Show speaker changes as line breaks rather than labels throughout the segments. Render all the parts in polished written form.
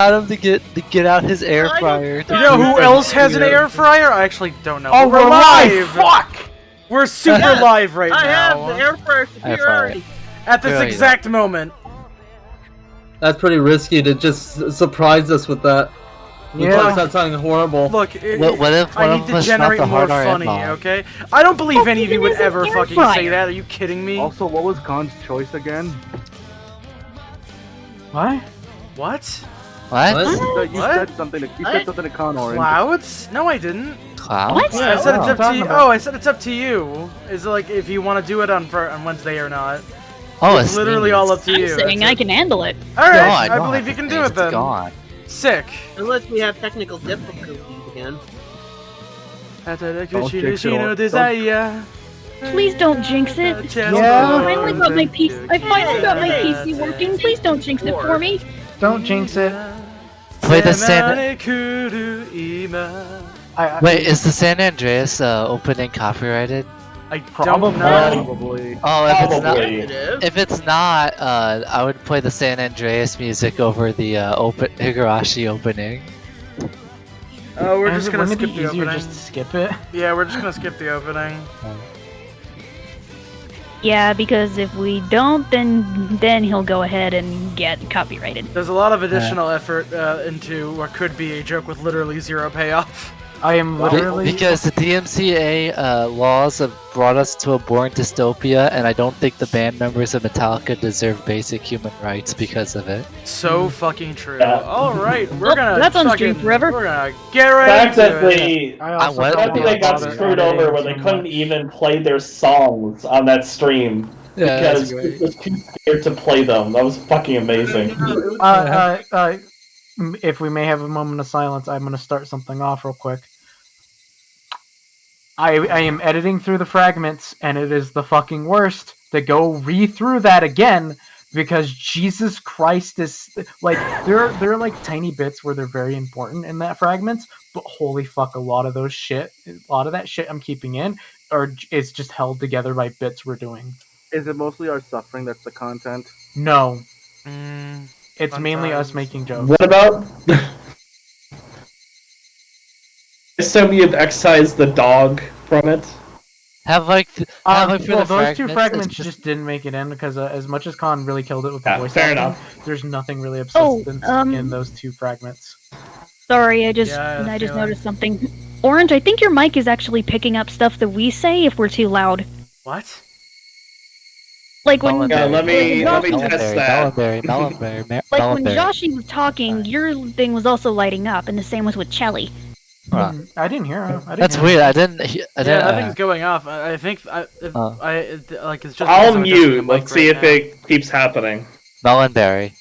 got him to get out his air fryer.
You know who else has an air fryer? I actually don't know.
Oh,
we're live!
Fuck!
We're super live right
I have
now.
the air fryer superiority.
At this exact moment.
That's pretty risky to just surprise us with that.
Yeah.
That's something horrible.
Look,
what if
I need to generate more funny, okay? I don't believe any of you would ever fucking say that. Are you kidding me?
Also, what was Khan's choice again?
What?
What?
What?
You said something to Khan, Orange.
Clouds? No, I didn't.
Clown?
What?
I said it's up to you.
about?
Oh, I said it's up to you. Is it like if you want to do it on Wednesday or not?
Oh,
It's literally all up to
I'm
you.
saying I can handle it.
Alright, I believe you can do it then.
Gone.
Sick.
Unless we have technical difficulties again.
Please don't jinx it.
Yeah.
I finally got my PC working. Please don't jinx it for me.
Don't jinx it.
Play the San. Wait, is the San Andreas opening copyrighted?
I don't know.
Probably.
Oh,
It
if it's not, I would play the San Andreas music over the Higurashi opening.
Oh, we're
And
just
is it
gonna
wouldn't it
skip
be
the
easier
opening.
just to skip it?
Yeah, we're just gonna skip the opening.
Yeah, because if we don't, then he'll go ahead and get copyrighted.
There's a lot of additional effort into what could be a joke with literally zero payoff.
I am literally...
Because the DMCA laws have brought us to a boring dystopia, and I don't think the band members of Metallica deserve basic human rights because of it.
So fucking true.
Yeah.
Alright, we're
Well,
gonna
that's on
fucking,
stream forever.
We're gonna get right
fact
into
that
it.
they,
I also
went
the
don't
fact that they got
bother
screwed
editing
over where they
too
couldn't
much.
even play their songs on that stream because it was too scared to play them. That was fucking amazing.
If we may have a moment of silence, I'm going to start something off real quick. I am editing through the fragments, and it is the fucking worst to go re-through that again, because Jesus Christ is... Like, there are like tiny bits where they're very important in that fragments, but holy fuck, a lot of that shit I'm keeping in, or it's just held together by bits we're doing.
Is it mostly our suffering that's the content?
No. It's
Fun
mainly us
times.
making jokes.
What about... I assume you'd excise the dog from it.
Have like, for
Well,
the
those two
fragments,
fragments
it's
just didn't make it in because as much as Khan really killed it with the
Yeah,
voice
fair
acting,
enough.
there's nothing really of
Oh,
substance in those two fragments.
Sorry, I just
Yeah, I feel
noticed something. Orange, I think your mic is actually picking up stuff that we say if we're too loud.
What?
Like when
Yeah, let me test that.
like when Joshi was talking, your thing was also lighting up, and the same was with Chelly.
I didn't hear him.
That's weird. I didn't.
Yeah, nothing's going off. I think like it's just.
I'll
because I'm adjusting
mute.
the mic
Let's see
right
if
now.
it keeps happening.
Melonberry.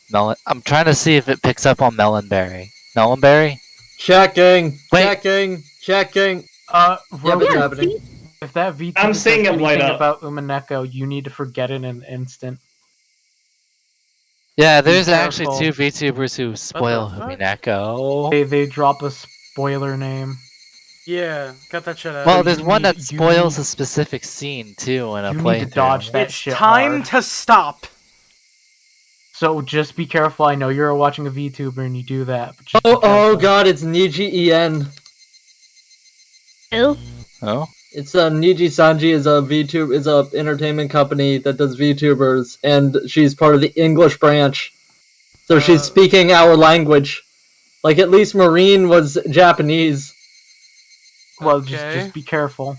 I'm trying to see if it picks up on Melonberry. Melonberry?
Checking.
Wait.
Checking.
Real
Yeah,
quick,
it's happening.
if that VT
I'm
says
seeing him light
anything
up.
about Umaneko, you need to forget it in an instant.
Yeah, there's
Be
actually
careful.
two VTubers who spoil
fuck?
Humineko.
They drop a spoiler name.
Yeah, cut that shit out.
Well, there's one that
you
spoils
need-
a specific scene too in a
You
playthrough.
need to dodge that
it's
shit
time
hard.
to stop.
So just be careful. I know you're watching a VTuber and you do that. But just be
Oh
careful.
god, it's Niji En.
Ew.
Oh?
It's Niji Sanji is a entertainment company that does VTubers, and she's part of the English branch. So she's speaking our language. Like at least Marine was Japanese.
Well,
Okay.
just be careful.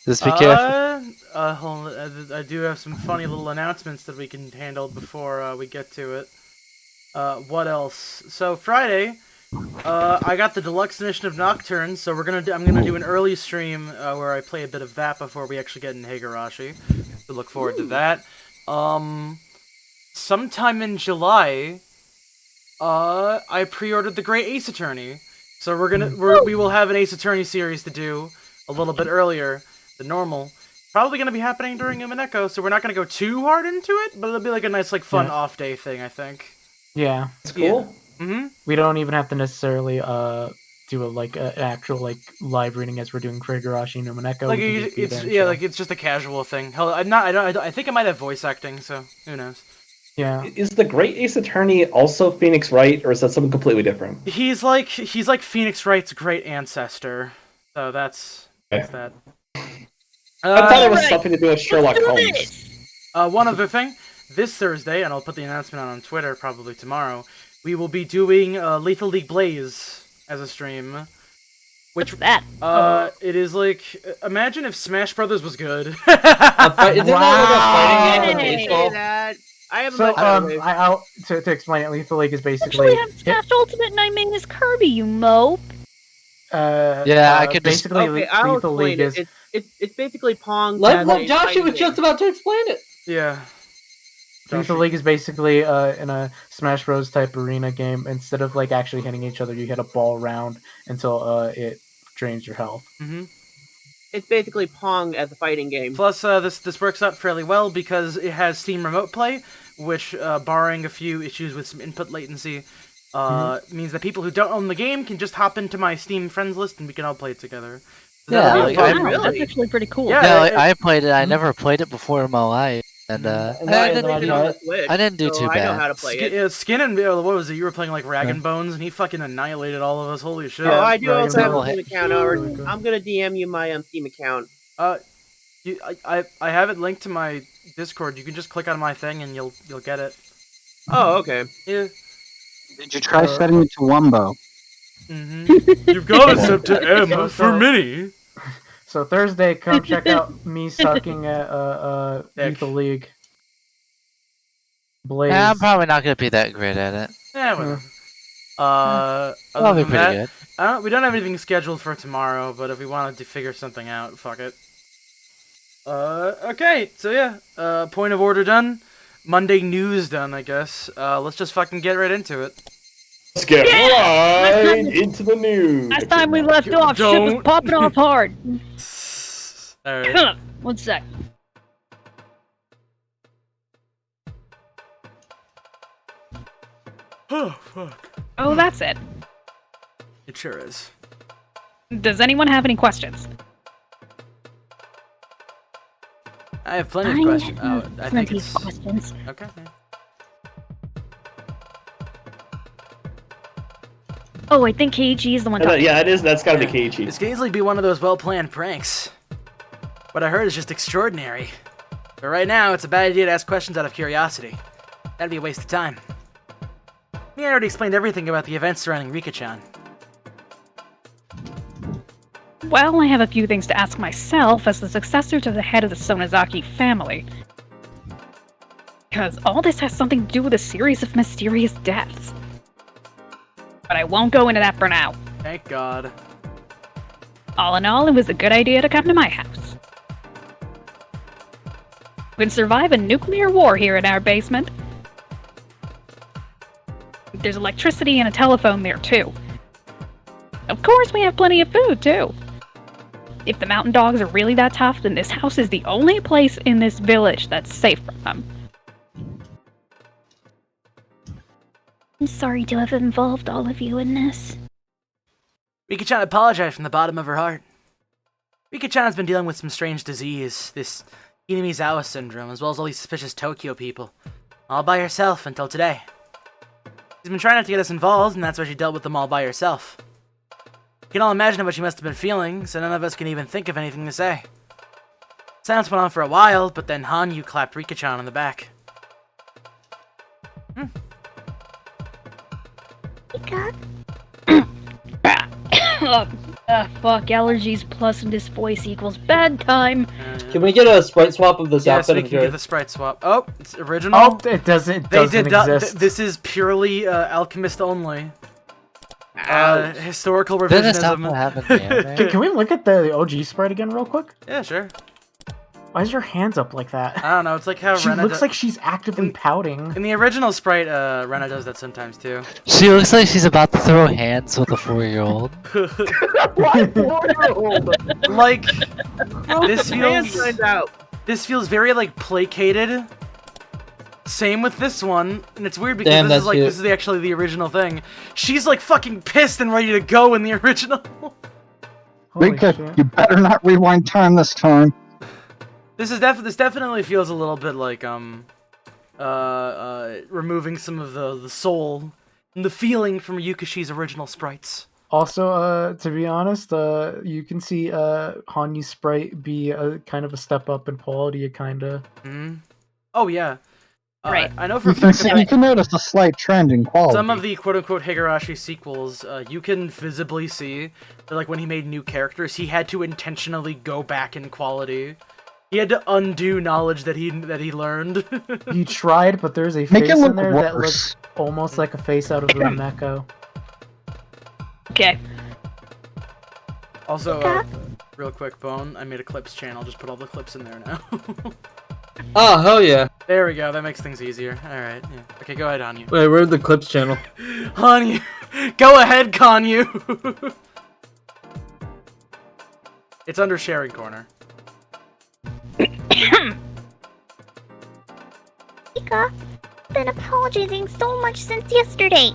Just be careful.
Hold on, I do have some funny little announcements that we can handle before we get to it. What else? So Friday, I got the deluxe edition of Nocturne, so I'm gonna do an early stream where I play a bit of that before we actually get in Higurashi. So look forward to that. Sometime in July, I pre-ordered the Great Ace Attorney, so we will have an Ace Attorney series to do a little bit earlier than normal. Probably gonna be happening during Umaneko, so we're not gonna go too hard into it, but it'll be like a nice, like, fun off day thing, I think.
Yeah.
It's cool.
We don't even have to necessarily do an actual like live reading as we're doing for Higurashi and Umaneko.
Like
We can just be
it's
there and
yeah,
chill.
like it's just a casual thing. Hell, I think I might have voice acting, so who knows.
Yeah.
Is the Great Ace Attorney also Phoenix Wright, or is that something completely different?
He's like Phoenix Wright's great ancestor. So that's that.
I thought it was
Alright,
something to do with Sherlock
let's do
Holmes.
this.
One other thing, this Thursday, and I'll put the announcement out on Twitter probably tomorrow, we will be doing Lethal League Blaze as a stream.
What's that?
It is like, imagine if Smash Brothers was good.
Isn't that like a fighting game
Hey.
with baseball?
That. I have
So,
a
I'll to explain it. Lethal League is basically.
Actually, have Smash Ultimate and I made this Kirby, you mope.
I could just-
basically
Okay, I'll
Lethal
explain
League
it.
is.
It's basically Pong.
Let
but a
Josh, he
fighting
was
game.
just about to explain it.
Yeah.
Lethal League is basically in a Smash Bros type arena game. Instead of like actually hitting each other, you hit a ball around until it drains your health.
Mm-hmm.
It's basically Pong as a fighting game.
Plus, this works out fairly well because it has Steam Remote Play, which, barring a few issues with some input latency, means that people who don't own the game can just hop into my Steam friends list and we can all play it together. So
Yeah,
that'll
like,
be fun.
Wow,
really?
that's actually pretty cool.
Yeah.
Yeah, like, I played it. I never played it before in my life, and
I
I
played it on the
didn't,
Switch,
I didn't do
so
too
I know
bad.
how to play it.
Skin and what was it? You were playing like Rag and Bones, and he fucking annihilated all of us. Holy shit!
Oh, I do
Dragon
also have
Ball.
a Steam account. I'm gonna DM you my Steam account.
I have it linked to my Discord. You can just click on my thing and you'll get it.
Oh, okay.
Yeah.
Did you try setting it to Wumbo?
Mm-hmm. You've got to set to M for mini.
So Thursday, come check out me sucking at Lethal League. Blaze.
I'm probably not gonna be that great at it.
Yeah, whatever.
I'll
Other
be
than
pretty
that,
good.
we don't have anything scheduled for tomorrow, but if we wanted to figure something out, fuck it. Okay, so yeah, point of order done. Monday news done, I guess. Let's just fucking get right into it.
Let's get right into the news.
Last time we left off, shit was
Don't.
popping off hard.
Alright.
One sec.
Oh, fuck.
Oh, that's it.
It sure is.
Does anyone have any questions?
I have plenty of questions. Oh, I think
Plenty
it's...
of questions.
Okay.
Oh, I think KG is the one talking.
Yeah, it is. That's gotta be Keiichi.
This could easily be one of those well-planned pranks. What I heard is just extraordinary. But right now, it's a bad idea to ask questions out of curiosity. That'd be a waste of time. Me, I already explained everything about the events surrounding Rika-chan.
Well, I have a few things to ask myself as the successor to the head of the Sonozaki family. Because all this has something to do with a series of mysterious deaths. But I won't go into that for now.
Thank God.
All in all, it was a good idea to come to my house. We can survive a nuclear war here in our basement. There's electricity and a telephone there, too. Of course, we have plenty of food, too. If the mountain dogs are really that tough, then this house is the only place in this village that's safe from them. I'm sorry to have involved all of you in this.
Rika-chan apologized from the bottom of her heart. Rika-chan has been dealing with some strange disease, this Inamizawa syndrome, as well as all these suspicious Tokyo people, all by herself until today. She's been trying not to get us involved, and that's why she dealt with them all by herself. You can all imagine what she must have been feeling, so none of us can even think of anything to say. Silence went on for a while, but then Hanyu clapped Rika-chan on the back.
Fuck, allergies plus this voice equals bedtime.
Can we get a sprite swap of this
Yes,
outfit?
we
I'm
can get
curious.
the sprite swap. Oh, it's original.
Oh, it doesn't exist.
This is purely Alchemist only. Historical
Didn't this not
revisionism.
happen in the anime?
Can we look at the OG sprite again real quick?
Yeah, sure.
Why is your hands up like that?
I don't know. It's like how
She
Rena
looks like she's actively pouting.
in the original sprite. Rena does that sometimes too.
She looks like she's about to throw hands with a 4-year-old.
Like
Out.
this feels very like placated. Same with this one, and it's weird because
Damn,
this is
that's
like
cute.
this is actually the original thing. She's like fucking pissed and ready to go in the original.
Holy
Rika,
shit.
you better not rewind time this time.
This definitely feels a little bit like removing some of the soul and the feeling from Yukishi's original sprites.
Also, to be honest, you can see Hanyu's sprite be kind of a step up in quality, kinda.
Oh yeah.
Right.
I know for a
You can,
fact
you can notice a slight trend in quality.
some of the quote-unquote Higurashi sequels, you can visibly see that, like, when he made new characters, he had to intentionally go back in quality. He had to undo knowledge that he learned.
He tried, but there's a
Make
face
it look
in there that
worse.
looks almost like a face out of the Neko.
Okay.
Also, real quick, Bone, I made a clips channel. Just put all the clips in there now.
Oh, hell yeah.
There we go. That makes things easier. Alright, yeah. Okay, go ahead, Hanyu.
Wait, where's the clips channel?
Hanyu! Go ahead, Kanyu! It's under sharing corner.
Mika, I've been apologizing so much since yesterday.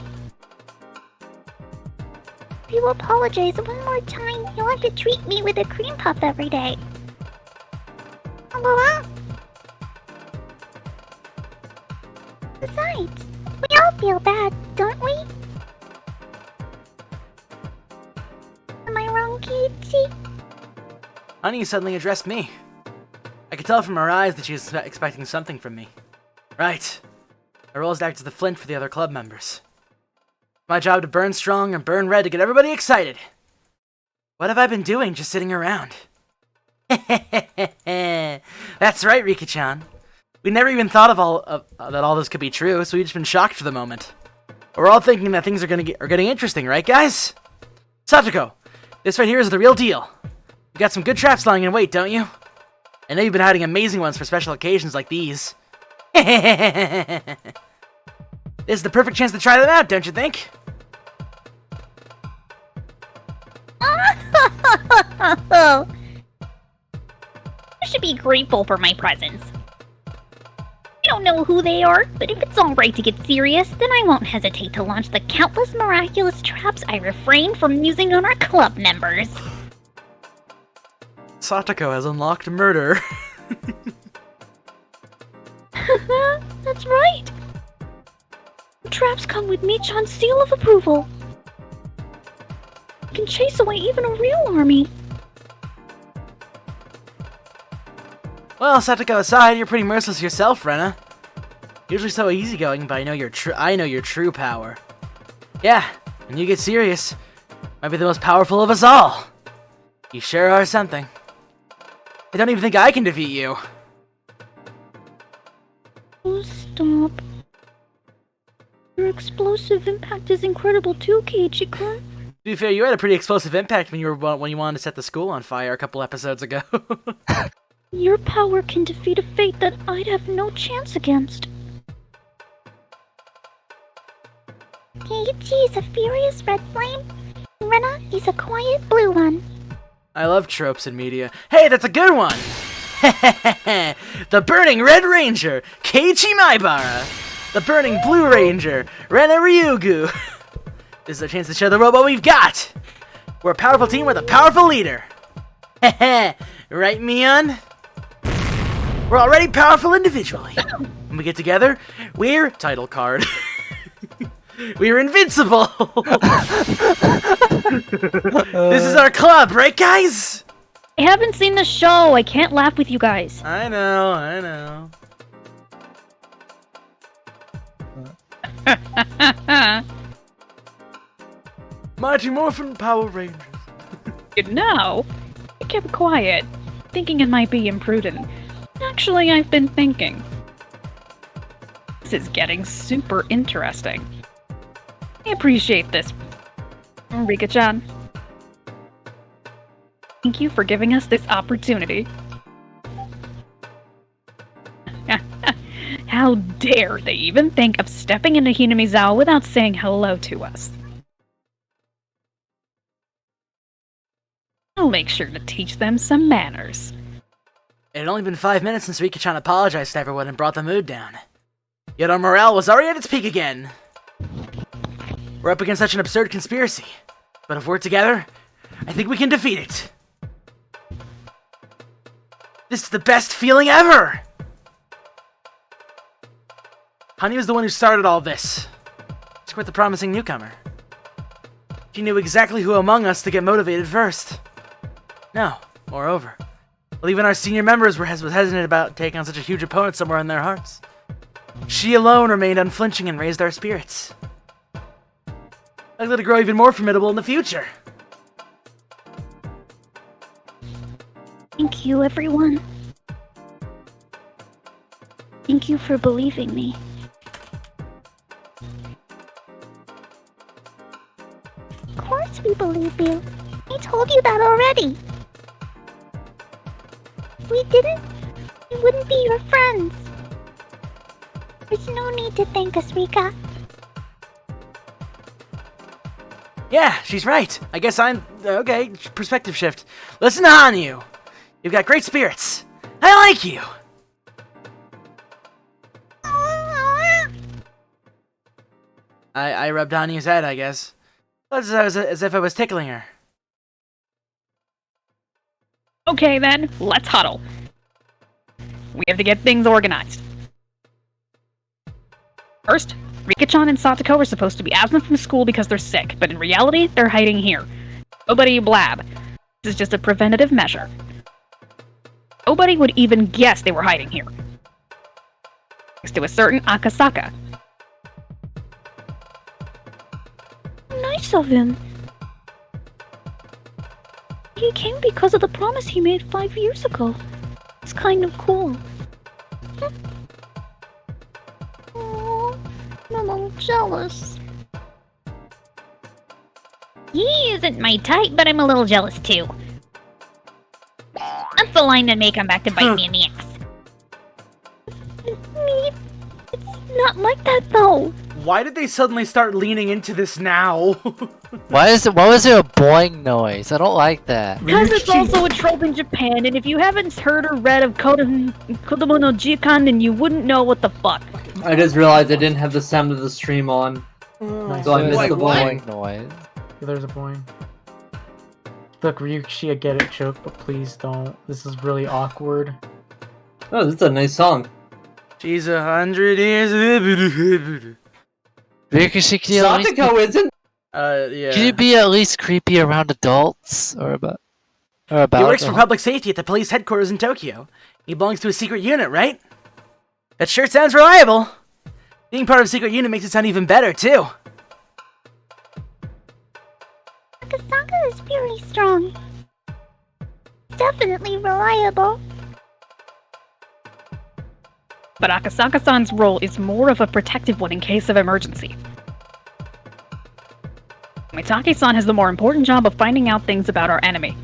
If you apologize one more time, you'll have to treat me with a cream puff every day. Besides, we all feel bad, don't we? Am I wrong, Kiichi?
Hanyu suddenly addressed me. I could tell from her eyes that she was expecting something from me. Right. My role is to act as the flint for the other club members. My job to burn strong and burn red to get everybody excited. What have I been doing just sitting around? That's right, Rika-chan. We never even thought of that all this could be true, so we've just been shocked for the moment. We're all thinking that things are getting interesting, right, guys? Satoko, this right here is the real deal. You got some good traps lying in wait, don't you? I know you've been hiding amazing ones for special occasions like these. This is the perfect chance to try them out, don't you think?
You should be grateful for my presents. I don't know who they are, but if it's alright to get serious, then I won't hesitate to launch the countless miraculous traps I refrain from using on our club members.
Satoko has unlocked murder.
That's right. The traps come with Michan's seal of approval. You can chase away even a real army.
Well, Satoko aside, you're pretty merciless yourself, Rena. Usually so easygoing, but I know your true power. Yeah, when you get serious, might be the most powerful of us all. You sure are something. I don't even think I can defeat you.
Oh, stop. Your explosive impact is incredible too, Keiichi-kun.
To be fair, you had a pretty explosive impact when you wanted to set the school on fire a couple episodes ago.
Your power can defeat a fate that I'd have no chance against. Keiichi is a furious red flame. Rena is a quiet blue one.
I love tropes in media. Hey, that's a good one! The Burning Red Ranger, Keiichi Maibara. The Burning Blue Ranger, Rena Ryugu. This is our chance to show the world what we've got. We're a powerful team with a powerful leader. Right, Mion? We're already powerful individually. When we get together, we're... title card. We're invincible! This is our club, right, guys?
I haven't seen the show. I can't laugh with you guys.
I know. Mighty Morphin Power Rangers.
No, I kept quiet, thinking it might be imprudent. Actually, I've been thinking. This is getting super interesting. I appreciate this, Rika-chan. Thank you for giving us this opportunity. How dare they even think of stepping into Hinamizawa without saying hello to us? I'll make sure to teach them some manners.
It had only been 5 minutes since Rika-chan apologized to everyone and brought the mood down. Yet our morale was already at its peak again. We're up against such an absurd conspiracy. But if we're together, I think we can defeat it. This is the best feeling ever! Honey was the one who started all this. She's quite the promising newcomer. She knew exactly who among us to get motivated first. No, moreover, well, even our senior members was hesitant about taking on such a huge opponent somewhere in their hearts. She alone remained unflinching and raised our spirits. Likely to grow even more formidable in the future.
Thank you, everyone. Thank you for believing me. Of course we believe you. I told you that already. If we didn't, we wouldn't be your friends. There's no need to thank us, Rika.
Yeah, she's right. I guess I'm... Okay, perspective shift. Listen to Hanyu. You've got great spirits. I like you. I rubbed Hanyu's head, I guess. As if I was tickling her.
Okay then, let's huddle. We have to get things organized. First, Rika-chan and Satoko are supposed to be absent from school because they're sick, but in reality, they're hiding here. Nobody blab. This is just a preventative measure. Nobody would even guess they were hiding here. Next to a certain Akasaka.
Nice of him. He came because of the promise he made 5 years ago. It's kind of cool. Oh, I'm a little jealous.
He isn't my type, but I'm a little jealous too. That's the line that may come back to bite me in the ass.
Me? It's not like that though.
Why did they suddenly start leaning into this now?
Why was there a boing noise? I don't like that.
Because it's also a trope in Japan, and if you haven't heard or read of Kodomo no Jikan, then you wouldn't know what the fuck.
I just realized I didn't have the sound of the stream on.
Nice.
So I missed the boing.
Noise.
There's a boing. Look, Ryushi, I get it, Choke, but please don't. This is really awkward.
Oh, this is a nice song.
She's 100 years.
Satoko isn't.
Yeah.
Can you be at least creepy around adults or about?
He works for public safety at the police headquarters in Tokyo. He belongs to a secret unit, right? That sure sounds reliable. Being part of a secret unit makes it sound even better, too.
Akasaka is very strong. Definitely reliable.
But Akasaka-san's role is more of a protective one in case of emergency. Mitake-san has the more important job of finding out things about our enemy.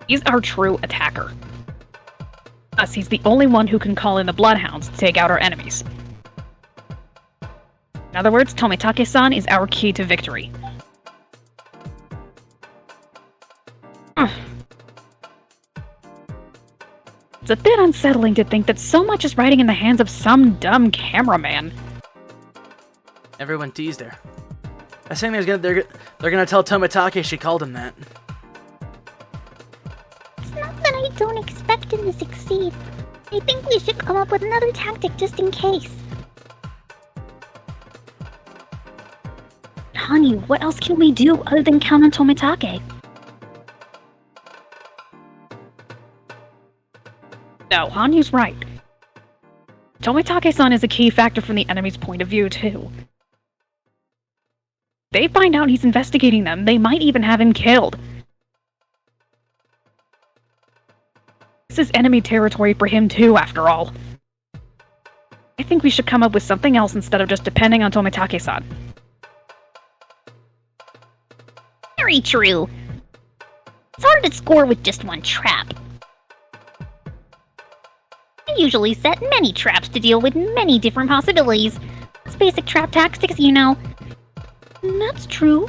He's our true attacker. Thus, he's the only one who can call in the Bloodhounds to take out our enemies. In other words, Tomitake-san is our key to victory. It's a bit unsettling to think that so much is riding in the hands of some dumb cameraman.
Everyone teased her. I think they're gonna tell Tomitake she called him that.
It's not that I don't expect him to succeed. I think we should come up with another tactic just in case. Honey, what else can we do other than count on Tomitake?
No, Hanyu's right. Tomitake-san is a key factor from the enemy's point of view, too. They find out he's investigating them, they might even have him killed. This is enemy territory for him too, after all. I think we should come up with something else instead of just depending on Tomitake-san.
Very true. It's hard to score with just one trap. I usually set many traps to deal with many different possibilities. It's basic trap tactics, you know.
That's true.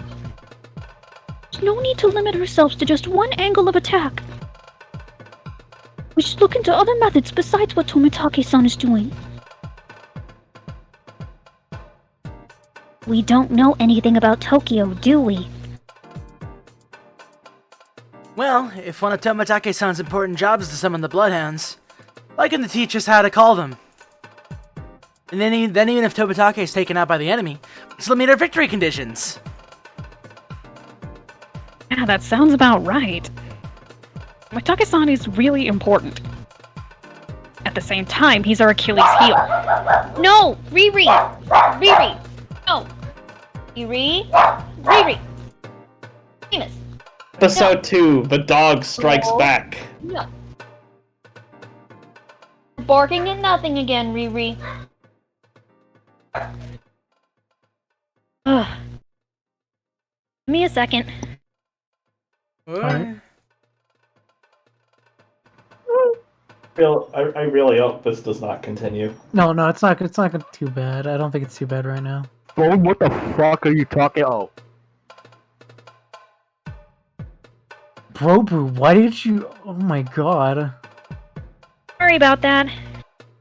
There's no need to limit ourselves to just one angle of attack. We should look into other methods besides what Tomitake-san is doing.
We don't know anything about Tokyo, do we?
Well, if one of Tomitake-san's important jobs is to summon the Bloodhounds, why couldn't they teach us how to call them? And then even if Tomitake is taken out by the enemy, we still meet our victory conditions.
Yeah, that sounds about right. Mitake-san is really important. At the same time, he's our Achilles heel.
No! Riri! Riri! No! Riri! Riri! Famous!
Episode 2, the dog strikes back.
No. Barking at nothing again, Riri.
Ugh. Give me a second.
Alright.
I really hope this does not continue.
No, it's not too bad. I don't think it's too bad right now.
Bro, what the fuck are you talking about?
Bro, why did you... Oh my god.
Sorry about that.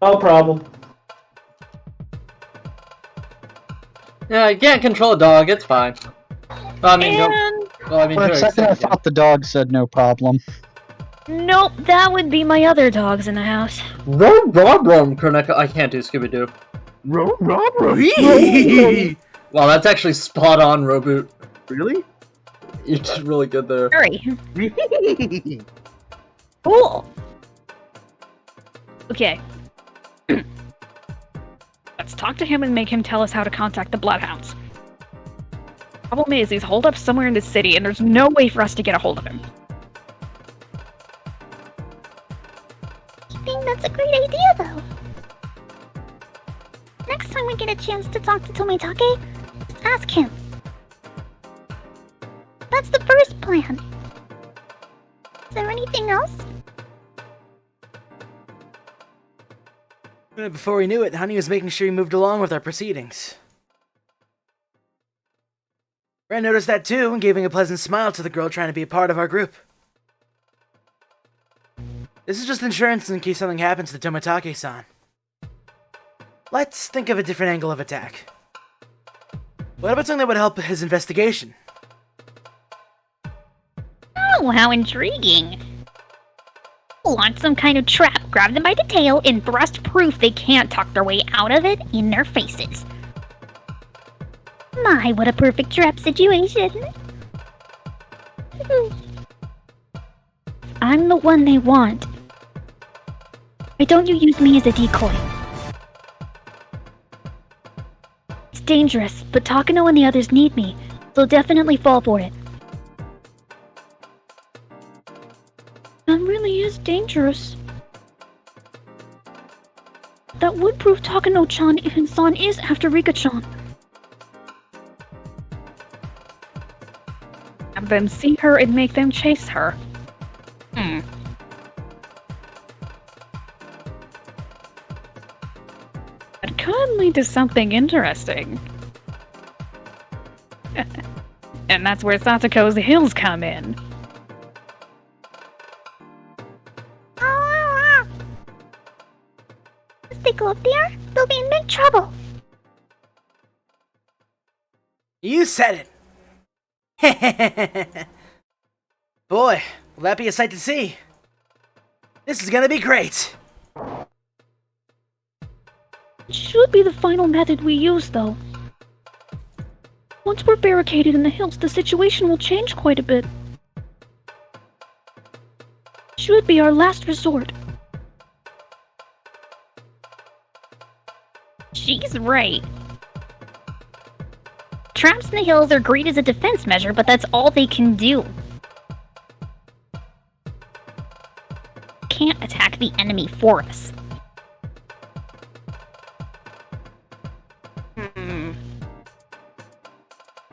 No problem.
Yeah, you can't control a dog, it's fine. I mean,
For a second, I thought the dog said no problem.
Nope, that would be my other dogs in the house.
Rum, Kroneka. I can't do Scooby-Doo. Wow, that's actually spot on, Roboot.
Really?
You did really good there.
Hurry. Cool. Okay. Let's talk to him and make him tell us how to contact the Bloodhounds. Problem is, he's holed up somewhere in the city, and there's no way for us to get a hold of him.
I think that's a great idea, though. Next time we get a chance to talk to Tomitake, just ask him. That's the first plan. Is there anything else?
Before we knew it, Honey was making sure he moved along with our proceedings. Ren noticed that too, and giving a pleasant smile to the girl trying to be a part of our group. This is just insurance in case something happens to Tomitake-san. Let's think of a different angle of attack. What about something that would help his investigation?
Oh, how intriguing. Launch some kind of trap, grab them by the tail, and thrust proof they can't talk their way out of it in their faces.
My, what a perfect trap situation.
I'm the one they want. Why don't you use me as a decoy? It's dangerous, but Takano and the others need me. They'll definitely fall for it. That really is dangerous. That would prove Takano-chan and San is after Rika-chan. Have them see her and make them chase her. That could lead to something interesting. And that's where Satoko's hills come in.
If they go up there, they'll be in big trouble.
You said it! Boy, will that be a sight to see. This is gonna be great!
It should be the final method we use, though. Once we're barricaded in the hills, the situation will change quite a bit. Should be our last resort.
She's right. Traps in the hills are great as a defense measure, but that's all they can do. Can't attack the enemy for us.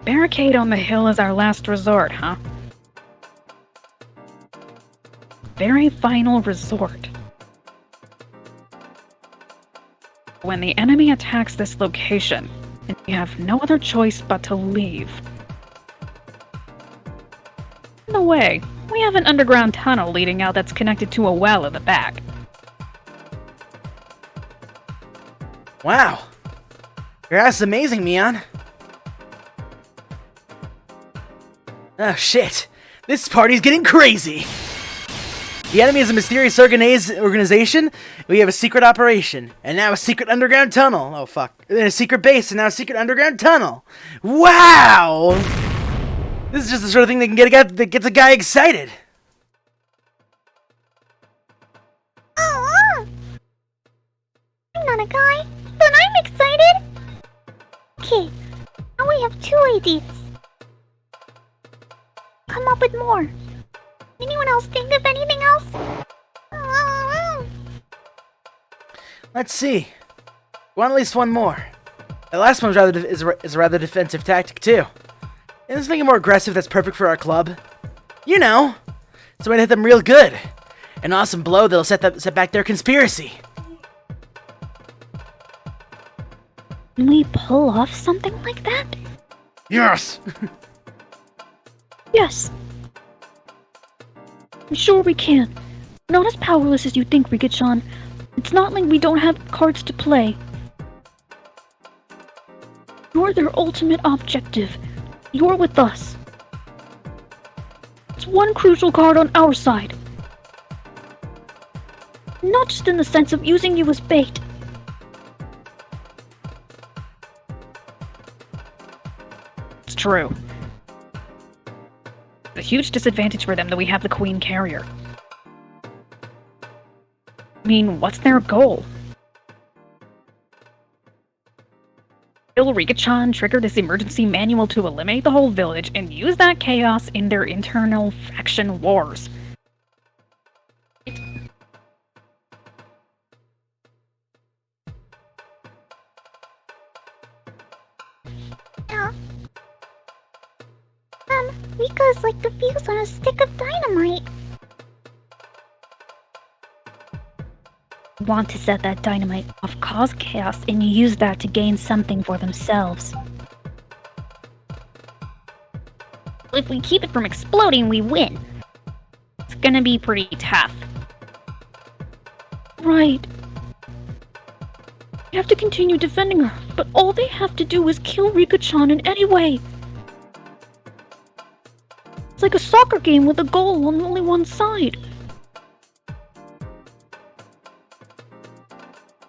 Barricade on the hill is our last resort, huh? Very final resort. When the enemy attacks this location, and we have no other choice but to leave. In a way, we have an underground tunnel leading out that's connected to a well at the back.
Wow! Your ass is amazing, Mion! Oh shit! This party's getting crazy! The enemy is a mysterious organization. We have a secret operation, and now a secret underground tunnel. Oh, fuck. And a secret base, and now a secret underground tunnel. Wow! This is just the sort of thing that gets a guy excited.
Oh, I'm not a guy, but I'm excited. Okay, now we have 2 ideas. Come up with more. Anyone else think of anything else?
Let's see. We want at least one more. The last one is a rather defensive tactic, too. And there's something more aggressive that's perfect for our club. You know, it's a way to hit them real good. An awesome blow that'll set back their conspiracy.
Can we pull off something like that?
Yes!
Yes. I'm sure we can. We're not as powerless as you think, Rika-chan. It's not like we don't have cards to play. You're their ultimate objective. You're with us. It's one crucial card on our side. Not just in the sense of using you as bait. It's true. It's a huge disadvantage for them that we have the Queen Carrier. I mean, what's their goal? Kill Rika-chan, trigger this emergency manual to eliminate the whole village, and use that chaos in their internal faction wars.
Yeah. Rika's like the fuse on a stick of dynamite.
Want to set that dynamite off, cause chaos, and use that to gain something for themselves.
If we keep it from exploding, we win.
It's gonna be pretty tough.
Right. We have to continue defending her, but all they have to do is kill Rika-chan in any way. It's like a soccer game with a goal on only one side.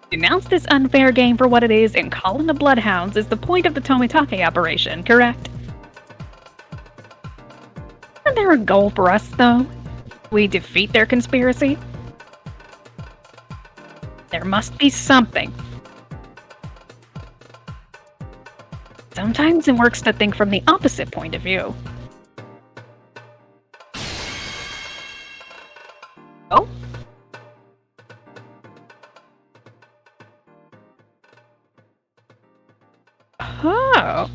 Denounce this unfair game for what it is and call in the Bloodhounds is the point of the Tomitake operation, correct? Isn't there a goal for us, though? We defeat their conspiracy? There must be something. Sometimes it works to think from the opposite point of view. Oh? Oh.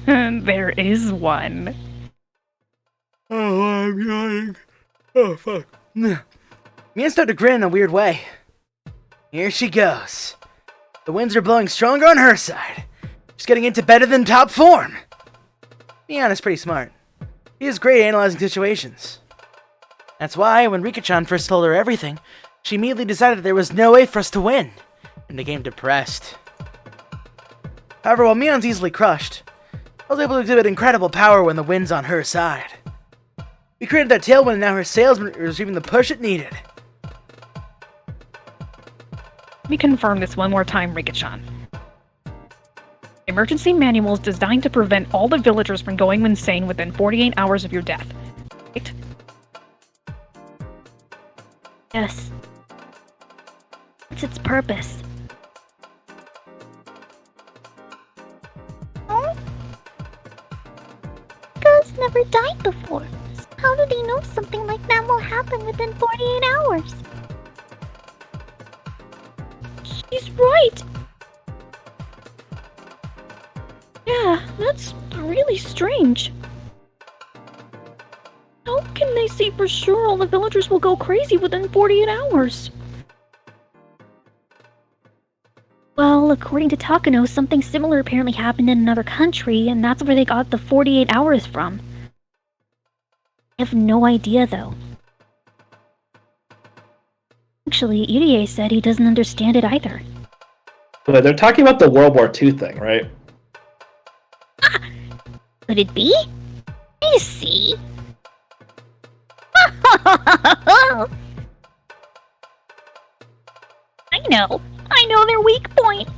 There is one.
Oh, I'm yawning. Oh, fuck. Mia started to grin in a weird way. Here she goes. The winds are blowing stronger on her side. She's getting into better than top form. Mion is pretty smart. He is great at analyzing situations. That's why, when Rika-chan first told her everything, she immediately decided that there was no way for us to win, and became depressed. However, while Mion's easily crushed, I was able to exhibit incredible power when the wind's on her side. We created that tailwind, and now her sails are receiving the push it needed.
Let me confirm this one more time, Rika-chan. Emergency manual is designed to prevent all the villagers from going insane within 48 hours of your death. Right?
Yes. What's its purpose?
Oh? Rika's never died before. So how did he know something like that will happen within 48 hours?
She's right! Yeah, that's really strange. How can they say for sure all the villagers will go crazy within 48 hours?
Well, according to Takano, something similar apparently happened in another country, and that's where they got the 48 hours from. I have no idea, though. Actually, Irie said he doesn't understand it either.
But they're talking about the World War II thing, right?
Could it be? I see. Ah! I know their weak point.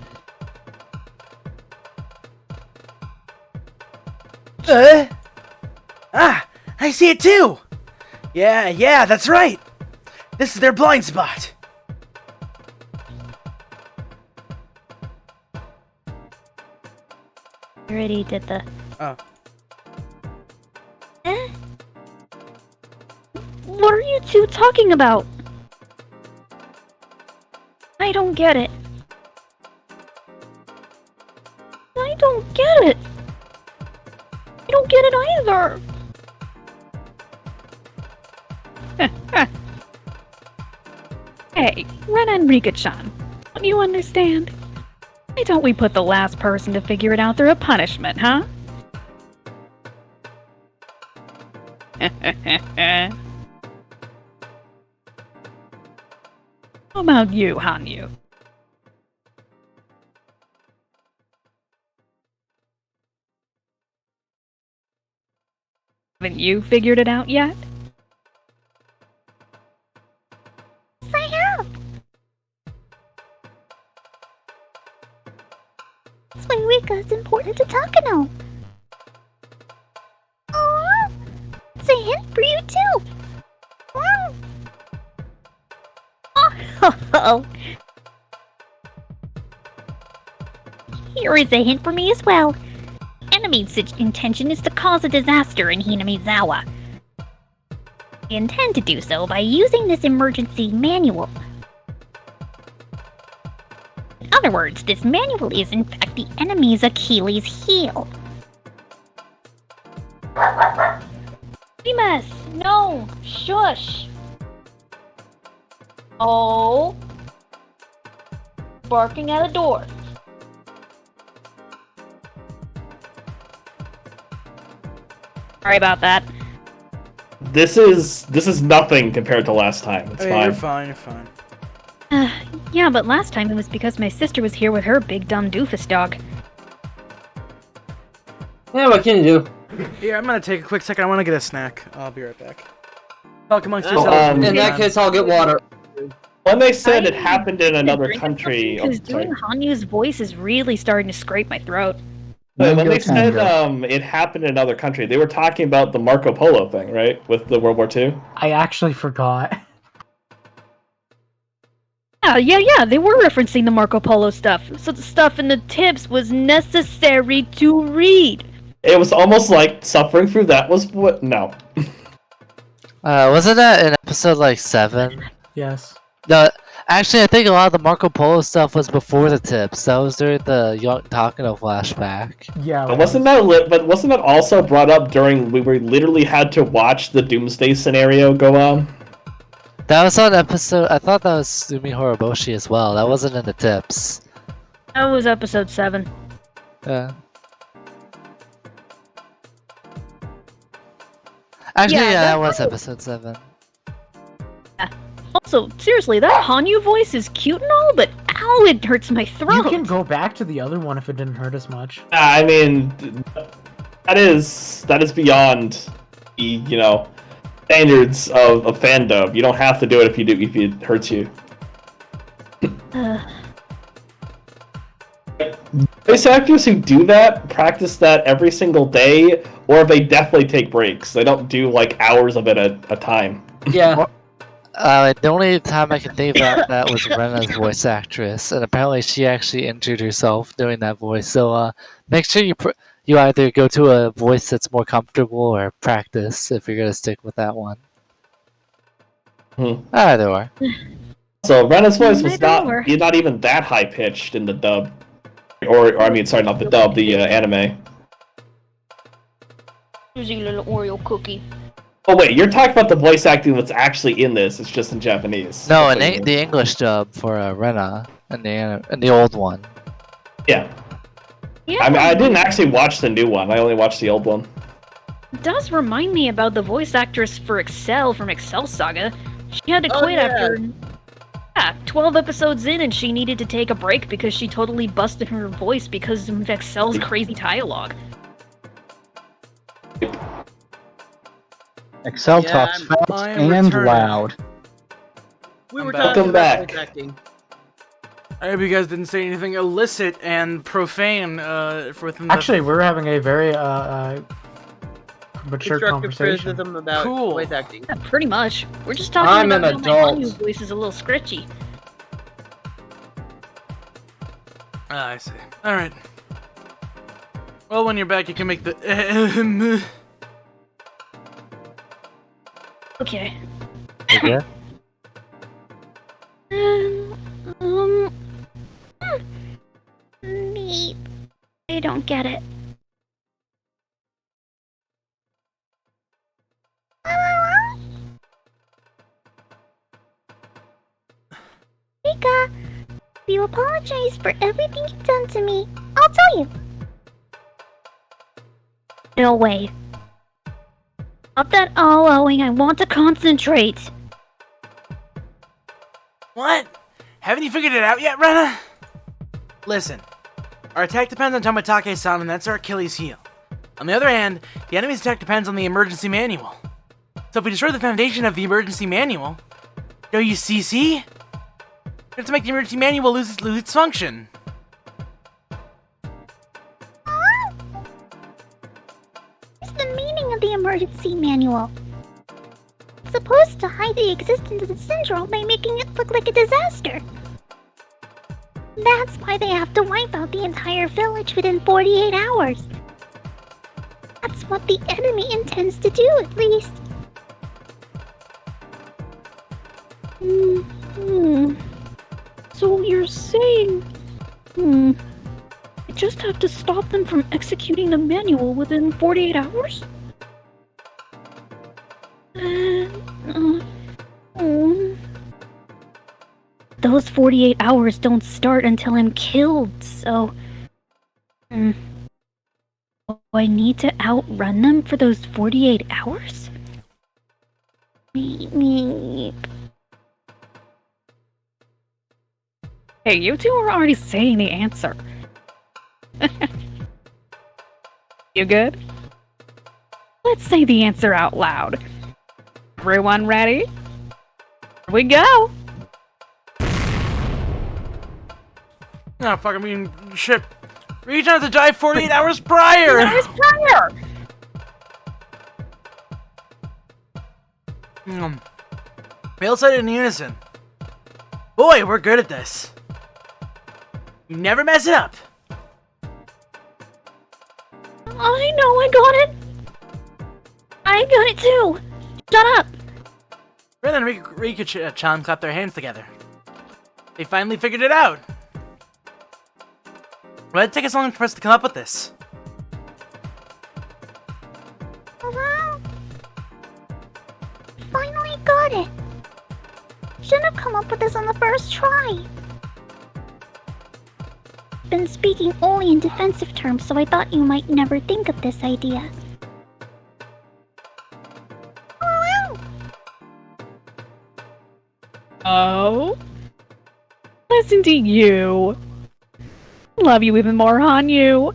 I see it too! Yeah, that's right! This is their blind spot!
I already did the...
Oh.
What are you two talking about? I don't get it. I don't get it. I don't get it either.
Hey, Ren and Rika-chan, don't you understand? Why don't we put the last person to figure it out through a punishment, huh? How about you, Hanyu? Haven't you figured it out yet?
Yes, I have. That's why Rika is important to Takano. Aww. It's a hint for you too. Wow. Oh. Here is a hint for me as well. Enemy's intention is to cause a disaster in Hinamizawa. I intend to do so by using this emergency manual. In other words, this manual is in fact the enemy's Achilles heel.
Remus, no, shush. Oh. Barking at a door.
Sorry about that.
This is nothing compared to last time. It's fine.
You're fine.
Yeah, but last time it was because my sister was here with her big dumb doofus dog.
Yeah, what can you do?
Here, I'm gonna take a quick second. I want to get a snack. I'll be right back. Talk amongst
In that case, I'll get water.
When they said it happened in another country,
Because doing Hanyu's voice is really starting to scrape my throat.
when they said it happened in another country, they were talking about the Marco Polo thing, right? With the World War II?
I actually forgot.
Yeah, they were referencing the Marco Polo stuff. So the stuff in the tips was necessary to read.
It was almost like suffering through that was what? No.
Wasn't that in episode like 7?
Yes.
No, actually, I think a lot of the Marco Polo stuff was before the tips. That was during the Young Takano flashback.
Yeah.
But wasn't that also brought up during we literally had to watch the Doomsday scenario go on?
That was on episode. I thought that was Sumi Horoboshi as well. That wasn't in the tips.
That was episode 7.
Yeah. Actually, yeah, that was episode 7.
Also, seriously, that Hanyu voice is cute and all, but ow, it hurts my throat.
You can go back to the other one if it didn't hurt as much.
I mean, that is beyond the standards of fandom. You don't have to do it if it hurts you. Voice actors who do that practice that every single day, or they definitely take breaks. They don't do like hours of it at a time.
Yeah.
The only time I can think about that was Rena's voice actress, and apparently she actually injured herself doing that voice. So make sure you either go to a voice that's more comfortable or practice if you're gonna stick with that one. Either or.
So Rena's voice was not even that high pitched in the dub, or I mean, sorry, not the dub, the anime.
Susie little Oreo cookie.
Oh wait, you're talking about the voice acting that's actually in this. It's just in Japanese.
No, in the English dub for Rena and the old one.
Yeah.
Yeah,
I mean, I didn't actually watch the new one. I only watched the old one.
It does remind me about the voice actress for Excel from Excel Saga. She had to quit after 12 episodes in, and she needed to take a break because she totally busted her voice because of Excel's crazy dialogue.
Excel
Yeah,
talks
I'm-
fast
I am
and
returning.
loud.
We
I'm
were
back.
talking
Welcome
about
back.
voice acting.
I hope you guys didn't say anything illicit and profane for within the...
Actually, we're having a very mature
Constructive
conversation.
criticism about
Cool.
voice acting.
Yeah, pretty much. We're just talking
I'm
about
an
how my
adult.
Hanyu voice is a little scritchy.
Ah, I see. Alright. Well, when you're back, you can make the...
Okay.
Okay.
Me. I don't get it. Rika, if you apologize for everything you've done to me, I'll tell you.
No way. Stop that all-owing, I want to concentrate.
What? Haven't you figured it out yet, Rena? Listen, our attack depends on Tomotake's-san, and that's our Achilles heel. On the other hand, the enemy's attack depends on the emergency manual. So if we destroy the foundation of the emergency manual, WCC, we have to make the emergency manual lose its function.
What's the meaning of the emergency manual? It's supposed to hide the existence of the syndrome by making it look like a disaster. That's why they have to wipe out the entire village within 48 hours. That's what the enemy intends to do, at least.
So you're saying... I just have to stop them from executing the manual within 48 hours?
Those 48 hours don't start until I'm killed, so... Do I need to outrun them for those 48 hours?
Meep.
Hey, you two are already saying the answer. You good? Let's say the answer out loud. Everyone ready? Here we go!
Oh, fuck, I mean, shit. Region has to die 48 hours prior! We all said it in unison. Boy, we're good at this. We never mess it up.
I know, I got it! I got it too! Shut up!
Ren and Rika-chan clapped their hands together. They finally figured it out. Why did it take us long for us to come up with this?
Finally got it. Shouldn't have come up with this on the first try. Been speaking only in defensive terms, so I thought you might never think of this idea.
Oh? Listen to you. Love you even more, Hanyu.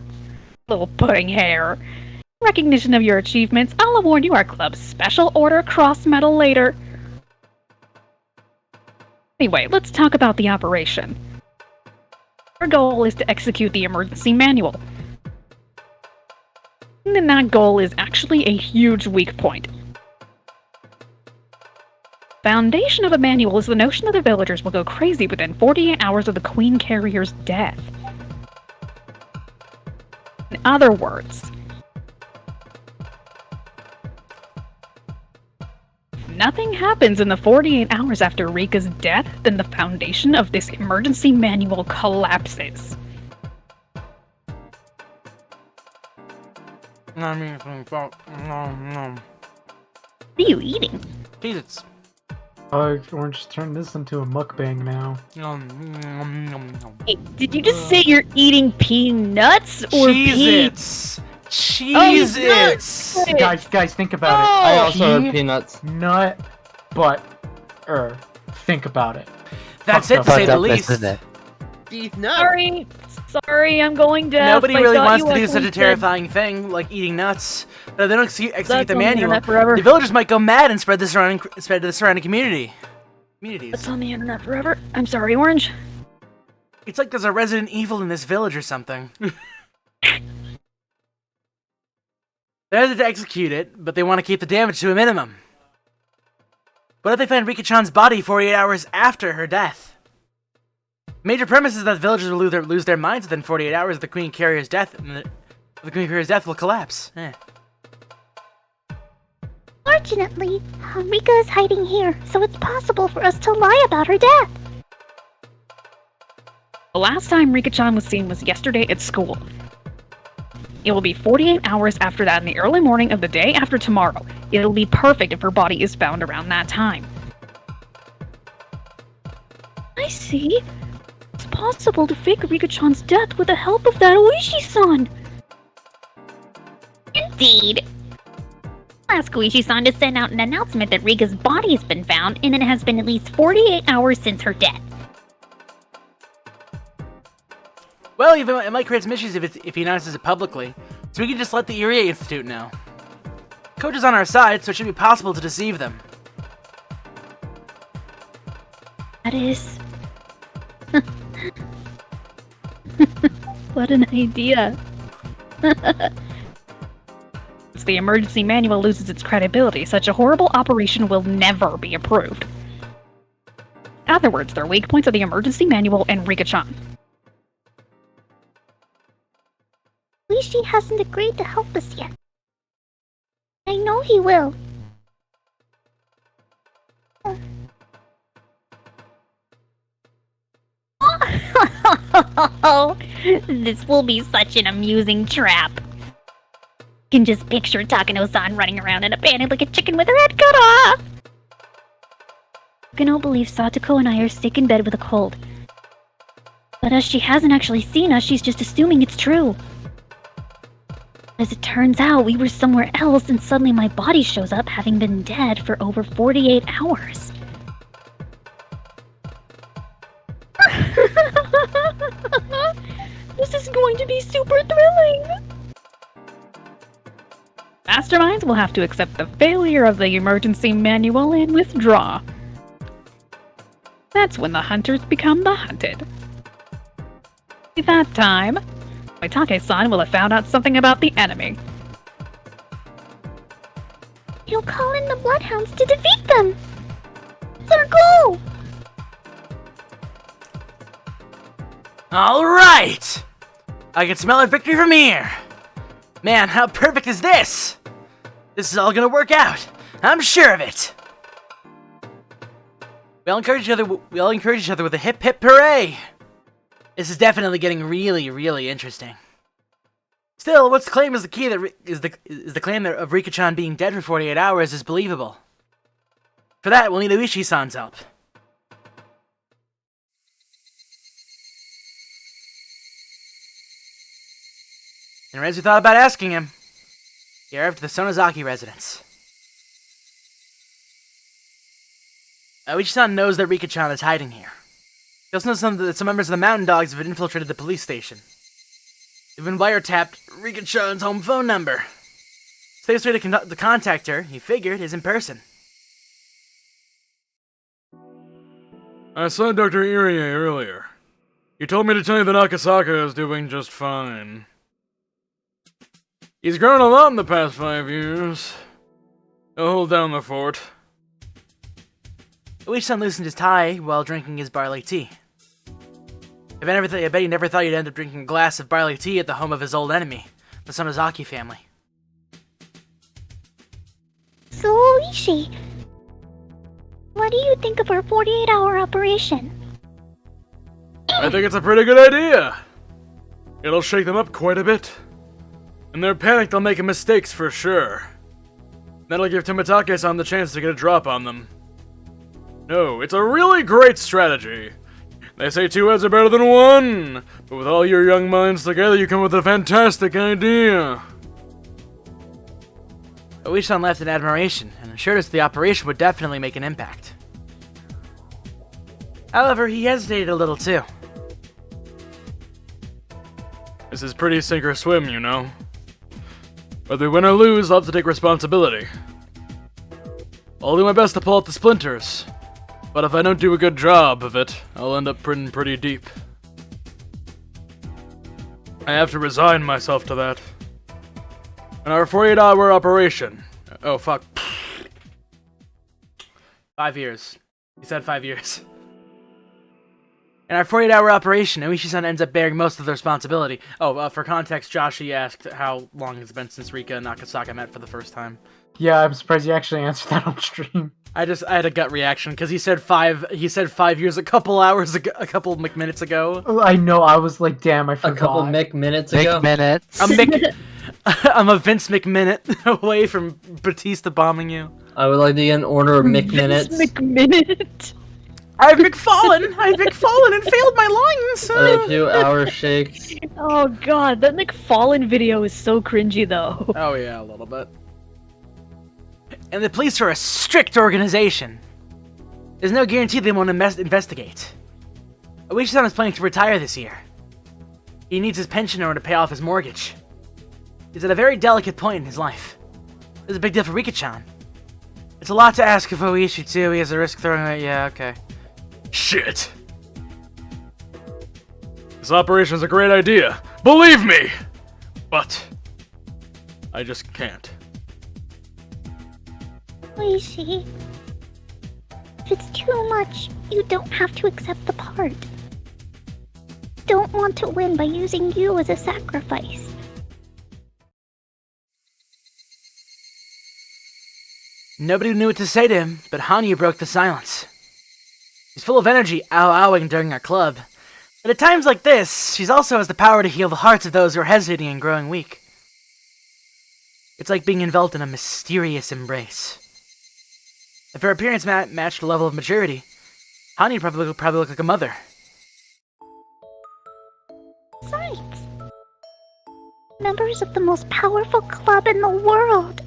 Little pudding hair. Recognition of your achievements, I'll award you our club's Special Order Cross Medal later. Anyway, let's talk about the operation. Our goal is to execute the emergency manual. And that goal is actually a huge weak point. Foundation of a manual is the notion that the villagers will go crazy within 48 hours of the Queen Carrier's death. In other words, if nothing happens in the 48 hours after Rika's death, then the foundation of this emergency manual collapses.
No.
What are you eating?
Jesus.
Oh, we're just turning this into a mukbang now.
Hey, did you just say you're eating peanuts or
Cheez-Its! Cheez-Its!
Guys, think about it.
I also
Pea,
have peanuts.
Nut, butter. Think about it.
That's
Fucked
it, to
up.
say the
Fucked up,
least.
isn't it?
These nuts.
Sorry,
Sorry, I'm going deaf.
Nobody
I
really
thought
wants
you
to do such a
actually
terrifying thing like eating nuts. But if they don't execute
That's
the
on the
manual,
internet forever.
the villagers might go mad and spread to the surrounding communities.
It's on the internet forever. I'm sorry, Orange.
It's like there's a Resident Evil in this village or something. They're ready to execute it, but they want to keep the damage to a minimum. What if they find Rika-chan's body 48 hours after her death? Major premise is that villagers will lose their minds within 48 hours of the Queen Carrier's death, and the Queen Carrier's death will collapse.
Fortunately, Rika is hiding here, so it's possible for us to lie about her death.
The last time Rika-chan was seen was yesterday at school. It will be 48 hours after that in the early morning of the day after tomorrow. It'll be perfect if her body is found around that time.
I see. It's possible to fake Rika-chan's death with the help of that Oishi-san.
Indeed. Ask Oishi-san to send out an announcement that Rika's body has been found and it has been at least 48 hours since her death.
Well, it might create some issues if he announces it publicly, so we can just let the Irie Institute know. Coach is on our side, so it should be possible to deceive them.
That is... What an idea.
If the emergency manual loses its credibility, such a horrible operation will never be approved. In other words, there are weak points of the emergency manual and Rika-chan.
Oishi hasn't agreed to help us yet. I know he will. This will be such an amusing trap. Can just picture Takano-san running around in a panic like a chicken with her head cut off.
Takano believes Satoko and I are sick in bed with a cold. But as she hasn't actually seen us, she's just assuming it's true. As it turns out, we were somewhere else and suddenly my body shows up having been dead for over 48 hours.
This is going to be super thrilling! Masterminds will have to accept the failure of the emergency manual and withdraw. That's when the hunters become the hunted. By that time, Mitake-san will have found out something about the enemy.
He'll call in the Bloodhounds to defeat them! It's our goal!
Alright! I can smell a victory from here! Man, how perfect is this? This is all gonna work out. I'm sure of it. We all encourage each other with a hip hip hooray! This is definitely getting really, really interesting. Still, what's claimed as the key that the claim that of Rika-chan being dead for 48 hours is believable. For that, we'll need Oishi-san's help. And as we thought about asking him, he arrived at the Sonozaki residence. Oishi-san knows that Rika-chan is hiding here. He also knows that some members of the Mountain Dogs have infiltrated the police station. They've been wiretapped Rika-chan's home phone number. The safest way to contact her, he figured, is in person.
I saw Dr. Irie earlier. He told me to tell you that Akasaka is doing just fine. He's grown a lot in the past 5 years. He'll hold down the fort.
Oishi-san loosened his tie while drinking his barley tea. I bet he never thought he'd end up drinking a glass of barley tea at the home of his old enemy, the Sonozaki family.
So, Oishi, what do you think of our 48-hour operation?
I think it's a pretty good idea. It'll shake them up quite a bit. In their panic, they'll make mistakes for sure. That'll give Tomitake-san the chance to get a drop on them. No, it's a really great strategy. They say 2 heads are better than 1, but with all your young minds together, you come with a fantastic idea.
Oishi-san left in admiration, and assured us the operation would definitely make an impact. However, he hesitated a little too.
This is pretty sink or swim, you know. Whether we win or lose, I'll have to take responsibility. I'll do my best to pull out the splinters, but if I don't do a good job of it, I'll end up pretty deep. I have to resign myself to that. In our 48-hour operation... Oh, fuck.
5 years. He said 5 years. In our 48-hour operation, Oishi-san ends up bearing most of the responsibility. Oh, for context, Joshi asked how long it's been since Rika and Nakasaka met for the first time.
Yeah, I'm surprised you actually answered that on stream.
I had a gut reaction because he said 5 years a couple hours ago, a couple minutes ago.
I know, I was like, damn, I forgot.
A couple minutes ago.
Minutes.
I'm a Vince McMinute away from Batista bombing you.
I would like to get an order of McMinutes.
Vince McMinute.
I've McFallen and failed my lines.
A few hour shakes.
Oh god, that McFallen video is so cringy though.
Oh yeah, a little bit. And the police are a strict organization. There's no guarantee they won't investigate. Oishi-san is planning to retire this year. He needs his pension in order to pay off his mortgage. He's at a very delicate point in his life. This is a big deal for Rika-chan. It's a lot to ask of Oishi too. He has a risk throwing it. Yeah, okay.
Shit! This operation is a great idea. Believe me! But... I just can't.
Oishi, if it's too much, you don't have to accept the part. Don't want to win by using you as a sacrifice.
Nobody knew what to say to him, but Hanyu broke the silence. She's full of energy, ow-owing during our club. But at times like this, she also has the power to heal the hearts of those who are hesitating and growing weak. It's like being enveloped in a mysterious embrace. If her appearance matched the level of maturity, Hanyu probably look like a mother.
Besides, members of the most powerful club in the world.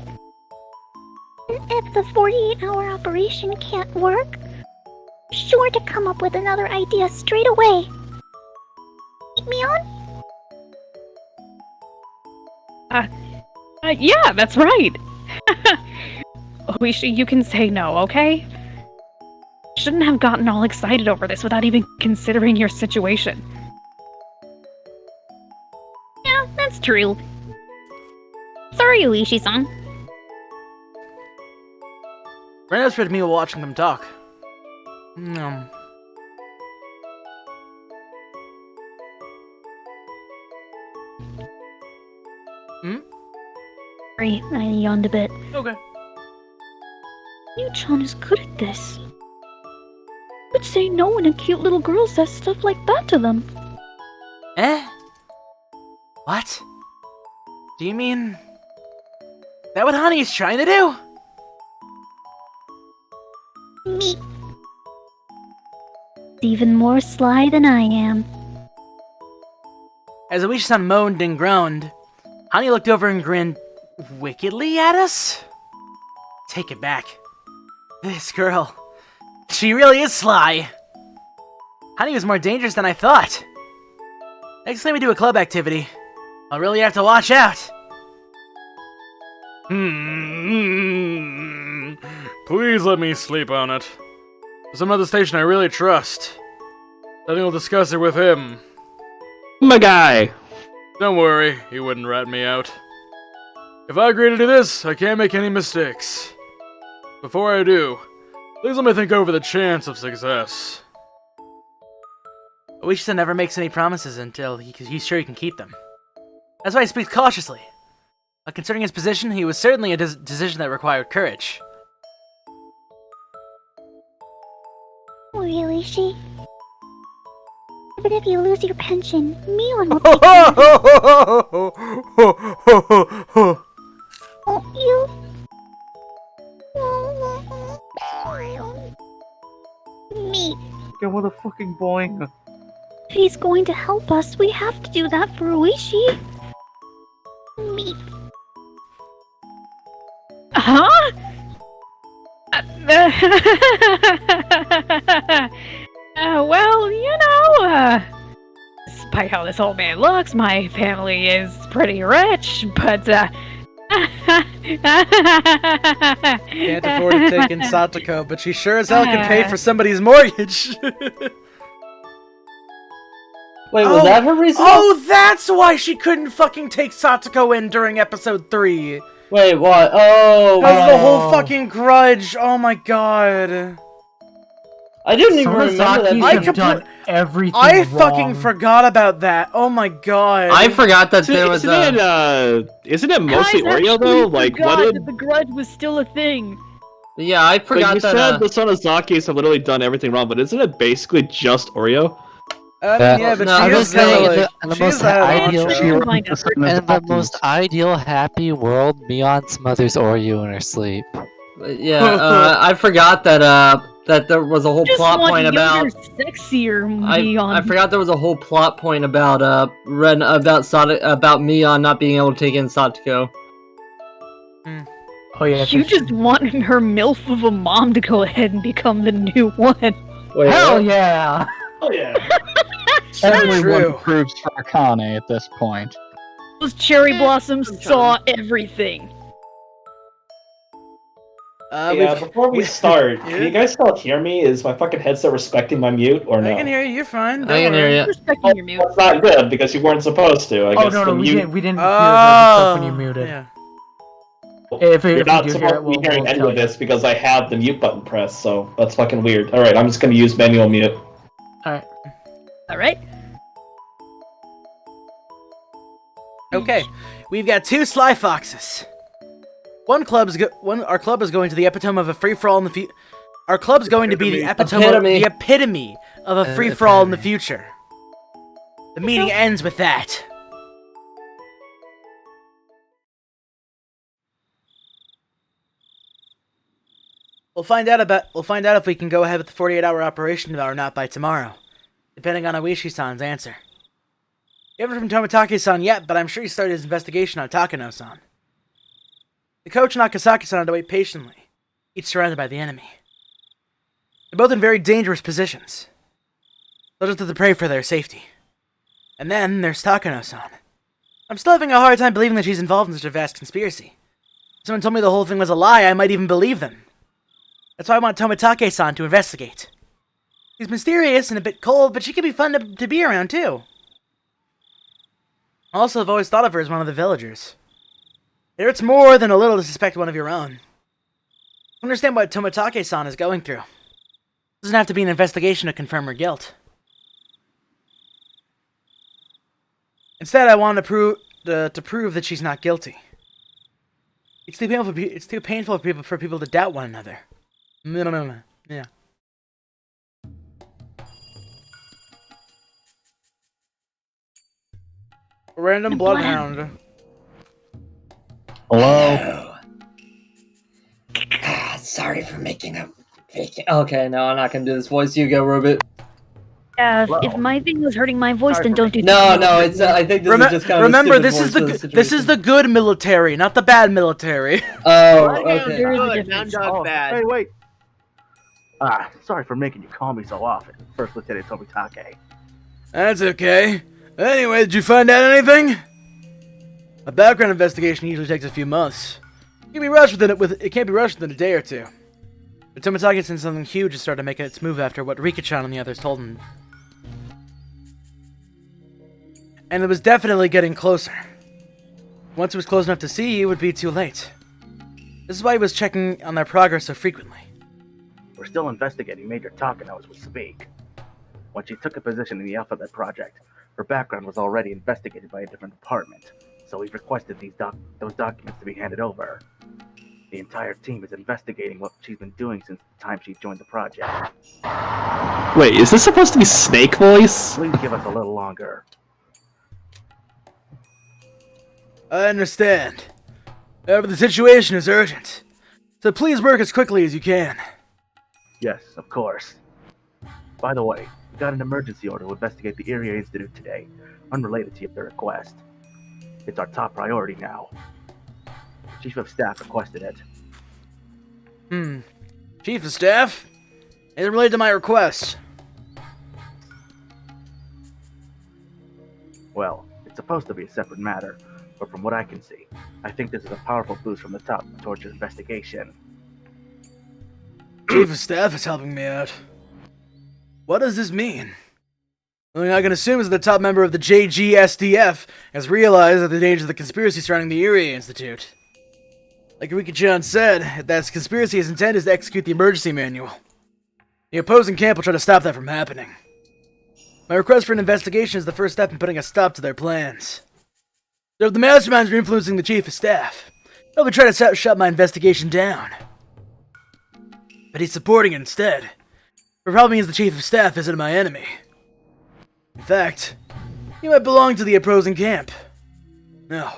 If the 48-hour operation can't work, I'm sure to come up with another idea straight away. Keep me on?
Yeah, that's right. Oishi, you can say no, okay? Shouldn't have gotten all excited over this without even considering your situation.
Yeah, that's true. Sorry, Oishi-san.
Ren whispered to me while watching them talk.
Sorry, I yawned a bit.
Okay.
Yu-chan is good at this. Would say no when a cute little girl says stuff like that to them.
Eh? What? Do you mean... that what Honey's trying to do?
Me. Even more sly than I am.
As Oishi-san moaned and groaned, Honey looked over and grinned wickedly at us? Take it back. This girl, she really is sly. Honey was more dangerous than I thought. Next time we do a club activity, I'll really have to watch out.
Please let me sleep on it. There's some other station I really trust. I think I'll discuss it with him.
My guy!
Don't worry, he wouldn't rat me out. If I agree to do this, I can't make any mistakes. Before I do, please let me think over the chance of success.
Oishi-san never makes any promises until he's sure he can keep them. That's why he speaks cautiously. But considering his position, he was certainly a decision that required courage.
Really, Oishi? But if you lose your pension, Milan will Won't you? Me.
Get with a fucking boing.
If he's going to help us, we have to do that for Oishi. Me.
Huh? Well, you know, by how this old man looks, my family is pretty rich, but,
Can't afford to take in Satoko, but she sure as hell can pay for somebody's mortgage.
Wait, was that her reason?
Oh, that's why she couldn't fucking take Satoko in during episode 3.
Wait, what? Oh,
Because the whole fucking grudge. Oh my god.
I didn't even remember that.
I have done everything
I
wrong.
fucking forgot about that. Oh my god.
I forgot that there was
isn't it mostly
Guys,
Oreo
actually
though? Like
forgot
what?
that the grudge was still a thing.
Yeah, I
But
forgot
you
that.
said the Sonozakis have literally done everything wrong, but isn't it basically just Oreo?
Yeah, but
No,
she
I
is
was
kind
saying
of like...
in the
she is
most
the head of the
ideal,
honcho.
in the most ideal happy world, Mion smothers Oreo in her sleep.
Yeah, I forgot that that there was a whole
Just
plot
want
point
younger,
about.
sexier Mion.
I forgot there was a whole plot point about about Mion not being able to take in Satoko.
Oh yeah,
You just want her MILF of a mom to go ahead and become the new one.
Wait,
hell
what?
yeah!
Oh yeah.
Everyone
true.
approves for Akane at this point.
Those cherry blossoms saw everything.
Before we start, can you guys still hear me? Is my fucking headset respecting my mute or no?
I can hear you, you're fine.
I can hear you.
Respecting your mute.
That's not good because you weren't supposed to. I
Oh
guess
no,
the
we
mute...
didn't hear the stuff when you muted.
Yeah.
If
You're
we
not
do
supposed
hear it,
to be
we'll
hearing any
tell
of
you.
this because I have the mute button pressed, so that's fucking weird. Alright, I'm just gonna use manual mute.
Alright.
Alright.
Okay, we've got 2 Sly Foxes. Our club is going to the epitome of a free-for-all in the future. Our club's going to be the epitome of a free-for-all in the future. The meeting ends with that. We'll find out if we can go ahead with the 48-hour operation or not by tomorrow, depending on Awishi-san's answer. We haven't heard from Tomitake-san yet, but I'm sure he started his investigation on Takano-san. The coach and Akasaki-san had to wait patiently, each surrounded by the enemy. They're both in very dangerous positions. They'll just have to pray for their safety. And then there's Takano-san. I'm still having a hard time believing that she's involved in such a vast conspiracy. If someone told me the whole thing was a lie, I might even believe them. That's why I want Tomitake-san to investigate. She's mysterious and a bit cold, but she could be fun to be around, too. Also, I've always thought of her as one of the villagers. It hurts more than a little to suspect one of your own. I understand what Tomitake-san is going through. It doesn't have to be an investigation to confirm her guilt. Instead, I want to prove that she's not guilty. It's too painful for people to doubt one another. Yeah. Random bloodhound.
Hello?
Sorry for making a fake. Okay, no, I'm not gonna do this voice. You go, Rubit.
Yeah, if my thing was hurting my voice, then don't do.
No, it's. I think this is just kind of.
Remember,
a
this is
this
is the good military, not the bad military.
Oh,
Bloodhound's
okay.
good, Hound Dog's bad.
Hey, wait. Sorry for making you call me so often, First Lieutenant Tomitake.
That's okay. Anyway, did you find out anything? A background investigation usually takes a few months. It can't be rushed within a day or two. But Tomitake said something huge has started making its move after what Rika-chan and the others told him. And it was definitely getting closer. Once it was close enough to see, it would be too late. This is why he was checking on their progress so frequently.
We're still investigating Major Takano as we speak. When she took a position in the Alphabet Project, her background was already investigated by a different department, so we've requested those documents to be handed over. The entire team is investigating what she's been doing since the time she joined the project. Wait, is this supposed to be Snake voice? Please give us a little longer.
I understand. However, the situation is urgent. So please work as quickly as you can.
Yes, of course. By the way, we got an emergency order to investigate the Area Institute today, unrelated to your request. It's our top priority now. Chief of Staff requested it.
Chief of Staff? Is it related to my request?
Well, it's supposed to be a separate matter, but from what I can see, I think this is a powerful boost from the top towards your investigation.
Chief of Staff is helping me out. What does this mean? The only thing I can assume is that the top member of the JGSDF has realized the danger of the conspiracy surrounding the Erie Institute. Like Rika-chan said, that conspiracy's intent is to execute the emergency manual. The opposing camp will try to stop that from happening. My request for an investigation is the first step in putting a stop to their plans. So if the masterminds are influencing the Chief of Staff, they'll be trying to shut my investigation down. But he's supporting it instead. It probably means the Chief of Staff isn't my enemy. In fact, he might belong to the opposing camp. No,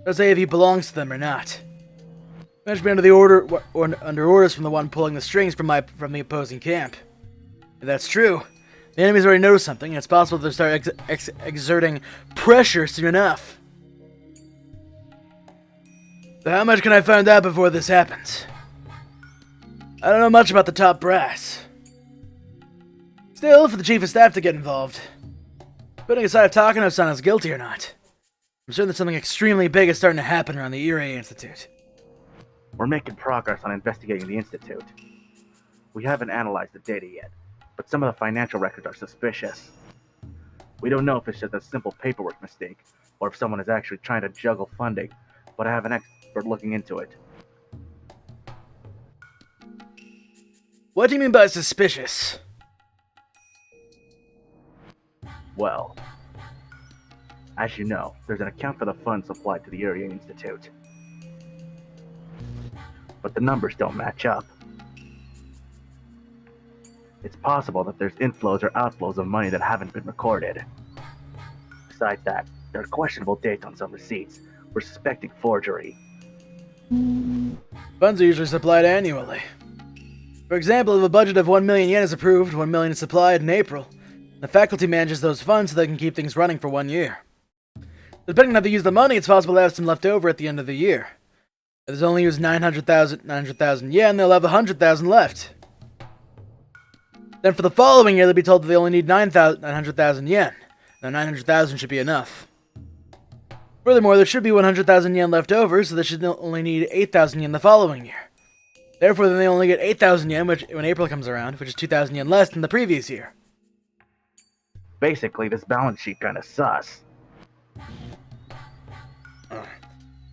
I'll say if he belongs to them or not. He must be under under orders from the one pulling the strings from the opposing camp. If that's true, the enemies already know something, and it's possible they'll start exerting pressure soon enough. So how much can I find out before this happens? I don't know much about the top brass. Still, for the Chief of Staff to get involved, putting aside if Takano-san is guilty or not, I'm certain that something extremely big is starting to happen around the Erie Institute.
We're making progress on investigating the Institute. We haven't analyzed the data yet, but some of the financial records are suspicious. We don't know if it's just a simple paperwork mistake, or if someone is actually trying to juggle funding, but I have an expert looking into it.
What do you mean by suspicious?
Well, as you know, there's an account for the funds supplied to the Erie Institute. But the numbers don't match up. It's possible that there's inflows or outflows of money that haven't been recorded. Besides that, there are questionable dates on some receipts. We're suspecting forgery.
Funds are usually supplied annually. For example, if a budget of 1 million yen is approved, 1 million is supplied in April. The faculty manages those funds so they can keep things running for 1 year. Depending on how they use the money, it's possible to have some left over at the end of the year. If they only use 900,000 yen, they'll have 100,000 left. Then for the following year, they'll be told that they only need 900,000 yen. Now 900,000 should be enough. Furthermore, there should be 100,000 yen left over, so they should only need 8,000 yen the following year. Therefore, then they only get 8,000 yen when April comes around, which is 2,000 yen less than the previous year.
Basically, this balance sheet kinda sus.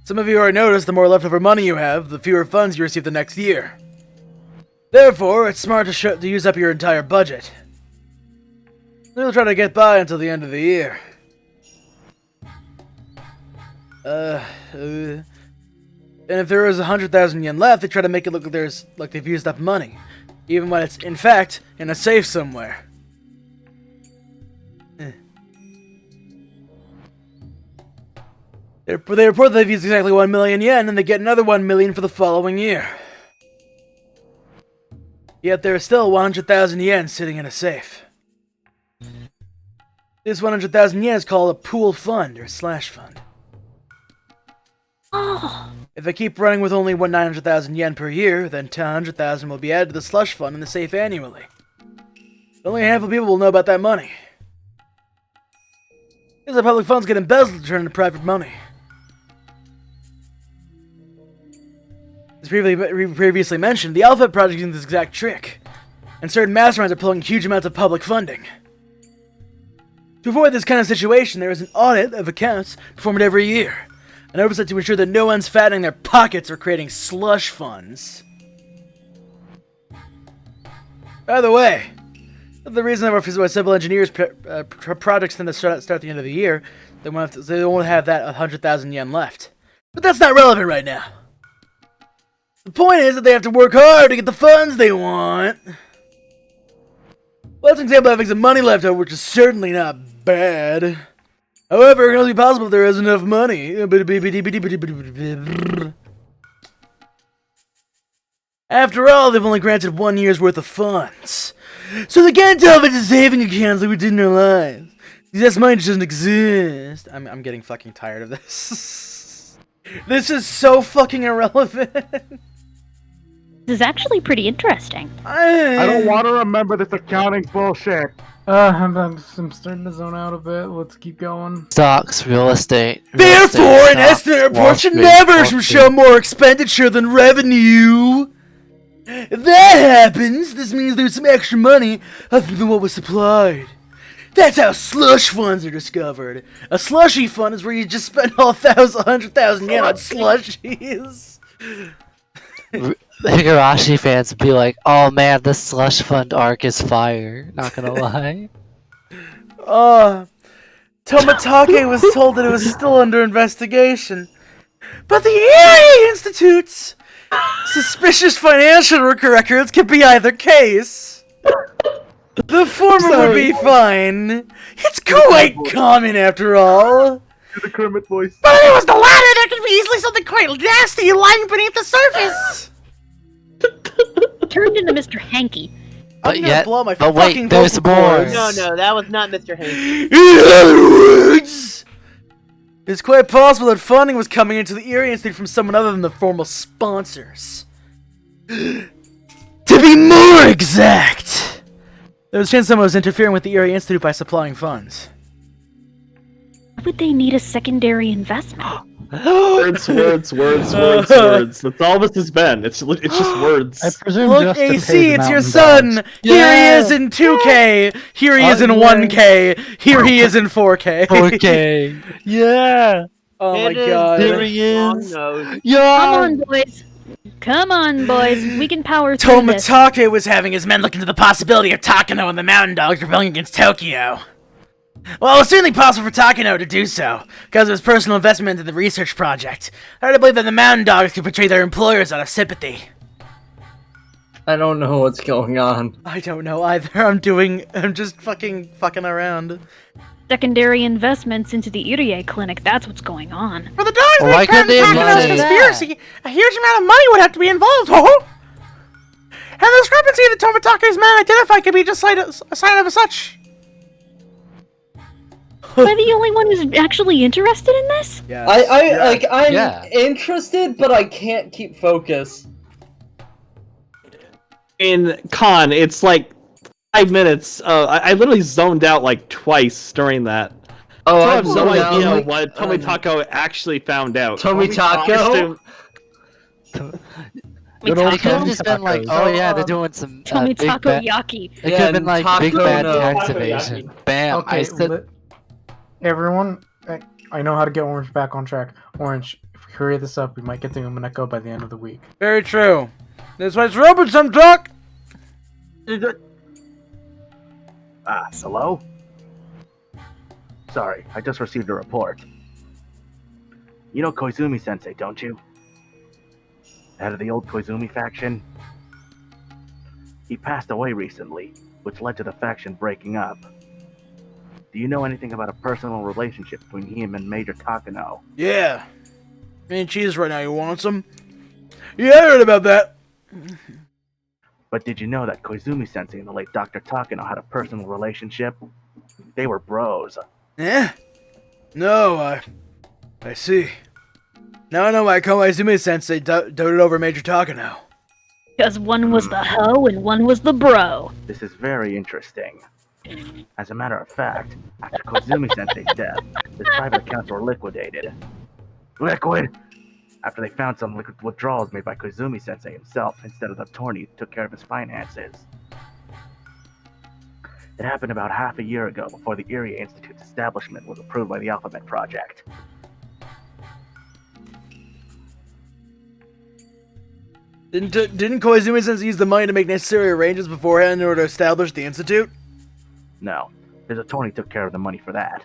Some of you already noticed the more leftover money you have, the fewer funds you receive the next year. Therefore, it's smart to use up your entire budget. They'll try to get by until the end of the year. And if there is 100,000 yen left, they try to make it look like they've used up money, even when it's, in fact, in a safe somewhere. They report that they've used exactly 1 million yen, and they get another 1 million for the following year. Yet there is still 100,000 yen sitting in a safe. This 100,000 yen is called a pool fund, or slash fund.
Oh.
If they keep running with only 900,000 yen per year, then 100,000 will be added to the slush fund in the safe annually. Only a handful of people will know about that money. Because the public funds get embezzled to turn into private money. As previously mentioned, the Alphabet Project is using this exact trick, and certain masterminds are pulling huge amounts of public funding. To avoid this kind of situation, there is an audit of accounts performed every year, an oversight to ensure that no one's fattening their pockets or creating slush funds. By the way, the reason why civil engineers projects tend to start at the end of the year, they won't have that 100,000 yen left. But that's not relevant right now. The point is that they have to work hard to get the funds they want. Well, that's an example of having some money left over, which is certainly not bad. However, it can only be possible if there is enough money. After all, they've only granted 1 year's worth of funds. So they can't tell if it's a saving accounts like we did in our lives. This money just doesn't exist. I'm getting fucking tired of this. This is so fucking irrelevant.
This is actually pretty interesting.
I don't want to remember this accounting bullshit.
I'm starting to zone out a bit. Let's keep going.
Stocks, real estate.
Therefore, an estimate report should never show more expenditure than revenue. If that happens, this means there's some extra money other than what was supplied. That's how slush funds are discovered. A slushy fund is where you just spend all 100,000 yen on slushies.
Higurashi fans would be like, oh man, this slush fund arc is fire. Not gonna lie.
Tomitake was told that it was still under investigation. But the Erie Institute's suspicious financial records could be either case. The former would be fine. It's quite common after all.
The Kermit voice.
But if it was the latter, there could be easily something quite nasty lying beneath the surface.
Turned into Mr. Hanky.
But
gonna blow my
but
fucking
wait, there's
vocal
more.
cords.
No, that was not Mr. Hanky.
In other words, it's quite possible that funding was coming into the Erie Institute from someone other than the formal sponsors. To be more exact, there was a chance someone was interfering with the Erie Institute by supplying funds.
Why would they need a secondary investment?
Words. That's all this has been. It's just words.
I presume
Look,
Justin
AC,
pays
it's your
Mountain
son!
Dogs.
Here he is in 2K! Here he is in 1K! Here he is in 4K!
4K. Yeah.
Oh my
It is
god.
Here he
long
is.
nose.
Yeah.
Come on, boys. Come on, boys. We can power through this.
Tomitake was having his men look into the possibility of Takano and the Mountain Dogs rebelling against Tokyo. Well, it was certainly possible for Takano to do so, because of his personal investment in the research project. I hardly believe that the Mountain Dogs could betray their employers out of sympathy.
I don't know what's going on.
I don't know either. I'm just fucking around.
Secondary investments into the Irie clinic, that's what's going on.
For the dogs
Well, why couldn't they
Takano's
say
conspiracy, a huge amount of money would have to be involved. And the discrepancy that Tomitake's man identified could be just a sign of such.
Am I the only one who's actually interested in this?
Yeah.
I'm
Yeah.
interested, but I can't keep focus.
In Con, it's like 5 minutes. I literally zoned out like twice during that.
Oh,
So I
I
have no
zoned out,
idea
like,
what Tomitako actually found out.
Tomitako?
It could have just been like, oh yeah, they're doing some big
Tomitako
bad.
Yaki.
It could have been like big
Taco
bad
no.
tax evasion. Bam! I said.
Everyone, I know how to get Orange back on track. Orange, if we hurry this up, we might get to Umineko by the end of the week.
Very true. This was Robert some talk.
Hello? Sorry, I just received a report. You know Koizumi-sensei, don't you? Head of the old Koizumi faction? He passed away recently, which led to the faction breaking up. Do you know anything about a personal relationship between him and Major Takano?
Yeah. Me and cheese right now. You want some? Yeah, I heard about that.
But did you know that Koizumi-sensei and the late Dr. Takano had a personal relationship? They were bros.
Eh? No, I see. Now I know why Koizumi-sensei doted over Major Takano.
Because one was the hoe and one was the bro.
This is very interesting. As a matter of fact, after Koizumi-sensei's death, his private accounts were liquidated. Liquid? After they found some liquid withdrawals made by Koizumi-sensei himself instead of the attorney who took care of his finances. It happened about half a year ago before the Erie Institute's establishment was approved by the Alphabet Project.
Didn't Koizumi-sensei use the money to make necessary arrangements beforehand in order to establish the institute?
No, his attorney took care of the money for that.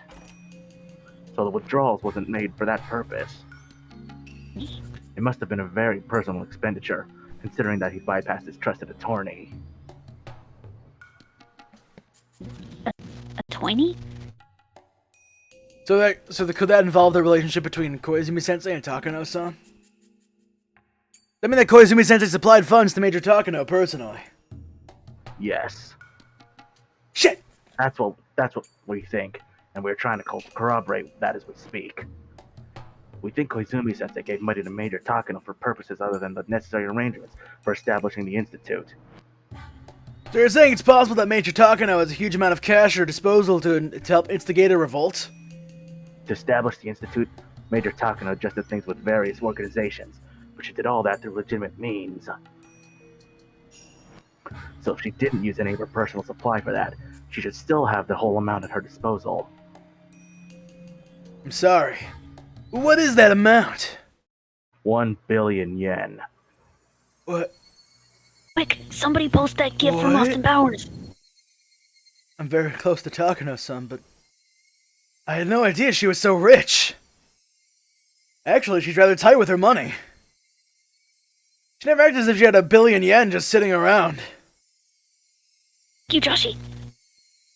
So the withdrawals wasn't made for that purpose. It must have been a very personal expenditure, considering that he bypassed his trusted attorney.
A 20?
Could that involve the relationship between Koizumi-sensei and Takano-san? I mean that Koizumi-sensei supplied funds to Major Takano personally.
Yes.
Shit!
That's what we think, and we're trying to corroborate that as we speak. We think Koizumi-sensei gave money to Major Takano for purposes other than the necessary arrangements for establishing the institute.
So you're saying it's possible that Major Takano has a huge amount of cash at her disposal to help instigate a revolt?
To establish the institute, Major Takano adjusted things with various organizations, but she did all that through legitimate means. So if she didn't use any of her personal supply for that, she should still have the whole amount at her disposal.
I'm sorry. What is that amount?
1 billion yen.
What?
Quick, somebody post that gift from
What?
Austin Powers.
I'm very close to Takano-san, but I had no idea she was so rich. Actually, she's rather tight with her money. She never acted as if she had 1 billion yen just sitting around.
Thank you, Joshi.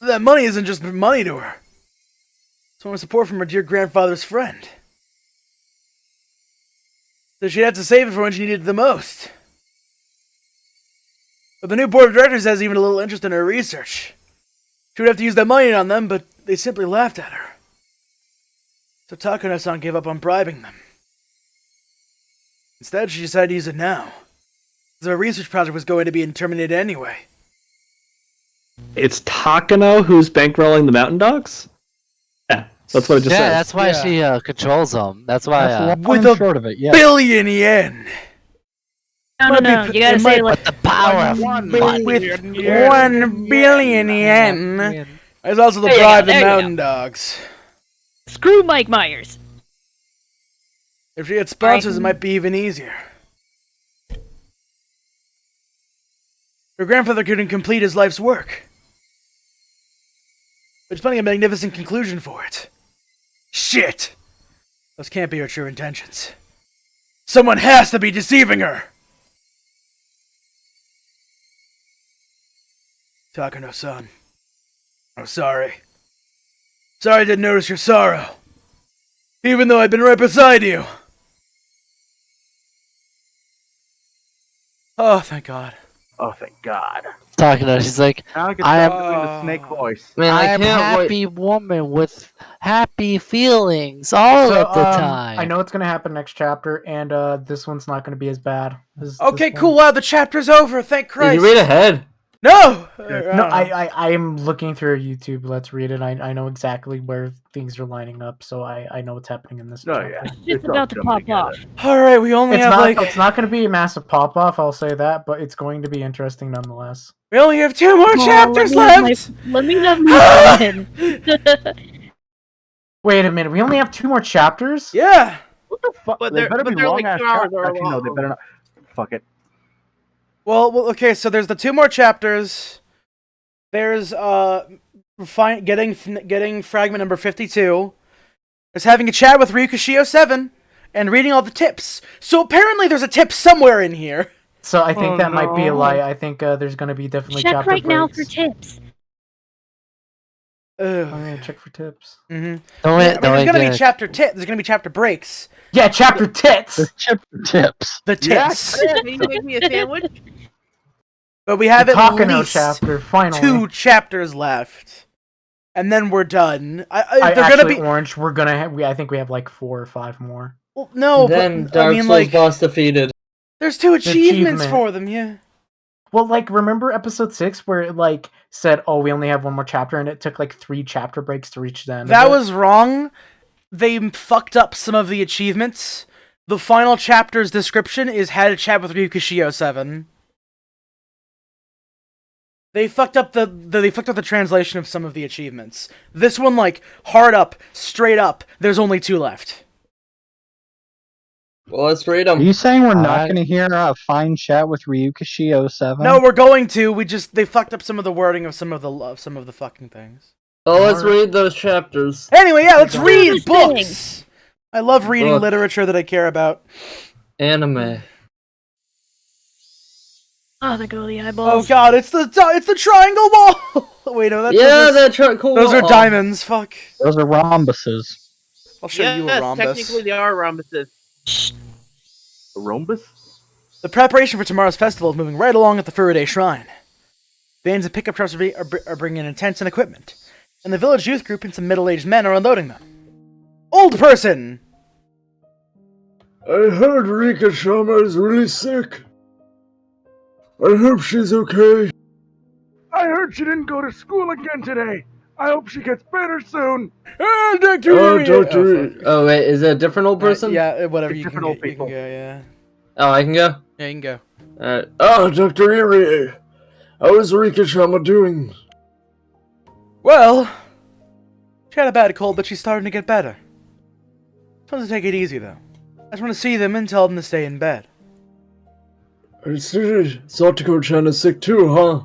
That money isn't just money to her. It's more support from her dear grandfather's friend. So she'd have to save it for when she needed it the most. But the new board of directors has even a little interest in her research. She would have to use that money on them, but they simply laughed at her. So Takano-san gave up on bribing them. Instead, she decided to use it now. Because her research project was going to be terminated anyway.
It's Takano who's bankrolling the Mountain Dogs? Yeah, that's what it just says.
That's why she controls them. That's why.
That's the
with
long
a
and short of it, yeah.
billion yen!
No, you gotta say like
the power of money.
With 1 billion yen. There's also the
There you
bribe
go,
the
there you
Mountain Dogs.
screw Mike Myers.
If she had sponsors, it might be even easier. Her grandfather couldn't complete his life's work. There's plenty of magnificent conclusion for it. Shit! Those can't be her true intentions. Someone has to be deceiving her! Takano-san. I'm sorry. Sorry I didn't notice your sorrow. Even though I've been right beside you. Oh, thank God.
Oh, thank God.
Talking to her, she's like,
Now I can
I am
stop doing the snake voice.
Man,
I
I
am
can't
happy woman with happy feelings all of the time.
I know it's gonna happen next chapter, and this one's not gonna be as bad.
Okay, cool. Wow, the chapter's over. Thank Christ.
Did you read ahead?
No!
No, I am looking through YouTube. Let's read it. I know exactly where things are lining up, so I know what's happening in this chapter.
It's about to pop off.
Alright, we only have
It's not going to be a massive pop off. I'll say that, but it's going to be interesting nonetheless.
We only have 2 more chapters left!
Let me have my fun.
Wait a minute. We only have 2 more chapters?
Yeah!
What the fuck?
But
They
they're,
better
but
be
they're
long
like
ass
2 hours
chapters.
or
Actually, no, they
long.
better not. Fuck it.
Well, okay, so there's the 2 more chapters. There's, getting fragment number 52. There's having a chat with Ryukushio 7. And reading all the tips. So apparently there's a tip somewhere in here.
So I think that might be a lie. I think there's going to be definitely
Check
chapter
right
breaks.
now for tips.
I'm going to check for tips.
Mm-hmm.
Don't
There's gonna be chapter tip. There's gonna be chapter breaks.
Yeah, chapter tits.
The chapter tips.
The tips.
Yeah, can you make me a sandwich?
But we have
The
at
Takano
least
chapter, finally.
2 chapters left, and then we're done. They're
actually,
gonna be
Orange. We're gonna have. I think we have like 4 or 5 more.
well, no,
Then
but
Dark
I mean,
Souls
like,
boss defeated.
there's 2 achievements
achievement.
for them. Yeah.
Well, like, remember episode 6 where it, like, said, oh, we only have 1 more chapter, and it took, like, 3 chapter breaks to reach the end
That
of it?
was wrong. They fucked up some of the achievements. The final chapter's description is had a chat with Ryukushio 7. They fucked up the translation of some of the achievements. This one, like, hard up, straight up, there's only 2 left.
Well, let's read them.
Are you saying we're not going to hear a fine chat with Ryukushio 7?
No, we're going to. They fucked up some of the wording of some of the fucking things.
Oh, let's read those chapters.
Anyway, yeah, let's read
Interesting.
books. I love reading
Books.
literature that I care about.
Anime.
Oh, there go the
Oh
eyeballs.
god, it's the triangle wall. Wait, no,
Cool.
those are diamonds. Fuck.
Those are rhombuses.
I'll show you a
Yes,
rhombus.
technically they are rhombuses.
A rhombus?
The preparation for tomorrow's festival is moving right along at the Furude Shrine. Vans and pickup trucks are bringing in tents and equipment, and the village youth group and some middle-aged men are unloading them. Old person!
I heard Rika Sharma is really sick. I hope she's okay.
I heard she didn't go to school again today. I hope she gets better soon.
Dr.
Oh,
Iri!
Dr.
Oh, wait, is it a different old person?
Yeah, whatever.
It's
You can,
different
go,
old
you can
people.
go, yeah.
Oh, I can go?
Yeah, you can go.
Alright.
Oh, Dr. Iri. How is Rika Sharma doing?
Well, she had a bad cold, but she's starting to get better. Just want to take it easy, though. I just want to see them and tell them to stay in bed.
I see Satoko-chan is sick too, huh?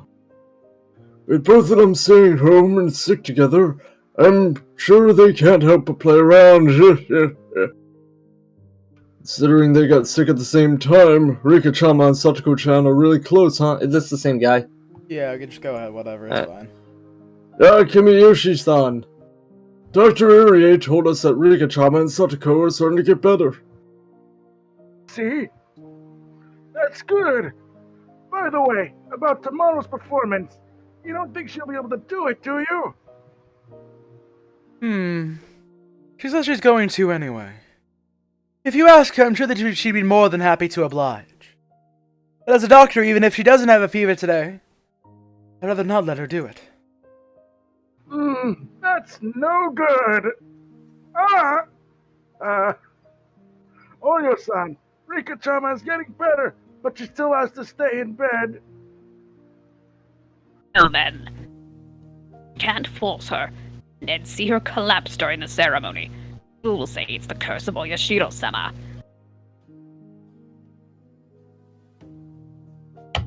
With both of them staying home and sick together, I'm sure they can't help but play around. Considering they got sick at the same time, Rika-chama and Satoko-chan are really close, huh?
Is this the same guy?
Yeah, we can just go ahead, whatever, it's fine.
Kimiyoshi-san. Dr. Irie told us that Rika-chama and Satoko are starting to get better.
See? That's good. By the way, about tomorrow's performance, you don't think she'll be able to do it, do you?
She says she's going to anyway. If you ask her, I'm sure that she'd be more than happy to oblige. But as a doctor, even if she doesn't have a fever today, I'd rather not let her do it.
That's no good. Oyo-san, Rika-chama is getting better, but she still has to stay in bed.
Well then, can't force her, and then see her collapse during the ceremony. Who will say it's the curse of Oyashiro-sama?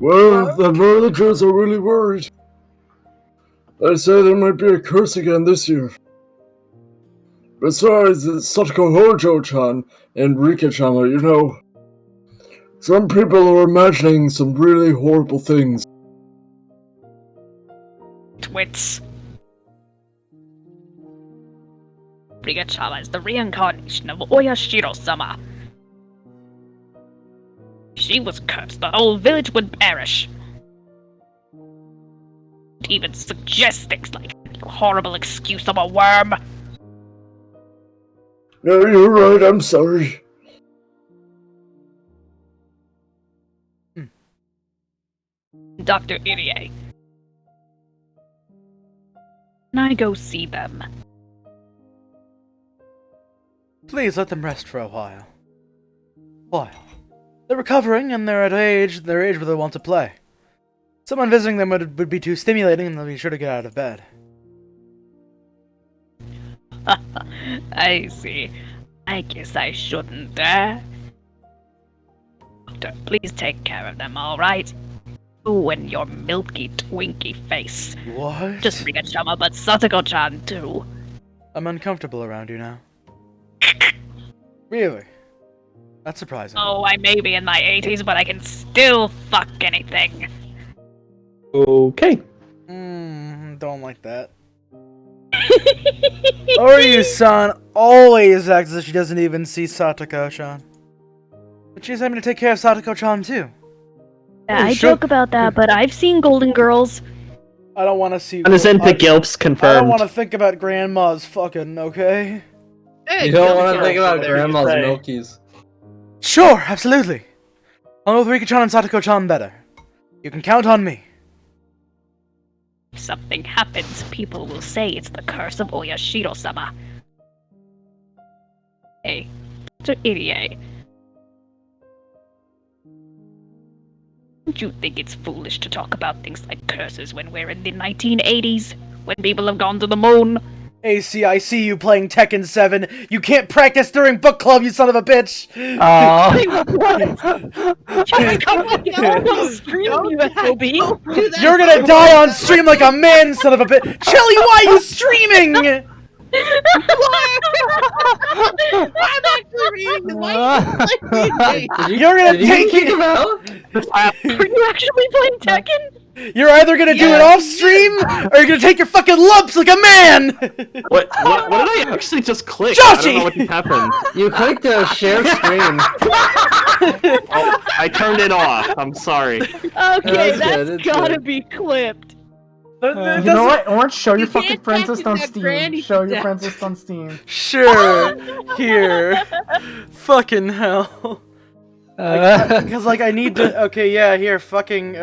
Well, the villagers are really worried. They say there might be a curse again this year. Besides, it's Satoko Hojo-chan and Rika-chama, you know. Some people are imagining some really horrible things.
Twits. Rika-chama is the reincarnation of Oyashiro-sama. If she was cursed, the whole village would perish. Don't even suggest things like a horrible excuse of a worm.
No, you're right, I'm sorry.
Dr. Irie. Can I go see them?
Please let them rest for a while. They're recovering, and they're at their age where they want to play. Someone visiting them would be too stimulating, and they'll be sure to get out of bed.
I see. I guess I shouldn't, Doctor, please take care of them, alright? You and your milky Twinkie face.
What?
Just Rika-chama, but Satoko-chan too.
I'm uncomfortable around you now. Really? That's surprising.
Oh, I may be in my 80s, but I can still fuck anything.
Okay.
Don't like that. Oryu-san always acts as if she doesn't even see Satoko-chan. But she's having to take care of Satoko-chan too.
Yeah, I joke about that, but I've seen Golden Girls.
I don't want to see...
Innocent the Gilps
I don't
confirmed.
want to think about grandma's fucking, okay?
You don't want to think about grandma's milkies.
Sure, absolutely. I'll know with Rika-chan and Satoko-chan better. You can count on me.
If something happens, people will say it's the curse of Oyashiro-sama. Hey, Dr. Irie. Don't you think it's foolish to talk about things like curses when we're in the 1980s? When people have gone to the moon?
AC, I see you playing Tekken 7. You can't practice during book club, you son of a bitch! You're gonna die on stream like a man, son of a bitch! Chili, why are you streaming?!
I'm actually reading the
You're gonna take it!
Are you actually playing Tekken?
You're either gonna do it off stream, or you're gonna take your fucking lumps like a man!
What did I actually just click?
Joshy!
I don't know what just happened.
You clicked share screen.
I turned it off. I'm sorry.
Okay, that's
good,
gotta
good.
be clipped.
You know what? Orange, show your fucking
can't
friends list
tap
on
that
Steam.
granny
Show
to
your
death.
friends list on Steam.
Sure. Here. Fucking hell. Because, like, I need to... Okay, yeah, here. Fucking,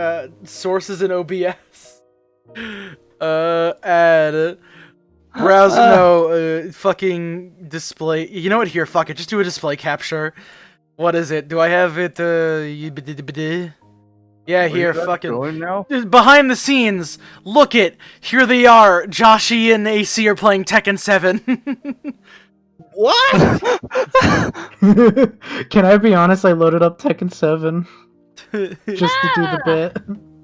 sources in OBS. Add... Browser, no, fucking display... You know what? Here, fuck it. Just do a display capture. What is it? Do I have it, Yeah, here, fucking...
now?
Behind the scenes, look it! Here they are! Joshy and AC are playing Tekken 7.
What?
Can I be honest? I loaded up Tekken 7 just to do the bit.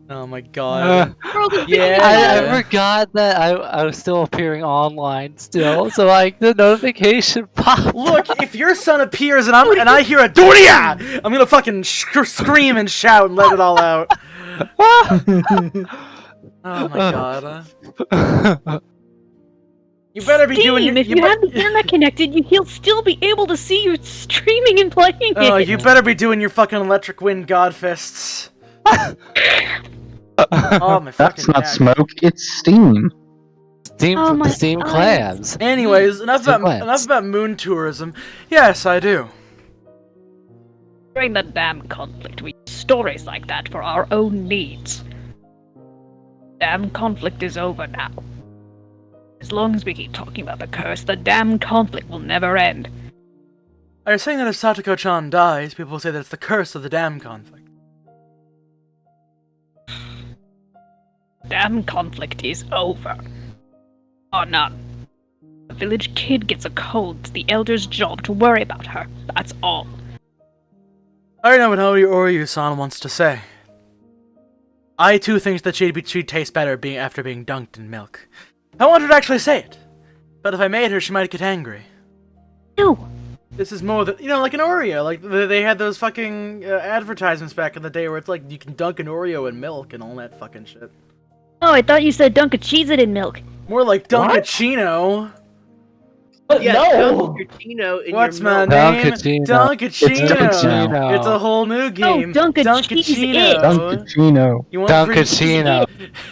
Oh my god.
I
Yeah.
forgot that I was still appearing online still, so like the notification popped.
Look, if your son appears and I hear a Doria, I'm gonna fucking scream and shout and let it all out. Oh my god. You better be doing your...
If you have the internet connected, he'll still be able to see you streaming and playing it.
Oh, you better be doing your fucking electric wind god fists. Oh my fucking
That's not
neck.
smoke, it's steam.
Steam clams.
Anyways, enough about moon tourism. Yes, I do.
During the damn conflict, we use stories like that for our own needs. Damn conflict is over now. As long as we keep talking about the curse, the damn conflict will never end.
Are you saying that if Satoko-chan dies, people will say that it's the curse of the damn conflict?
Damn conflict is over. Or not. The village kid gets a cold. It's the elder's job to worry about her. That's all.
I know what Oryu-san wants to say. I too think that she'd taste better after being dunked in milk. I want her to actually say it. But if I made her, she might get angry.
No.
This is more than, like an Oreo. Like, they had those fucking advertisements back in the day where it's like, you can dunk an Oreo in milk and all that fucking shit.
Oh, I thought you said dunk a Cheez-It in milk.
More like Dunkachino.
Yeah,
No!
Dunkachino in
What's
your
my
milk.
name?
Dunkachino.
Dunkachino. It's a whole new game.
Dunkachino.
Dunkachino.
You want
Dunkachino.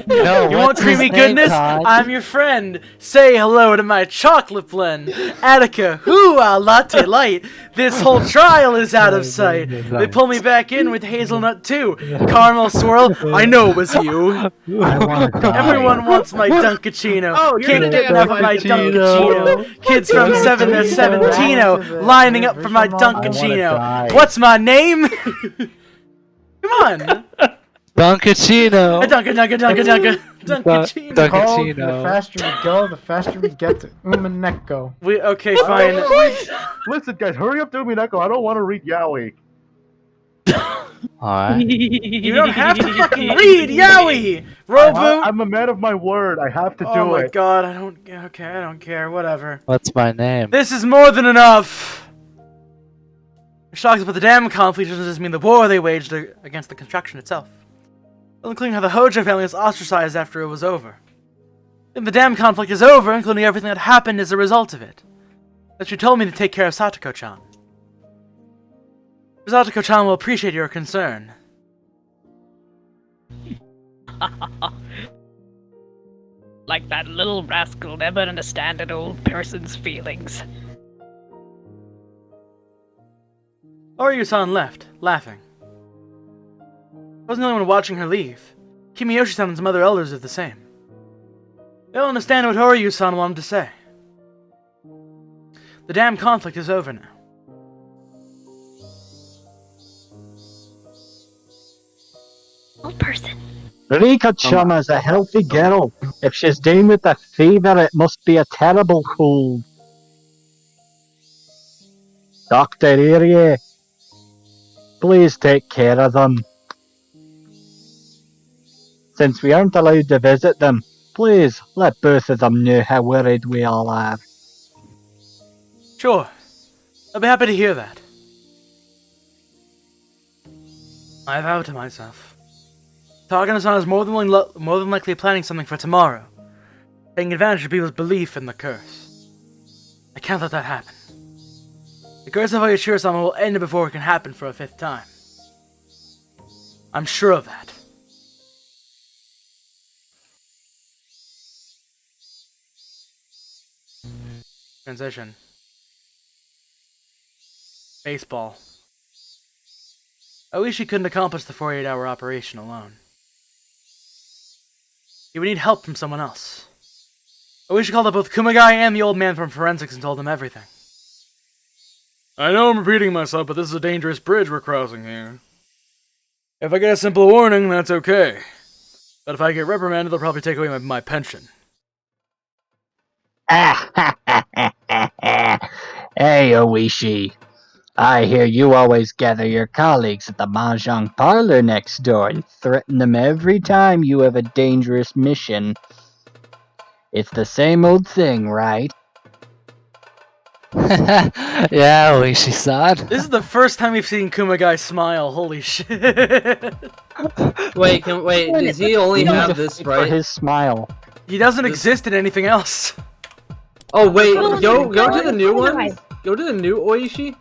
No,
You want
what's his
creamy
name,
goodness?
Todd?
I'm your friend. Say hello to my chocolate blend. Attica, hoo-ah, latte light. This whole trial is out of sight. They pull me back in with hazelnut too. Caramel swirl, I know it was you.
I want to die.
Everyone wants my Dunkachino.
Oh, you're
Can't
the
get enough of my Dunkachino. Kids from 7 to 17 lining up for my Dunkachino. What's my name? Come on.
Dunkachino.
Dunkachino.
Oh, the faster we go, the faster we get to Umaneko.
Okay, fine.
Listen, guys, hurry up to Mineko. I don't want to read Yaoi.
Alright.
You don't have to fucking read Yaoi! Robo!
I'm a man of my word. I have to do it.
Oh my god, I don't care, whatever.
What's my name?
This is more than enough! You're shocked about the damn conflict doesn't just mean the war they waged against the construction itself. Including how the Hojo family was ostracized after it was over. If the damn conflict is over, including everything that happened as a result of it. That you told me to take care of Satoko-chan. Satoko-chan will appreciate your concern.
Like that little rascal never understand an old person's feelings.
Oryu-san left, laughing. I wasn't the only one watching her leave. Kimiyoshi-san and some other elders did the same. They don't understand what Oryu-san wanted to say. The damn conflict is over now.
Old person.
Rika-chan is a healthy girl. If she's down with a fever, it must be a terrible cold. Dr. Arie, please take care of them. Since we aren't allowed to visit them, please let both of them know how worried we all are.
Sure. I'll be happy to hear that. I vow to myself. Takano-san is more than likely planning something for tomorrow, taking advantage of people's belief in the curse. I can't let that happen. The curse of Oyashiro-sama will end before it can happen for a 5th time. I'm sure of that. Transition. Baseball. I wish he couldn't accomplish the 48-hour operation alone. He would need help from someone else. I wish he called up both Kumagai and the old man from forensics and told them everything.
I know I'm repeating myself, but this is a dangerous bridge we're crossing here. If I get a simple warning, that's okay. But if I get reprimanded, they'll probably take away my pension.
Hey, Oishi. I hear you always gather your colleagues at the mahjong parlor next door and threaten them every time you have a dangerous mission. It's the same old thing, right?
Yeah, Oishi-san.
This is the first time we've seen Kumagai smile. Holy shit.
Wait, does he only have this,
For
right?
his smile.
He doesn't exist in anything else.
Oh wait, go to the new one. Go to the new Oishi.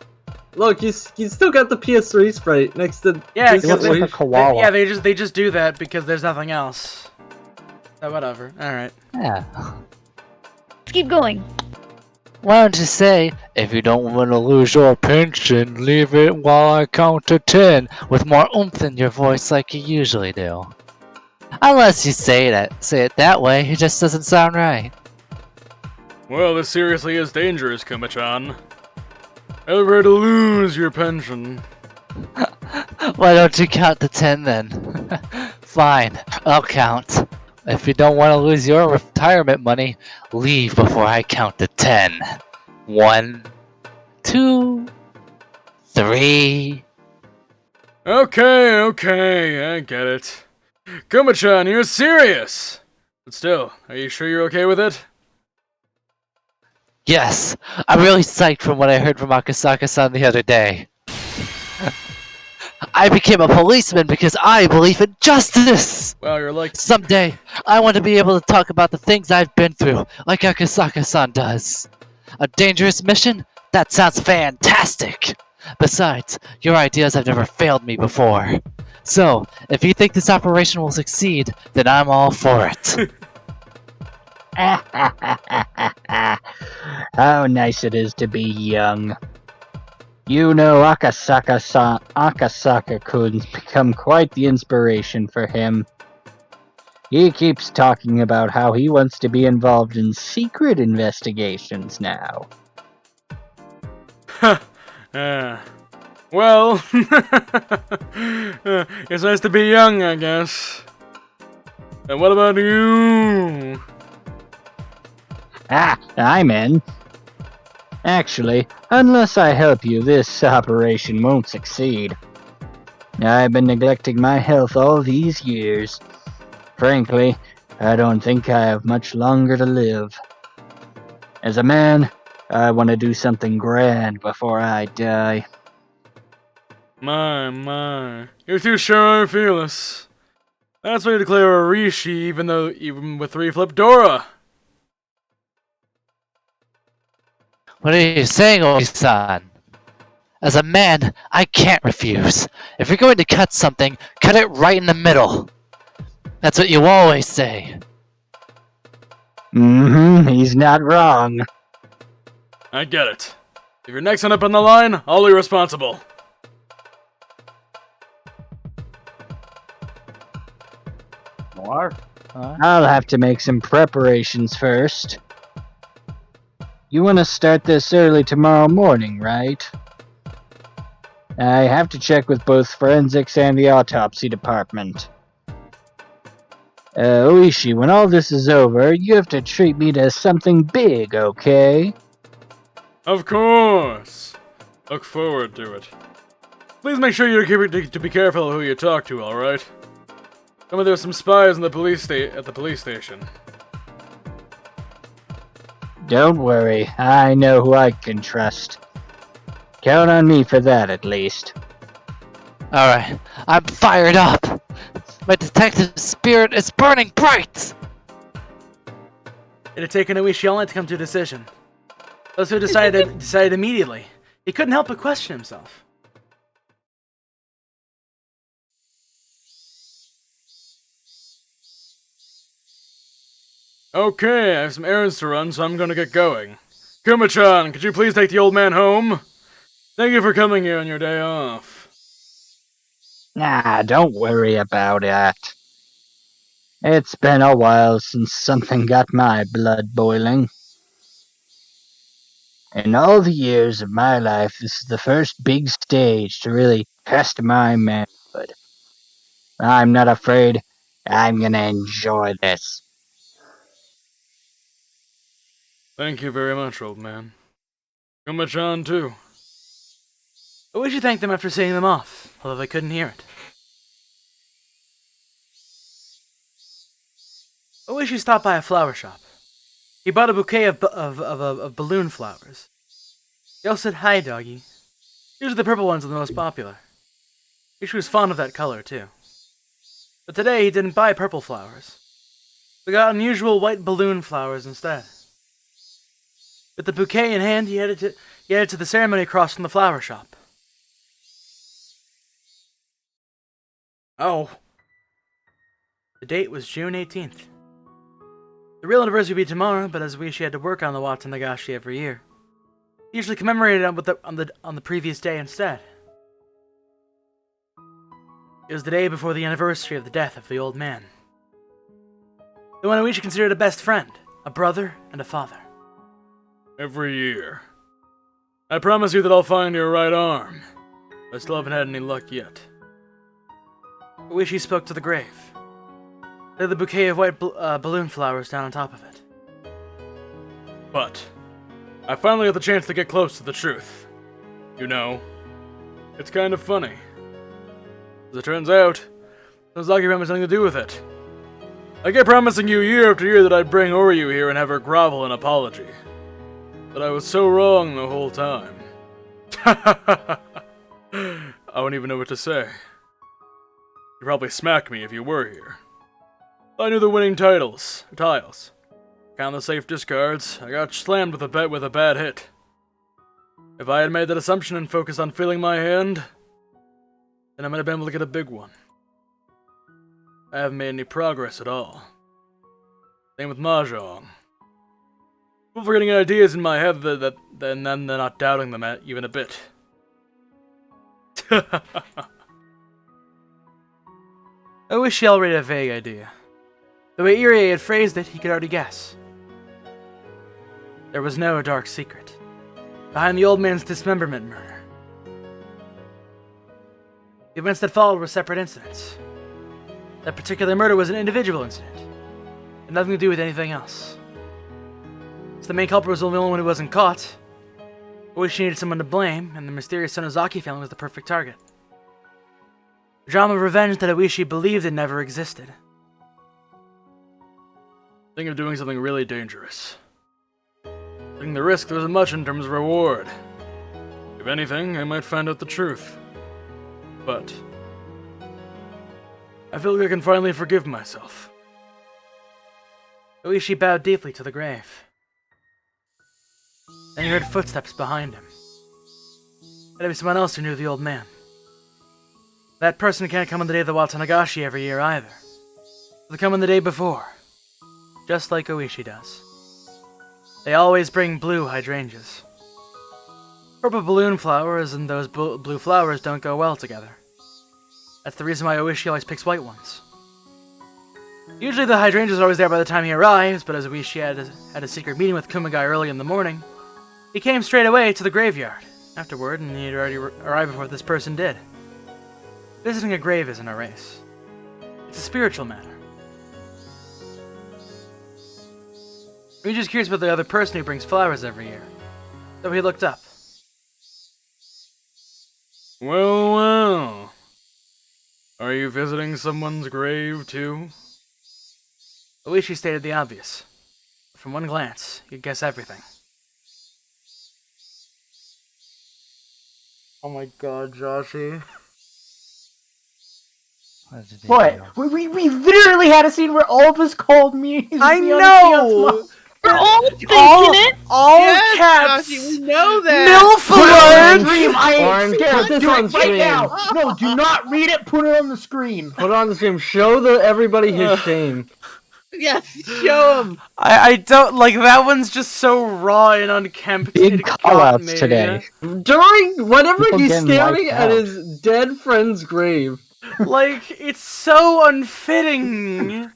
Look, he's still got the PS3 sprite next to.
Yeah,
He looks like a koala.
yeah, they just do that because there's nothing else. So whatever. All right.
Yeah.
Let's keep going.
Why don't you say, if you don't want to lose your pension, leave it while I count to 10 with more oomph in your voice like you usually do. Unless you say it that way, it just doesn't sound right.
Well, this seriously is dangerous, Kuma-chan. Ever to lose your pension.
Why don't you count to 10 then? Fine, I'll count. If you don't want to lose your retirement money, leave before I count to 10. 1, 2, 3.
Okay, I get it. Kuma-chan, you're serious! But still, are you sure you're okay with it?
Yes, I'm really psyched from what I heard from Akasaka-san the other day. I became a policeman because I believe in justice!
Well, you're like...
Someday, I want to be able to talk about the things I've been through, like Akasaka-san does. A dangerous mission? That sounds fantastic! Besides, your ideas have never failed me before. So, if you think this operation will succeed, then I'm all for it.
How nice it is to be young. You know, Akasaka-kun's become quite the inspiration for him. He keeps talking about how he wants to be involved in secret investigations now.
Well, it's nice to be young, I guess. And what about you?
I'm in. Actually, unless I help you, this operation won't succeed. I've been neglecting my health all these years. Frankly, I don't think I have much longer to live. As a man, I want to do something grand before I die.
My. You're too sure and fearless. That's why you declare a Rishi even with 3 flip Dora.
What are you saying, Oishi-san? As a man, I can't refuse. If you're going to cut something, cut it right in the middle. That's what you always say.
He's not wrong.
I get it. If you're next one up on the line, I'll be responsible.
Noir?
I'll have to make some preparations first. You want to start this early tomorrow morning, right? I have to check with both forensics and the autopsy department. Oishi, when all this is over, you have to treat me to something big, okay?
Of course. Look forward to it. Please make sure you to be careful of who you talk to, alright? There's some spies in the at the police station.
Don't worry, I know who I can trust. Count on me for that, at least.
Alright, I'm fired up! My detective spirit is burning bright!
It had taken Oishi all night to come to a decision. Those who decided immediately. He couldn't help but question himself.
Okay, I have some errands to run, so I'm gonna get going. Kuma-chan, could you please take the old man home? Thank you for coming here on your day off.
Nah, don't worry about it. It's been a while since something got my blood boiling. In all the years of my life, this is the first big stage to really test my manhood. I'm not afraid. I'm gonna enjoy this.
Thank you very much, old man. Kuma-chan, too.
I wish you thanked them after seeing them off, although they couldn't hear it. I wish you stopped by a flower shop. He bought a bouquet of balloon flowers. He also said, "Hi, doggy." Usually the purple ones are the most popular. Wish he was fond of that color, too. But today he didn't buy purple flowers. We got unusual white balloon flowers instead. With the bouquet in hand, he headed to the ceremony across from the flower shop. Oh. The date was June 18th. The real anniversary would be tomorrow, but as Wishi had to work on the Watanagashi every year, he usually commemorated it on the previous day instead. It was the day before the anniversary of the death of the old man. The one Wishi considered a best friend, a brother, and a father.
Every year. I promise you that I'll find your right arm. I still haven't had any luck yet.
Wishi spoke to the grave. There the bouquet of white balloon flowers down on top of it.
But I finally got the chance to get close to the truth. You know, it's kind of funny. As it turns out, Nozaki has something to do with it. I kept promising you year after year that I'd bring Oryu here and have her grovel in apology. But I was so wrong the whole time. I wouldn't even know what to say. You'd probably smack me if you were here. I knew the winning tiles. Count the safe discards. I got slammed with a bad hit. If I had made that assumption and focused on feeling my hand, then I might have been able to get a big one. I haven't made any progress at all. Same with Mahjong. People are getting ideas in my head that then they're not doubting them even a bit.
I wish he already had a vague idea. The way Irie had phrased it, he could already guess. There was no dark secret behind the old man's dismemberment murder. The events that followed were separate incidents. That particular murder was an individual incident, and nothing to do with anything else. So the main culprit was the only one who wasn't caught. I wish she needed someone to blame, and the mysterious Sonozaki family was the perfect target. A drama of revenge that Iwishi believed it never existed.
Think of doing something really dangerous. Taking the risk, there isn't much in terms of reward. If anything, I might find out the truth. But I feel like I can finally forgive myself.
Iwishi bowed deeply to the grave. Then he heard footsteps behind him. Had to be someone else who knew the old man. That person can't come on the day of the Watanagashi every year either. They come on the day before, just like Oishi does. They always bring blue hydrangeas. Purple balloon flowers and those blue flowers don't go well together. That's the reason why Oishi always picks white ones. Usually the hydrangeas are always there by the time he arrives, but as Oishi had a secret meeting with Kumagai early in the morning, he came straight away to the graveyard afterward, and he had already arrived before this person did. Visiting a grave isn't a race. It's a spiritual matter. We're just curious about the other person who brings flowers every year. So he looked up.
Well, well. Are you visiting someone's grave, too?
Oishi stated the obvious. From one glance, you'd guess everything. Oh my god, Joshy.
What? We literally had a scene where all of us called me.
I know!
We're all thinking it!
All
Yes,
caps!
Joshy, we know that!
Put it on the
MILF
screen! I am
Put
scared.
this
Do
on
it right
screen.
now! No, do not read it. Put it on the screen.
Put on the stream. Show everybody his shame.
Yes, show him.
I don't like that one's just so raw and unkempt.
Big
It got
call-outs
me.
today.
Whenever
People
he's
getting
staring
wiped
at
out.
his dead friend's grave.
Like, it's so unfitting.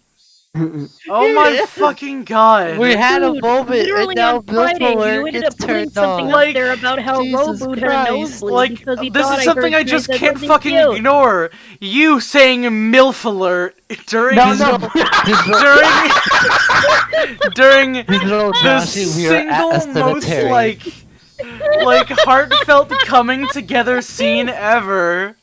Oh my fucking god.
We had a
Dude,
moment, and
literally
now
on Friday,
Bill
you ended up
gets
putting
turned
something
on.
up
Like,
there about how
Jesus
Roboot had a
Christ.
nosebleed
Like,
because he
this
thought
is
I
something
heard
I just
said
can't
something
fucking
cute.
ignore. You saying MILF alert during during the
Joshie, we are at a
single most
cemetery.
like heartfelt coming together scene ever.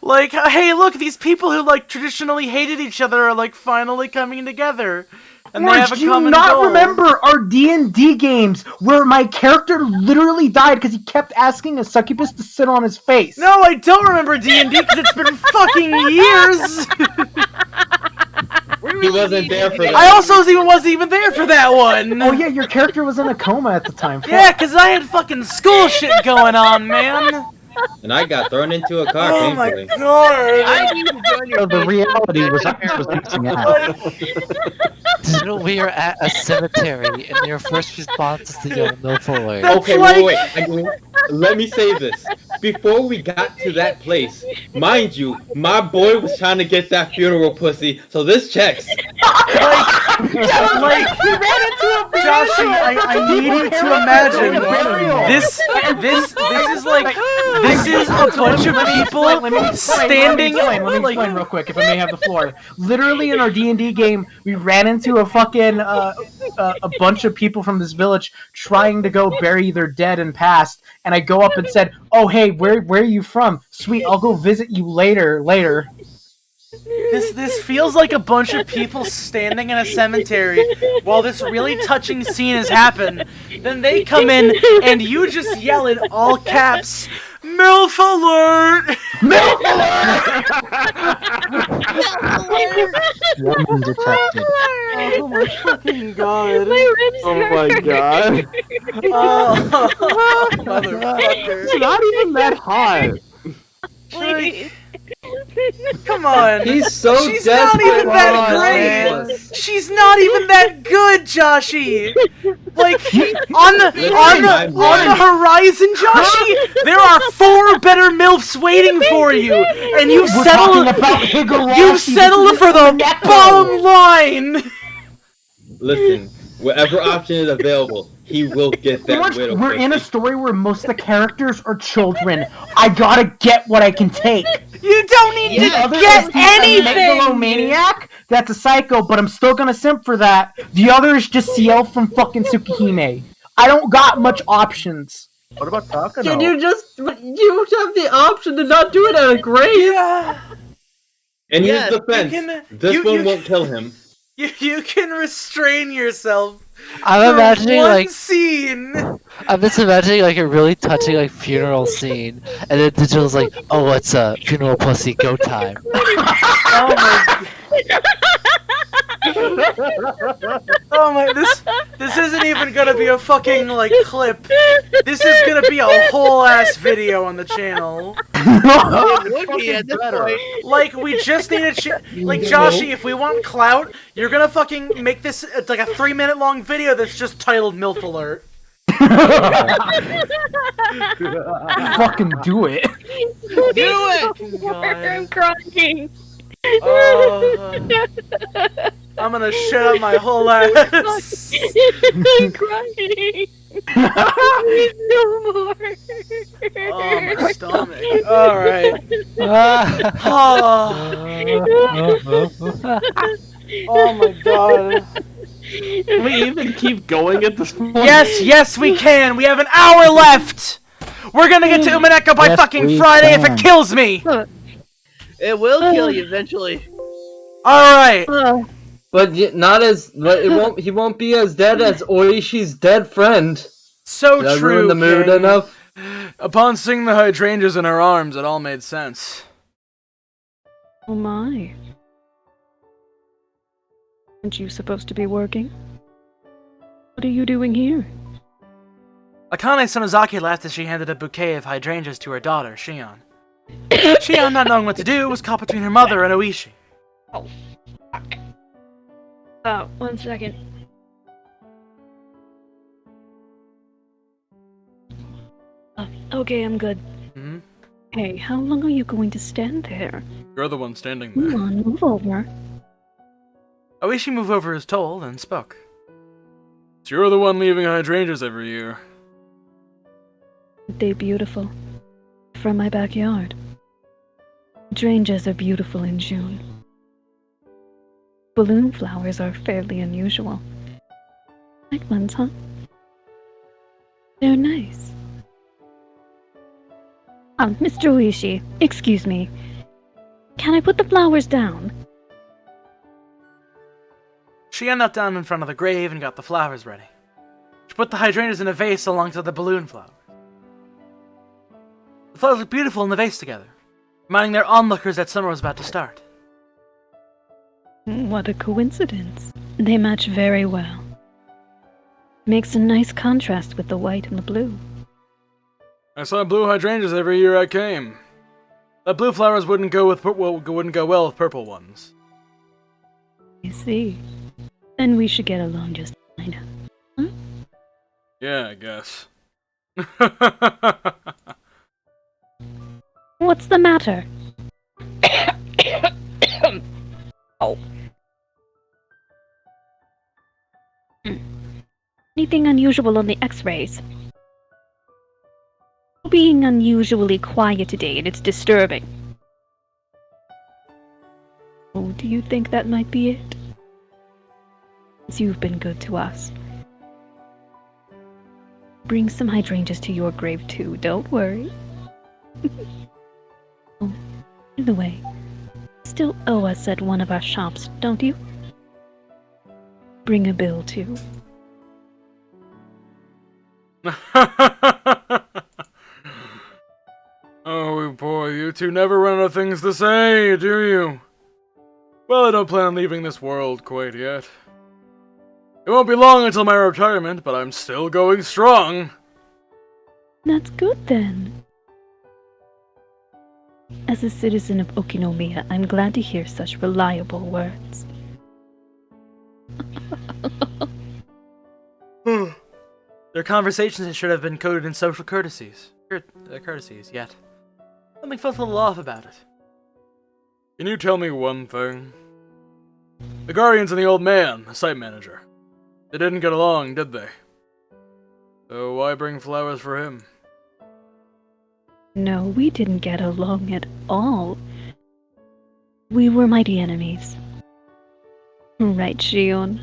Like, hey, look, these people who like traditionally hated each other are like finally coming together, and they have a
do you
common
not
goal.
remember our D&D games where my character literally died because he kept asking a succubus to sit on his face?
No, I don't remember D&D because it's been fucking years.
He wasn't there for that.
I also wasn't even there for that one.
Oh yeah, your character was in a coma at the time.
Yeah, because I had fucking school shit going on, man.
And I got thrown into a car
Oh my
painfully.
god.
I need to join your
So the reality was I was missing out.
We are at a cemetery, and your first response is to yell MILF alert.
Okay, wait. Let me say this. Before we got to that place, mind you, my boy was trying to get that funeral pussy, so this checks.
Joshie, I need you to imagine this is a bunch of people standing.
Let me explain real quick, if I may have the floor. Literally in our D&D game, we ran into a fucking a bunch of people from this village trying to go bury their dead and past, and I go up and said, "Oh hey, where are you from? Sweet, I'll go visit you later."
This feels like a bunch of people standing in a cemetery while this really touching scene has happened. Then they come in and you just yell in all caps, MILF alert!
MILF alert!
Woman detected.
Oh my fucking god.
Oh my god.
Oh, motherfucker.
It's not even that hot.
Like, come on.
He's so
She's
desperate.
not even that
Come on,
great.
man.
She's not even that good, Joshie. Like on the horizon, Joshie, there are 4 better MILFs waiting for you, and you've settled for the bottom line.
Listen, whatever option is available, he will get that widow
We're
pussy.
in a story where most of the characters are children. I gotta get what I can take.
You don't need
The
to
other
get
is the
anything.
megalomaniac. That's a psycho, but I'm still gonna simp for that. The other is just Ciel from fucking Tsukihime. I don't got much options.
What about Takano?
Can you have the option to not do it at a grave?
Yeah.
In
Yeah,
his defense, this one won't kill him.
You can restrain yourself.
I'm
for
imagining
one
like
scene.
I'm just imagining like a really touching like funeral scene, and then Digital's like, "Oh, it's a funeral pussy go time."
Oh my. Oh my, this isn't even gonna be a fucking like clip. This is gonna be a whole ass video on the channel.
It would be at this point.
Like we just need a like Joshie, if we want clout, you're gonna fucking make this like a 3-minute long video that's just titled MILF alert.
Fucking do it.
Do it!
I'm crying.
I'm gonna shut up my whole ass.
I'm crying. No more.
Oh, my stomach. Alright. Oh my god.
Can we even keep going at this point?
Yes, we can. We have an hour left. We're gonna get to Umaneka by fucking Friday if it kills me.
It will kill you eventually.
Alright.
But not as. But it won't. He won't be as dead as Oishi's dead friend.
So
Did I
true.
ruin the mood
King.
enough?
Upon seeing the hydrangeas in her arms, it all made sense.
Oh my. Aren't you supposed to be working? What are you doing here?
Akane Sonozaki laughed as she handed a bouquet of hydrangeas to her daughter, Shion. Shion, not knowing what to do, was caught between her mother and Oishi.
Oh, fuck. 1 second. Okay, I'm good.
Hmm?
Hey, how long are you going to stand there?
You're the one standing there.
Come on, move over.
I wish you move over as told and spoke.
So you're the one leaving hydrangeas every year.
Aren't they beautiful? From my backyard. Hydrangeas are beautiful in June. Balloon flowers are fairly unusual. Like ones, huh? They're nice. Mr. Oishi, excuse me. Can I put the flowers down?
She ended up down in front of the grave and got the flowers ready. She put the hydrangeas in a vase alongside the balloon flowers. The flowers look beautiful in the vase together, reminding their onlookers that summer was about to start.
What a coincidence. They match very well. Makes a nice contrast with the white and the blue.
I saw blue hydrangeas every year I came. That blue flowers wouldn't go well with purple ones.
I see. Then we should get along just fine. Huh?
Yeah, I guess.
What's the matter? Oh. Anything unusual on the x-rays? Being unusually quiet today and it's disturbing. Oh, do you think that might be it? You've been good to us. Bring some hydrangeas to your grave too, don't worry. Oh, by the way, still owe us at one of our shops, don't you? Bring a bill too.
Oh boy, you two never run out of things to say, do you? Well, I don't plan on leaving this world quite yet. It won't be long until my retirement, but I'm still going strong.
That's good then. As a citizen of Okinomiya, I'm glad to hear such reliable words.
Their conversations should have been coded in social courtesies. Courtesies, yet something felt a little off about it.
Can you tell me one thing? The Guardians and the old man, the site manager. They didn't get along, did they? So why bring flowers for him?
No, we didn't get along at all. We were mighty enemies. Right, Shion?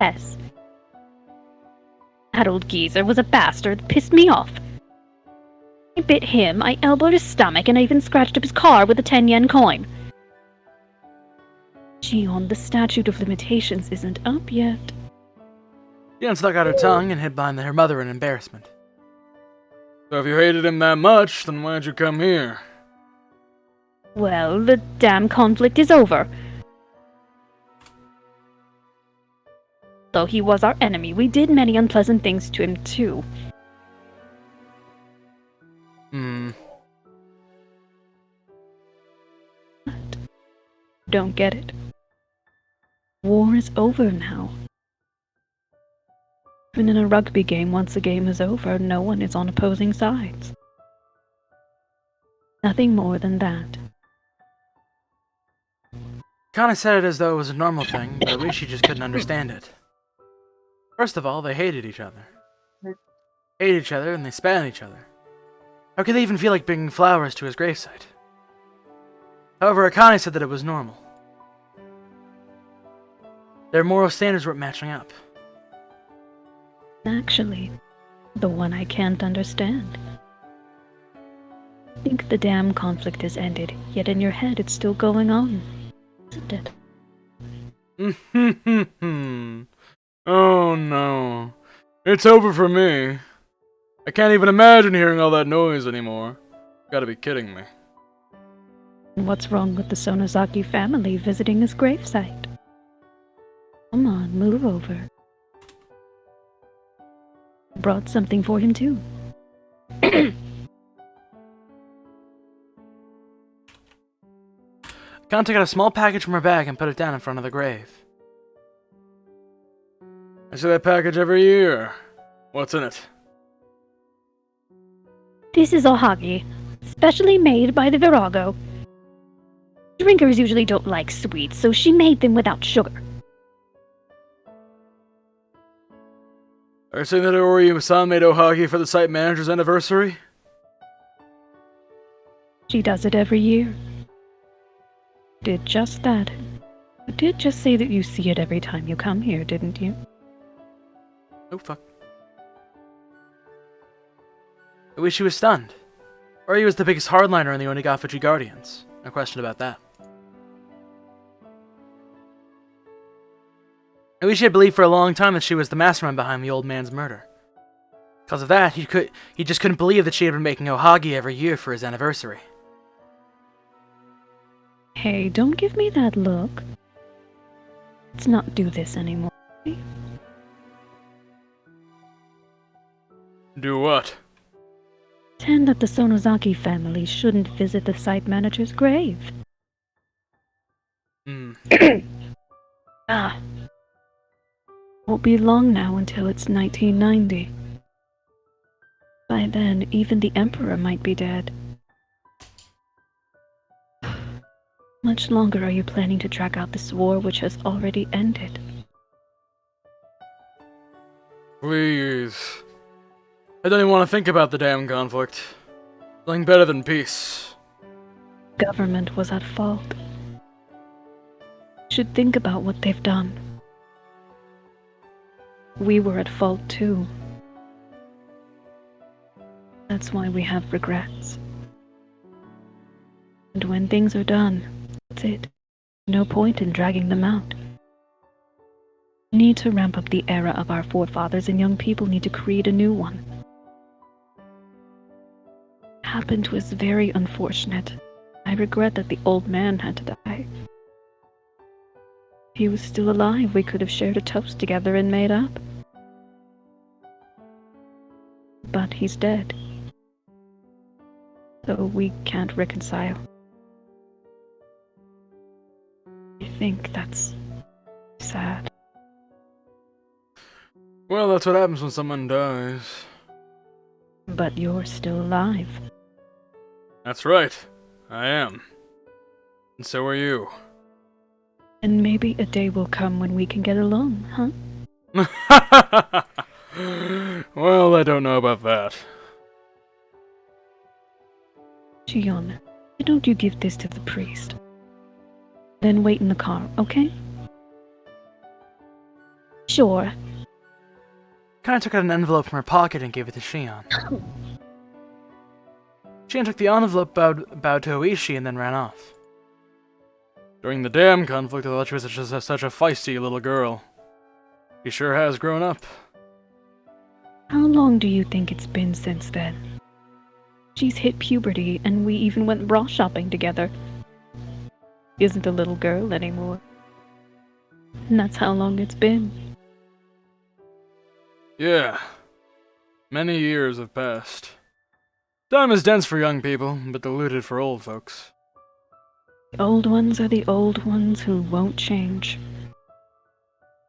Yes. That old geezer was a bastard that pissed me off. I bit him, I elbowed his stomach, and I even scratched up his car with a 10-yen coin. Shion, the statute of limitations isn't up yet.
Shion stuck out her tongue and hid behind her mother in embarrassment.
So if you hated him that much, then why'd you come here?
Well, the damn conflict is over. Though he was our enemy, we did many unpleasant things to him too. Don't get it. War is over now. Even in a rugby game, once the game is over, no one is on opposing sides. Nothing more than that.
Kinda said it as though it was a normal thing, but I wish she just couldn't understand it. First of all, they hated each other. Hated each other and they spat on each other. How could they even feel like bringing flowers to his gravesite? However, Akane said that it was normal. Their moral standards weren't matching up.
Actually, the one I can't understand. I think the damn conflict has ended, yet in your head it's still going on, isn't it?
Oh no. It's over for me. I can't even imagine hearing all that noise anymore. You gotta be kidding me.
What's wrong with the Sonozaki family visiting his gravesite? Come on, move over. Brought something for him too.
Akane Kana took out a small package from her bag and put it down in front of the grave.
I see that package every year. What's in it?
This is ohagi, specially made by the Virago. Drinkers usually don't like sweets, so she made them without sugar.
Are you saying that Ori-san made ohagi for the site manager's anniversary?
She does it every year. Did just that. You did just say that you see it every time you come here, didn't you?
Oh, fuck. I wish he was stunned. Or he was the biggest hardliner in the Onigafuji Guardians. No question about that. I wish he had believed for a long time that she was the mastermind behind the old man's murder. Because of that, he just couldn't believe that she had been making ohagi every year for his anniversary.
Hey, don't give me that look. Let's not do this anymore.
Do what?
Pretend that the Sonozaki family shouldn't visit the site manager's grave. Ah. Won't be long now until it's 1990. By then, even the Emperor might be dead. Much longer are you planning to drag out this war which has already ended?
Please. I don't even want to think about the damn conflict. Nothing better than peace.
Government was at fault. Should think about what they've done. We were at fault too. That's why we have regrets. And when things are done, that's it. No point in dragging them out. We need to ramp up the era of our forefathers, and young people need to create a new one. What happened was very unfortunate. I regret that the old man had to die. If he was still alive, we could have shared a toast together and made up. But he's dead. So we can't reconcile. I think that's sad.
Well, that's what happens when someone dies.
But you're still alive.
That's right. I am. And so are you.
And maybe a day will come when we can get along, huh?
Well, I don't know about that.
Shion, why don't you give this to the priest? Then wait in the car, okay? Sure.
Kana took out an envelope from her pocket and gave it to Shion. Shion took the envelope, bowed to Oishi, and then ran off.
During the damn conflict, I thought she was such a feisty little girl. She sure has grown up.
How long do you think it's been since then? She's hit puberty, and we even went bra shopping together. Isn't a little girl anymore. And that's how long it's been.
Yeah. Many years have passed. Time is dense for young people, but diluted for old folks.
The old ones are the old ones who won't change.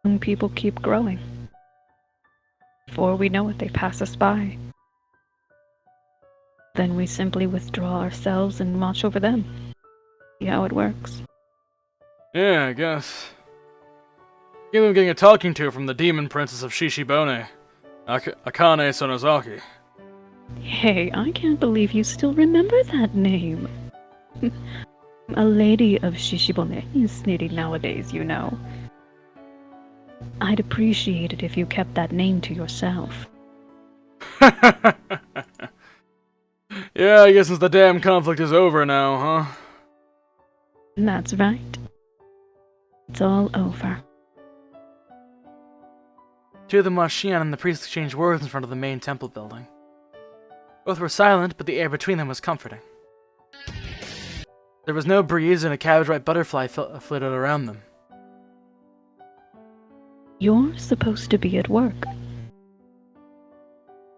Young people keep growing. Before we know it, they pass us by. Then we simply withdraw ourselves and watch over them. See how it works.
Yeah, I guess. Even getting a talking to from the demon princess of Shishibone, Akane Sonozaki.
Hey, I can't believe you still remember that name. A lady of Shishibone is snitty nowadays, you know. I'd appreciate it if you kept that name to yourself.
Yeah, I guess since the damn conflict is over now, huh?
That's right. It's all over.
Two of them watched Shion and the priest exchange words in front of the main temple building. Both were silent, but the air between them was comforting. There was no breeze, and a cabbage-white butterfly flitted around them.
You're supposed to be at work.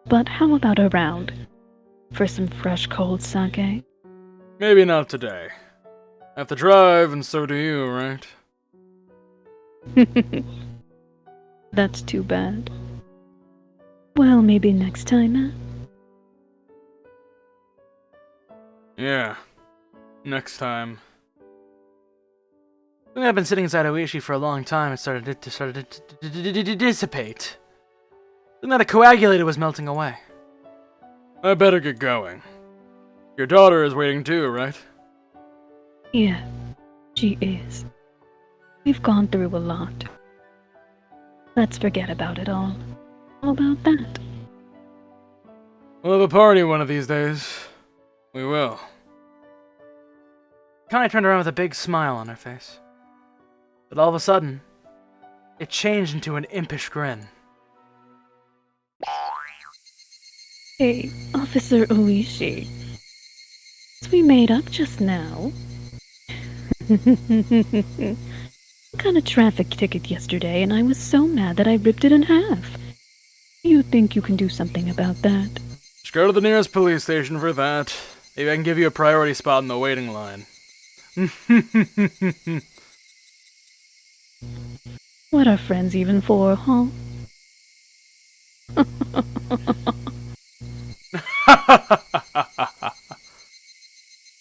But how about a round? For some fresh cold sake?
Maybe not today. I have to drive, and so do you, right?
That's too bad. Well, maybe next time, huh?
Yeah. Next time. I've been sitting inside Oishi for a long time. It started to dissipate. Then that a coagulator was melting away. I better get going. Your daughter is waiting too, right?
Yeah, she is. We've gone through a lot. Let's forget about it all. How about that?
We'll have a party one of these days. We will. Connie turned around with a big smile on her face. But all of a sudden, it changed into an impish grin.
Hey, Officer Oishi. We made up just now. Got a traffic ticket yesterday, and I was so mad that I ripped it in half. You think you can do something about that?
Just go to the nearest police station for that. Maybe I can give you a priority spot in the waiting line.
What are friends even for, huh?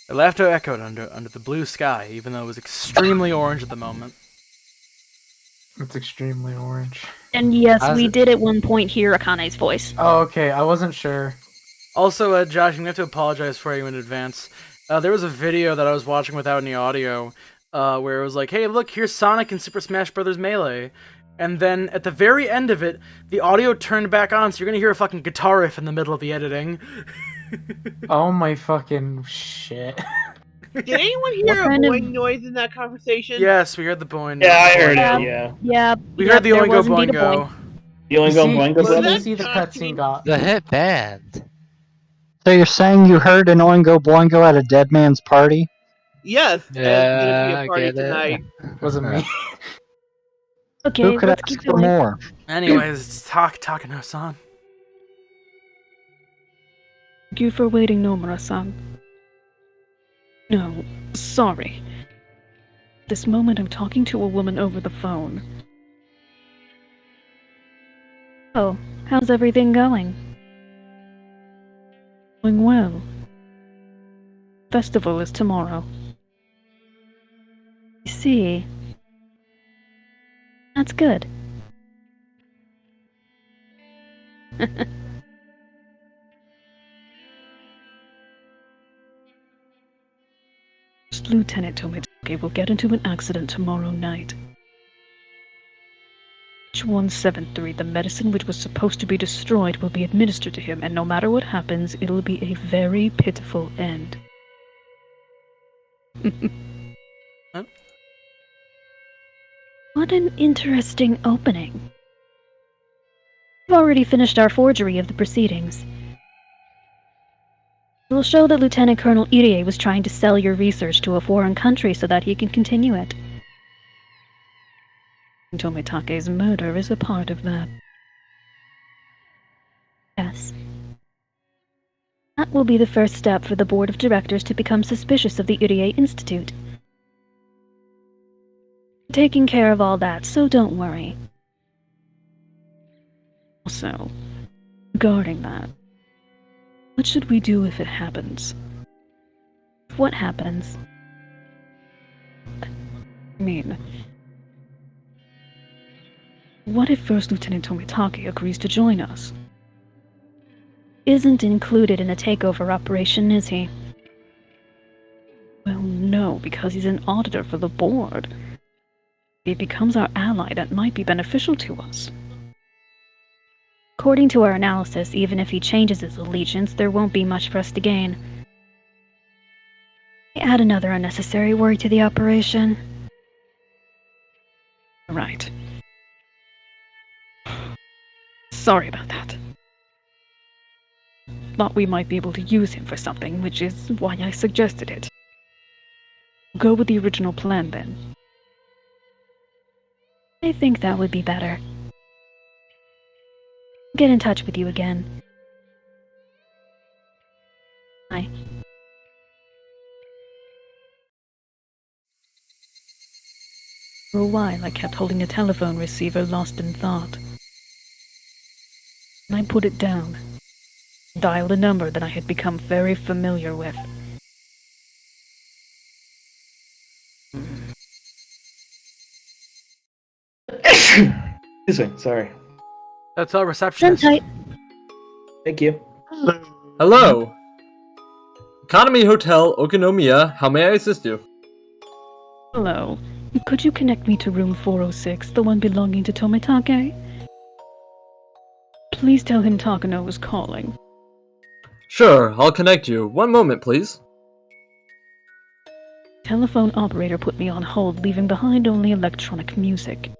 Her laughter echoed under the blue sky, even though it was extremely orange at the moment.
It's extremely orange.
And yes, we did at one point hear Akane's voice.
Oh, okay. I wasn't sure.
Also, Josh, I'm going to have to apologize for you in advance. There was a video that I was watching without any audio, where it was like, hey, look, here's Sonic in Super Smash Bros. Melee. And then, at the very end of it, the audio turned back on, so you're going to hear a fucking guitar riff in the middle of the editing.
Oh my fucking shit.
Did anyone hear a boing noise in that conversation?
Yes, we heard the boing.
Yeah, I heard it, yeah.
Yeah.
We heard the
there
Oingo
was indeed a
Boingo.
The Oingo Boingo brother?
You see the cutscene got.
The hit band.
So you're saying you heard an Oingo Boingo at a dead man's party?
Yes,
Yeah,
there's gonna be
I
a party
get it.
tonight.
Wasn't me.
Okay,
Who could
let's
ask
keep
for
going.
more?
Anyways, it's Takano-san.
Thank you for waiting, Nomura-san. No, sorry. This moment I'm talking to a woman over the phone. Oh, how's everything going? Going well. Festival is tomorrow. You see. That's good. Lieutenant Tomitake will get into an accident tomorrow night. H173, the medicine which was supposed to be destroyed, will be administered to him, and no matter what happens, it'll be a very pitiful end.
Huh?
What an interesting opening. We've already finished our forgery of the proceedings. We'll show that Lieutenant Colonel Irie was trying to sell your research to a foreign country so that he can continue it. Tomitake's murder is a part of that. Yes. That will be the first step for the board of directors to become suspicious of the Irie Institute. We're taking care of all that, so don't worry. Also, regarding that, what should we do if it happens? If what happens? I mean, what if First Lieutenant Tomitake agrees to join us? Isn't included in the takeover operation, is he? Well, no, because he's an auditor for the board. If he becomes our ally, that might be beneficial to us. According to our analysis, even if he changes his allegiance, there won't be much for us to gain. Add another unnecessary worry to the operation. Right. Sorry about that. Thought we might be able to use him for something, which is why I suggested it. Go with the original plan, then. I think that would be better. Get in touch with you again. Bye. For a while, I kept holding the telephone receiver lost in thought. And I put it down, dialed a number that I had become very familiar with.
Excuse me, sorry.
That's our receptionist.
Thank you.
Hello. Economy Hotel, Okonomiya. How may I assist you?
Hello. Could you connect me to room 406, the one belonging to Tomitake? Please tell him Takano was calling.
Sure, I'll connect you. One moment, please.
Telephone operator put me on hold, leaving behind only electronic music.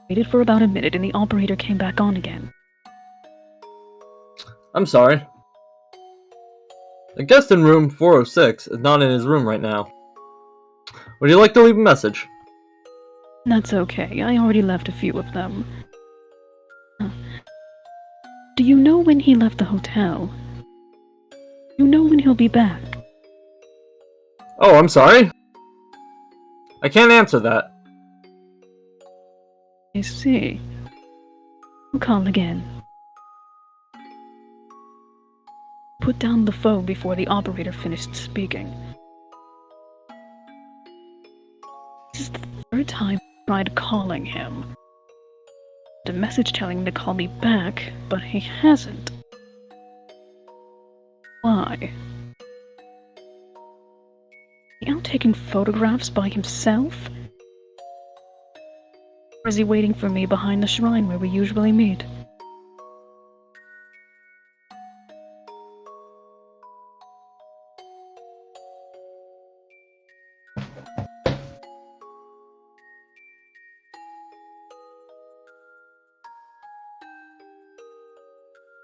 Waited for about a minute and the operator came back on again.
I'm sorry. The guest in room 406 is not in his room right now. Would you like to leave a message?
That's okay, I already left a few of them. Do you know when he left the hotel? You know when he'll be back?
Oh, I'm sorry. I can't answer that.
I see. I'll call again. Put down the phone before the operator finished speaking. This is the third time I tried calling him. A message telling him to call me back, but he hasn't. Why? Is he out taking photographs by himself? Or is he waiting for me behind the shrine where we usually meet?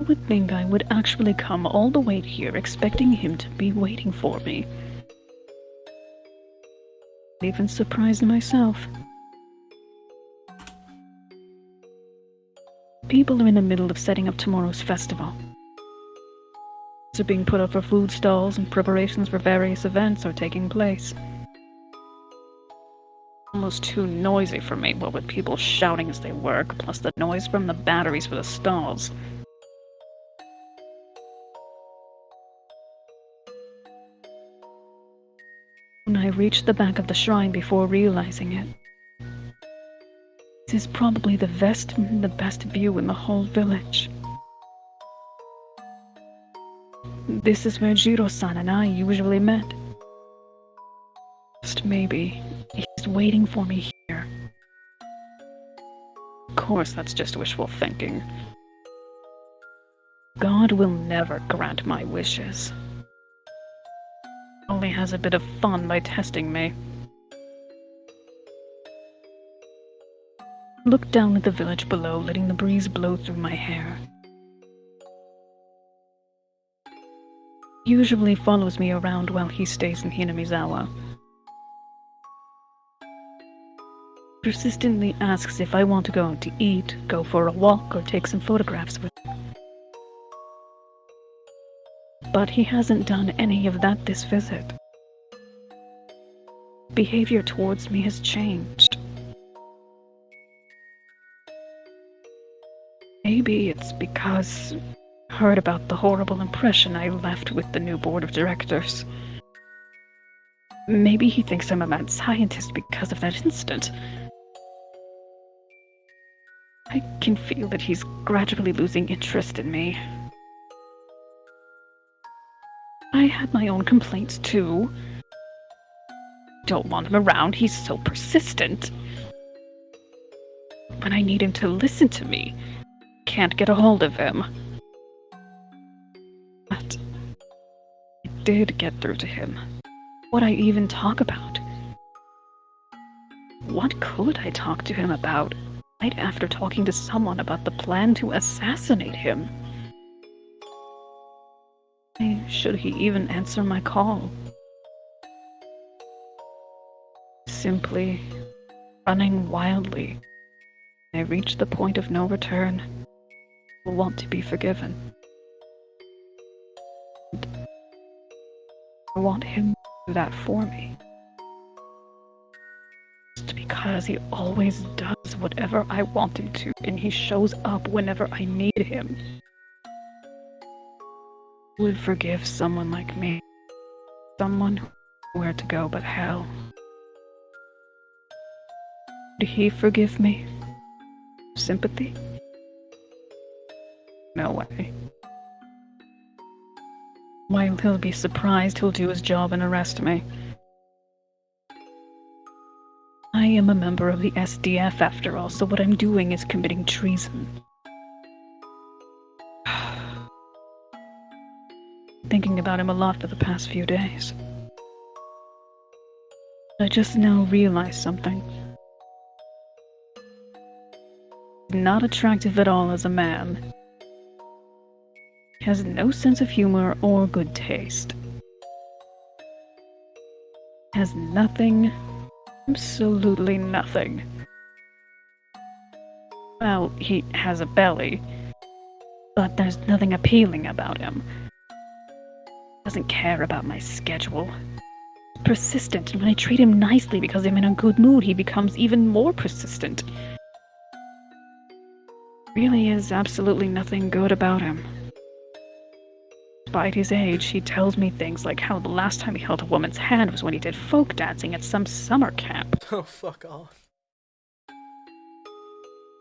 I would think I would actually come all the way here expecting him to be waiting for me. I'm even surprised myself. People are in the middle of setting up tomorrow's festival. Are being put up for food stalls and preparations for various events are taking place. Almost too noisy for me, what with people shouting as they work, plus the noise from the batteries for the stalls. When I reached the back of the shrine before realizing it. This is probably the best view in the whole village. This is where Jiro-san and I usually met. Just maybe he's waiting for me here. Of course, that's just wishful thinking. God will never grant my wishes. Only has a bit of fun by testing me. Look down at the village below, letting the breeze blow through my hair. Usually follows me around while he stays in Hinamizawa. Persistently asks if I want to go out to eat, go for a walk, or take some photographs with him. But he hasn't done any of that this visit. Behavior towards me has changed. Maybe it's because I heard about the horrible impression I left with the new board of directors. Maybe he thinks I'm a mad scientist because of that incident. I can feel that he's gradually losing interest in me. I had my own complaints too. Don't want him around, he's so persistent. When I need him to listen to me, can't get a hold of him. But I did get through to him. What I even talk about? What could I talk to him about? Right after talking to someone about the plan to assassinate him. Should he even answer my call? Simply running wildly. I reach the point of no return. I want to be forgiven. I want him to do that for me. because he always does whatever I want him to, and he shows up whenever I need him. Who would forgive someone like me? Someone who knows where to go but hell. Would he forgive me? Sympathy? No way. While he'll be surprised, he'll do his job and arrest me. I am a member of the SDF after all, so what I'm doing is committing treason. Thinking about him a lot for the past few days. I just now realized something. He's not attractive at all as a man. He has no sense of humor or good taste. Has nothing, absolutely nothing. Well, he has a belly, but there's nothing appealing about him. Doesn't care about my schedule. Persistent, and when I treat him nicely because I'm in a good mood, he becomes even more persistent. Really is absolutely nothing good about him. Despite his age, he tells me things like how the last time he held a woman's hand was when he did folk dancing at some summer camp.
Oh, fuck off.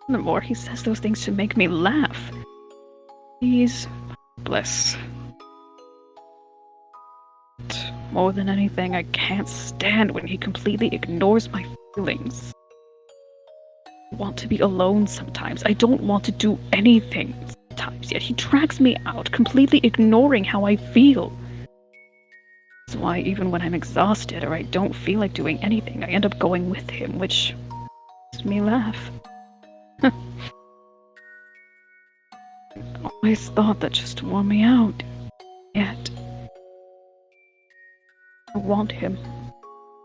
Furthermore, he says those things to make me laugh. He's bliss. More than anything, I can't stand when he completely ignores my feelings. I want to be alone sometimes. I don't want to do anything sometimes, yet he drags me out, completely ignoring how I feel. That's why even when I'm exhausted or I don't feel like doing anything, I end up going with him, which makes me laugh. I always thought that just wore me out. Yet I want him.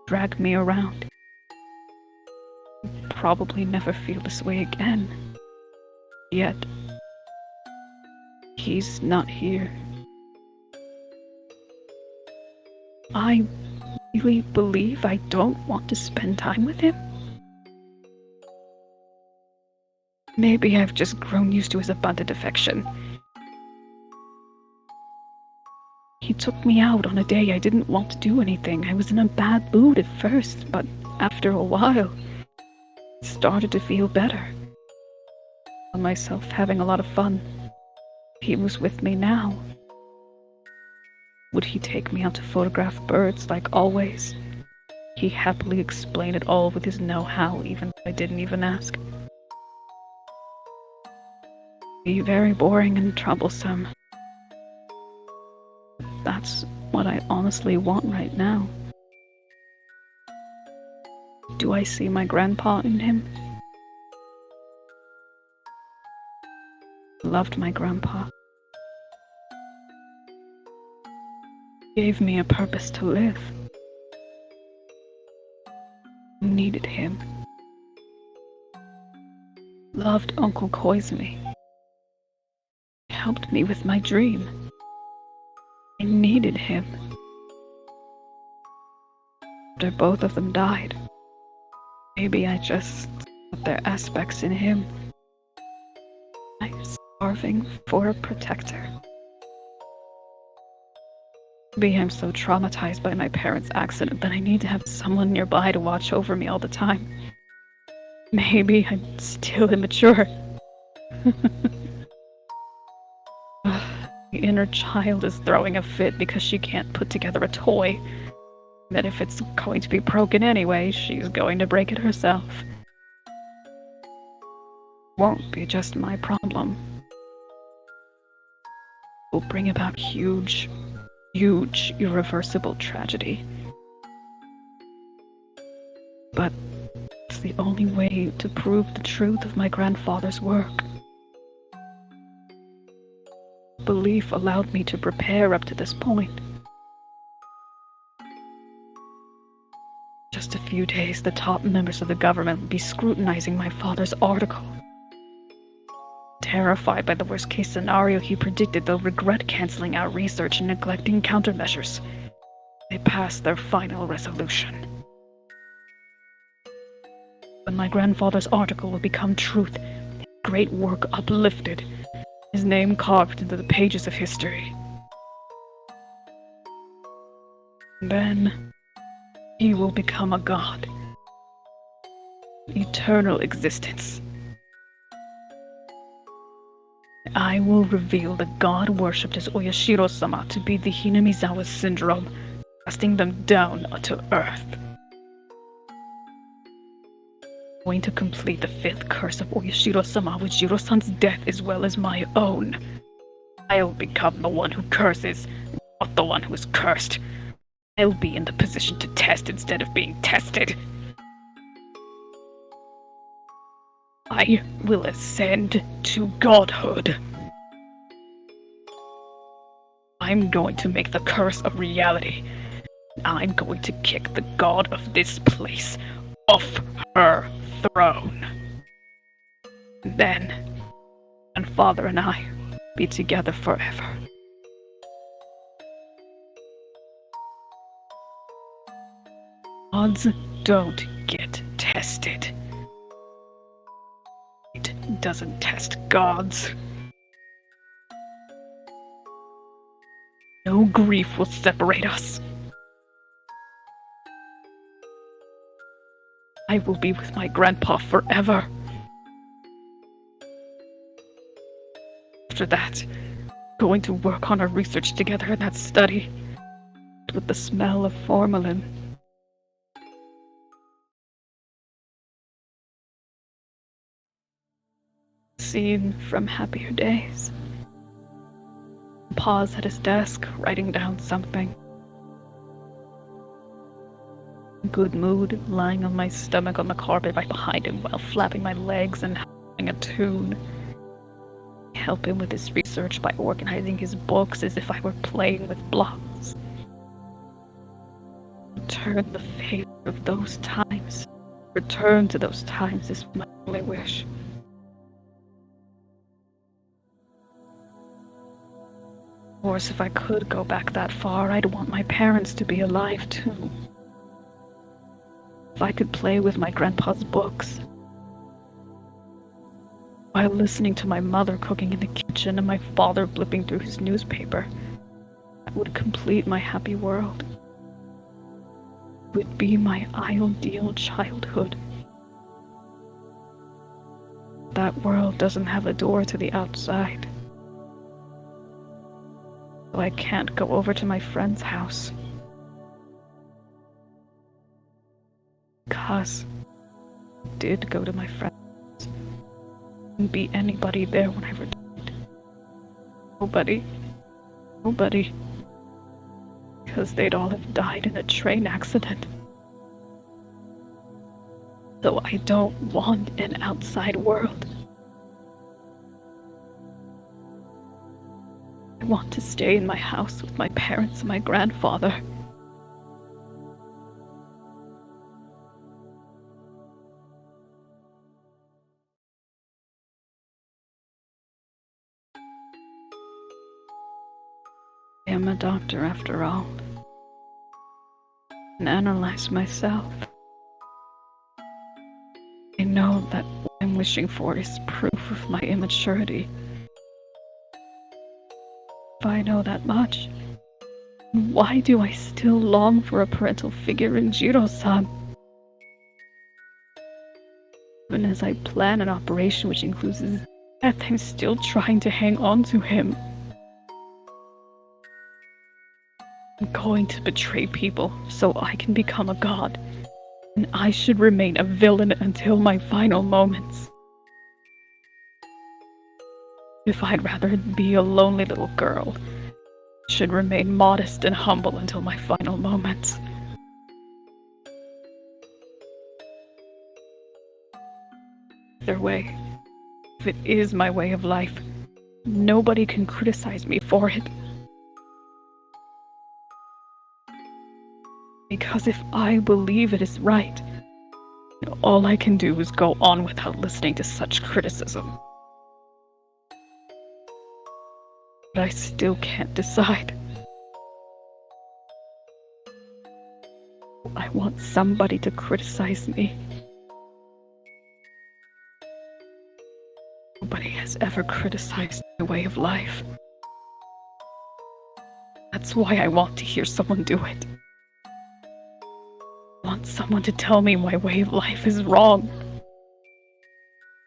Drag me around. I'll probably never feel this way again. Yet he's not here. I really believe I don't want to spend time with him. Maybe I've just grown used to his abundant affection. He took me out on a day I didn't want to do anything. I was in a bad mood at first, but after a while, I started to feel better. I found myself having a lot of fun. He was with me now. Would he take me out to photograph birds like always? He happily explained it all with his know-how, even though I didn't even ask. Be very boring and troublesome. That's what I honestly want right now. Do I see my grandpa in him? I loved my grandpa. He gave me a purpose to live. I needed him. Loved Uncle Koizumi. He helped me with my dream. I needed him. After both of them died, maybe I just saw their aspects in him. I'm starving for a protector. Maybe I'm so traumatized by my parents' accident that I need to have someone nearby to watch over me all the time. Maybe I'm still immature. The inner child is throwing a fit because she can't put together a toy. That if it's going to be broken anyway, she's going to break it herself. Won't be just my problem. Will bring about huge, irreversible tragedy. But it's the only way to prove the truth of my grandfather's work. Belief allowed me to prepare up to this point. Just a few days, the top members of the government would be scrutinizing my father's article. Terrified by the worst-case scenario he predicted, they'll regret canceling our research and neglecting countermeasures. They passed their final resolution. When my grandfather's article will become truth, his great work uplifted, his name carved into the pages of history. Then he will become a god. Eternal existence. I will reveal the god worshipped as Oyashiro-sama to be the Hinamizawa syndrome, casting them down to earth. I'm going to complete the 5th curse of Oyashiro-sama with Jiro-san's death as well as my own. I'll become the one who curses, not the one who is cursed. I'll be in the position to test instead of being tested. I will ascend to godhood. I'm going to make the curse a reality. I'm going to kick the god of this place off her throne. Then, Grandfather and I will be together forever. Gods don't get tested. It doesn't test gods. No grief will separate us. I will be with my grandpa forever. After that, going to work on our research together in that study, with the smell of formalin. Scene from Happier Days. Pause at his desk, writing down something. Good mood, lying on my stomach on the carpet right behind him while flapping my legs and humming a tune. I help him with his research by organizing his books as if I were playing with blocks. Return the favor of those times. Return to those times is my only wish. Of course, if I could go back that far, I'd want my parents to be alive too. If I could play with my grandpa's books, while listening to my mother cooking in the kitchen and my father flipping through his newspaper, that would complete my happy world. It would be my ideal childhood. That world doesn't have a door to the outside. So I can't go over to my friend's house. Because I did go to my friend's house. Wouldn't be anybody there when I returned. Nobody. Nobody. Because they'd all have died in a train accident. So I don't want an outside world. I want to stay in my house with my parents and my grandfather. I am a doctor after all. And analyze myself. I know that what I'm wishing for is proof of my immaturity. If I know that much, why do I still long for a parental figure in Jiro-san? Even as I plan an operation which includes his death, I'm still trying to hang on to him. I'm going to betray people so I can become a god, and I should remain a villain until my final moments. If I'd rather be a lonely little girl, I should remain modest and humble until my final moments. Either way, if it is my way of life, nobody can criticize me for it. Because if I believe it is right, all I can do is go on without listening to such criticism. But I still can't decide. I want somebody to criticize me. has ever criticized my way of life. That's why I want to hear someone do it. I want someone to tell me my way of life is wrong.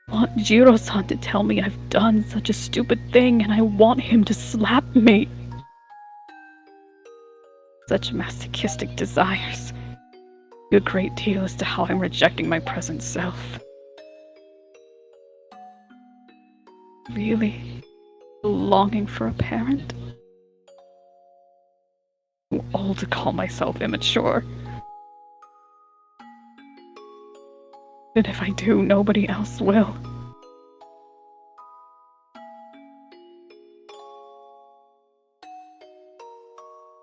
I want Jiro-san to tell me I've done such a stupid thing, and I want him to slap me. Such masochistic desires. A great deal as to how I'm rejecting my present self. Really? Longing for a parent? Too old to call myself immature. And if I do, nobody else will.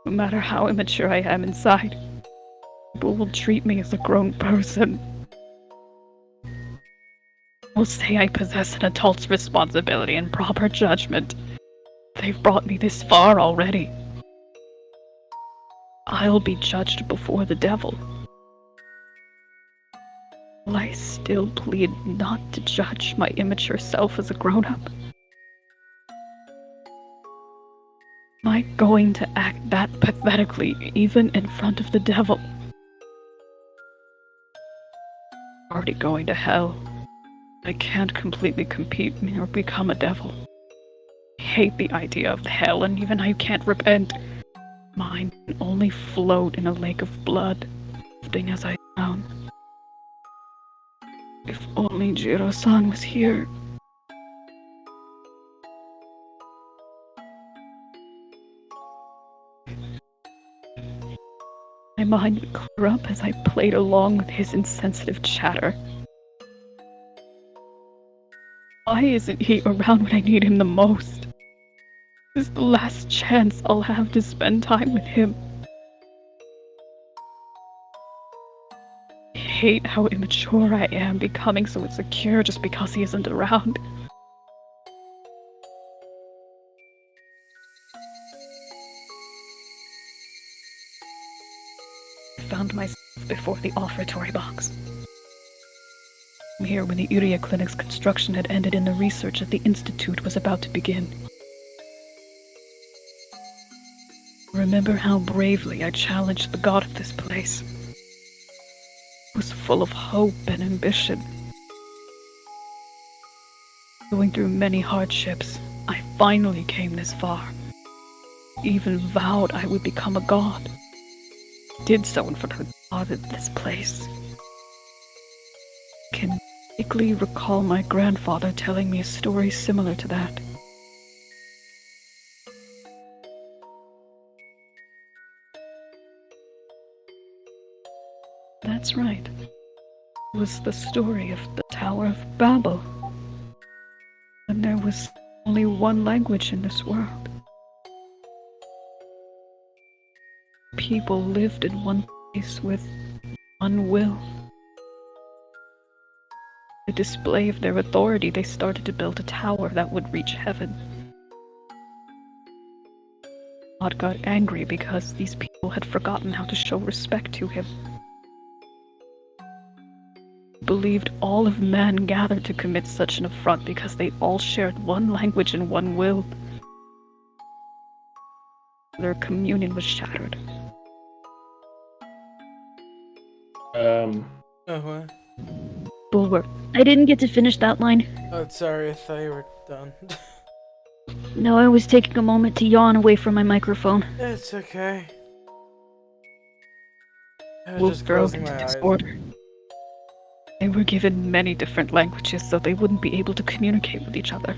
No matter how immature I am inside, people will treat me as a grown person. Will say I possess an adult's responsibility and proper judgment. They've brought me this far already. I'll be judged before the devil. Will I still plead not to judge my immature self as a grown-up? Am I going to act that pathetically even in front of the devil? Already going to hell. I can't completely compete or become a devil. I hate the idea of hell, and even I can't repent. Mine can only float in a lake of blood, drifting as I drown. If only Jiro-san was here. My mind would clear up as I played along with his insensitive chatter. Why isn't he around when I need him the most? This is the last chance I'll have to spend time with him. I hate how immature I am, becoming so insecure just because he isn't around. I found myself before the offertory box. I'm here when the Uriya Clinic's construction had ended and the research at the Institute was about to begin. Remember how bravely I challenged the god of this place. It was full of hope and ambition. Going through many hardships, I finally came this far. Even vowed I would become a god. Did so in front of the god of this place. I can vaguely recall my grandfather telling me a story similar to that. That's right. It was the story of the Tower of Babel. And there was only one language in this world. People lived in one place with one will. The display of their authority, they started to build a tower that would reach heaven. God got angry because these people had forgotten how to show respect to him. He believed all of man gathered to commit such an affront because they all shared one language and one will. Their communion was shattered.
Oh, what?
Bulwer. I didn't get to finish that line.
Oh, sorry, I thought you were done.
No, I was taking a moment to yawn away from my microphone.
It's okay. I was
Wolf
just
broke
closing
into
my eyes.
disorder. They were given many different languages so they wouldn't be able to communicate with each other.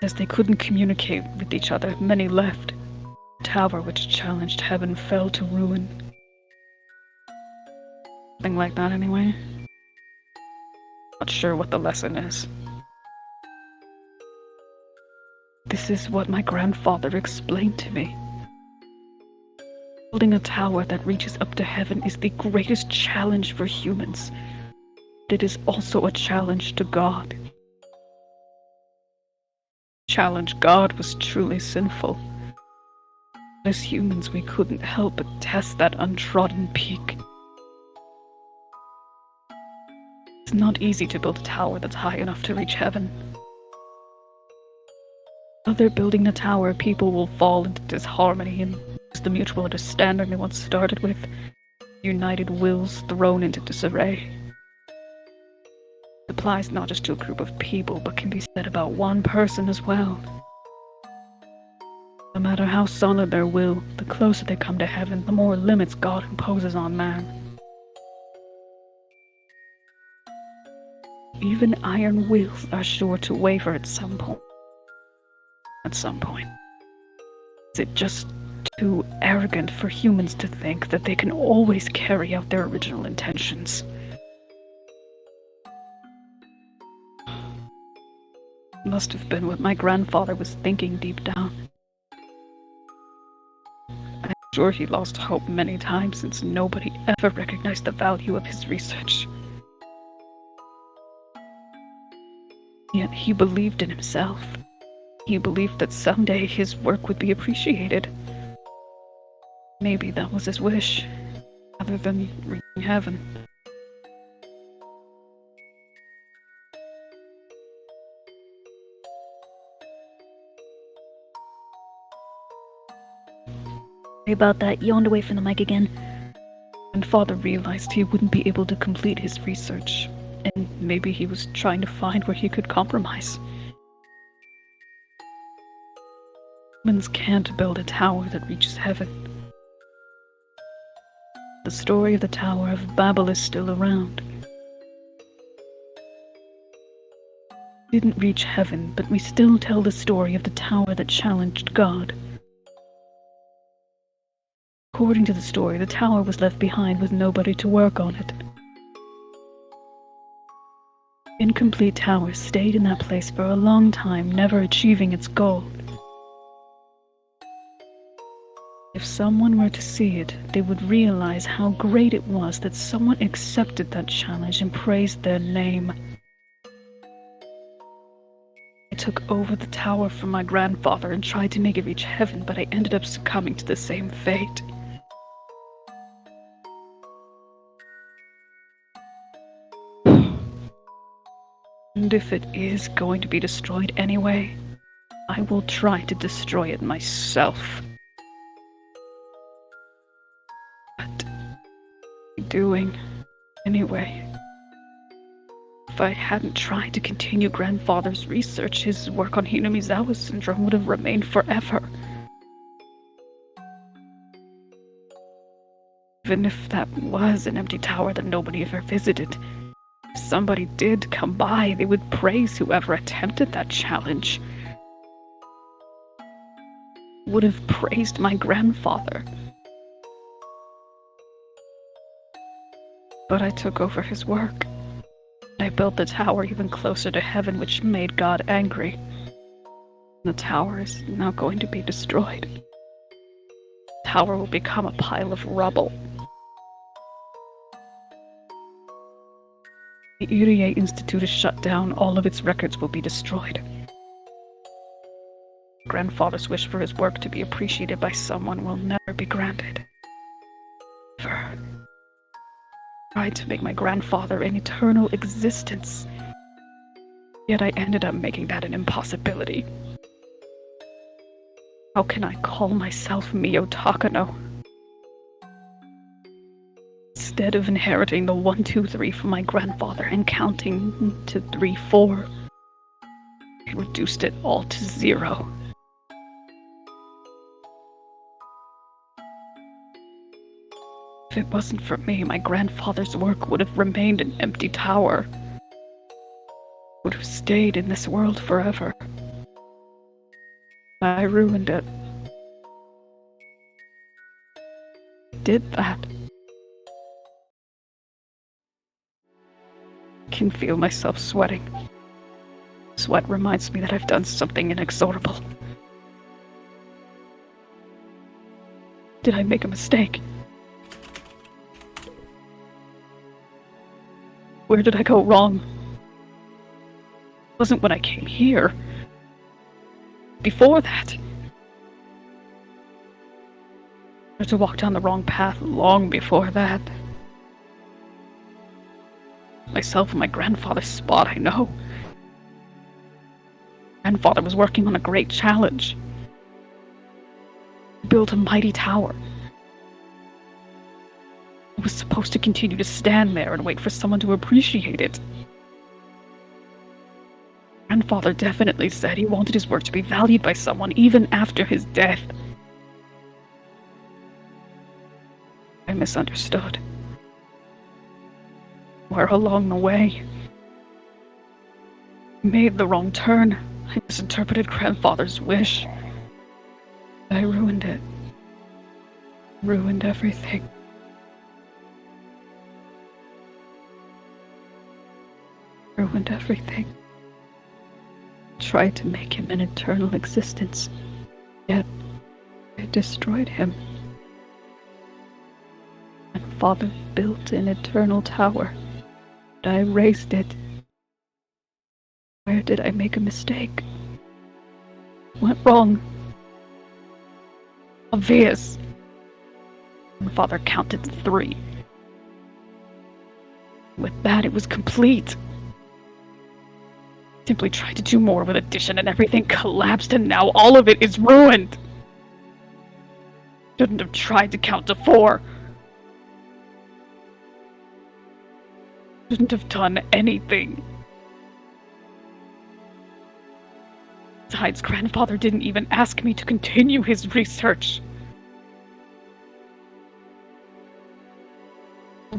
As they couldn't communicate with each other, many left. The tower which challenged heaven fell to ruin. Something like that anyway. Not sure what the lesson is. This is what my grandfather explained to me. Building a tower that reaches up to heaven is the greatest challenge for humans. But it is also a challenge to God. Challenge God was truly sinful. As humans, we couldn't help but test that untrodden peak. It's not easy to build a tower that's high enough to reach heaven. While they're building the tower, people will fall into disharmony and lose the mutual understanding they once started with. United wills thrown into disarray. It applies not just to a group of people, but can be said about one person as well. No matter how solid their will, the closer they come to heaven, the more limits God imposes on man. Even iron wills are sure to waver at some point. Is it just too arrogant for humans to think that they can always carry out their original intentions? Must have been what my grandfather was thinking deep down. I'm sure he lost hope many times since nobody ever recognized the value of his research. Yet he believed in himself. He believed that someday his work would be appreciated. Maybe that was his wish, other than reaching heaven.
Sorry about that, yawned away from the mic again.
And Father realized he wouldn't be able to complete his research, and maybe he was trying to find where he could compromise. Humans can't build a tower that reaches heaven. The story of the Tower of Babel is still around. We didn't reach heaven, but we still tell the story of the tower that challenged God. According to the story, the tower was left behind with nobody to work on it. The incomplete tower stayed in that place for a long time, never achieving its goal. If someone were to see it, they would realize how great it was that someone accepted that challenge and praised their name. I took over the tower from my grandfather and tried to make it reach heaven, but I ended up succumbing to the same fate. And if it is going to be destroyed anyway, I will try to destroy it myself. Doing anyway. If I hadn't tried to continue grandfather's research, his work on Hinamizawa syndrome would have remained forever. Even if that was an empty tower that nobody ever visited, if somebody did come by, they would praise whoever attempted that challenge. Would have praised my grandfather. But I took over his work. I built the tower even closer to heaven, which made God angry. The tower is now going to be destroyed. The tower will become a pile of rubble. The Irie Institute is shut down. All of its records will be destroyed. Grandfather's wish for his work to be appreciated by someone will never be granted. Never. Tried to make my grandfather an eternal existence. Yet I ended up making that an impossibility. How can I call myself Mio Takano? Instead of inheriting the 1, 2, 3 from my grandfather and counting to 3, 4, I reduced it all to 0. If it wasn't for me, my grandfather's work would have remained an empty tower. Would have stayed in this world forever. I ruined it. Did that. I can feel myself sweating. Sweat reminds me that I've done something inexorable. Did I make a mistake? Where did I go wrong? It wasn't when I came here. Before that. I had to walk down the wrong path long before that. Myself and my grandfather's spot, I know. Grandfather was working on a great challenge. He built a mighty tower. He was supposed to continue to stand there and wait for someone to appreciate it. Grandfather definitely said he wanted his work to be valued by someone even after his death. I misunderstood. Where along the way, I made the wrong turn. I misinterpreted Grandfather's wish. I ruined it. Ruined everything. Ruined everything. Tried to make him an eternal existence, yet I destroyed him. And Father built an eternal tower, and I raised it. Where did I make a mistake? Went wrong. Obvious. And Father counted 3. With that, it was complete. Simply tried to do more with addition and everything collapsed and now all of it is ruined. Shouldn't have tried to count to 4. Shouldn't have done anything. Besides, Grandfather didn't even ask me to continue his research.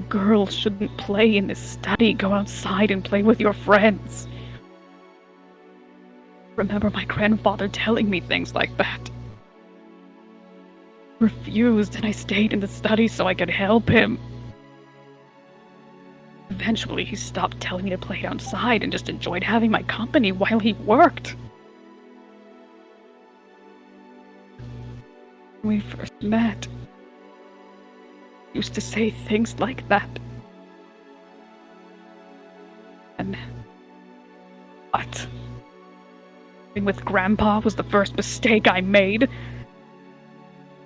Girls shouldn't play in this study. Go outside and play with your friends. Remember my grandfather telling me things like that. Refused, and I stayed in the study so I could help him. Eventually, he stopped telling me to play outside and just enjoyed having my company while he worked. When we first met, he used to say things like that. And what? Being with Grandpa was the first mistake I made.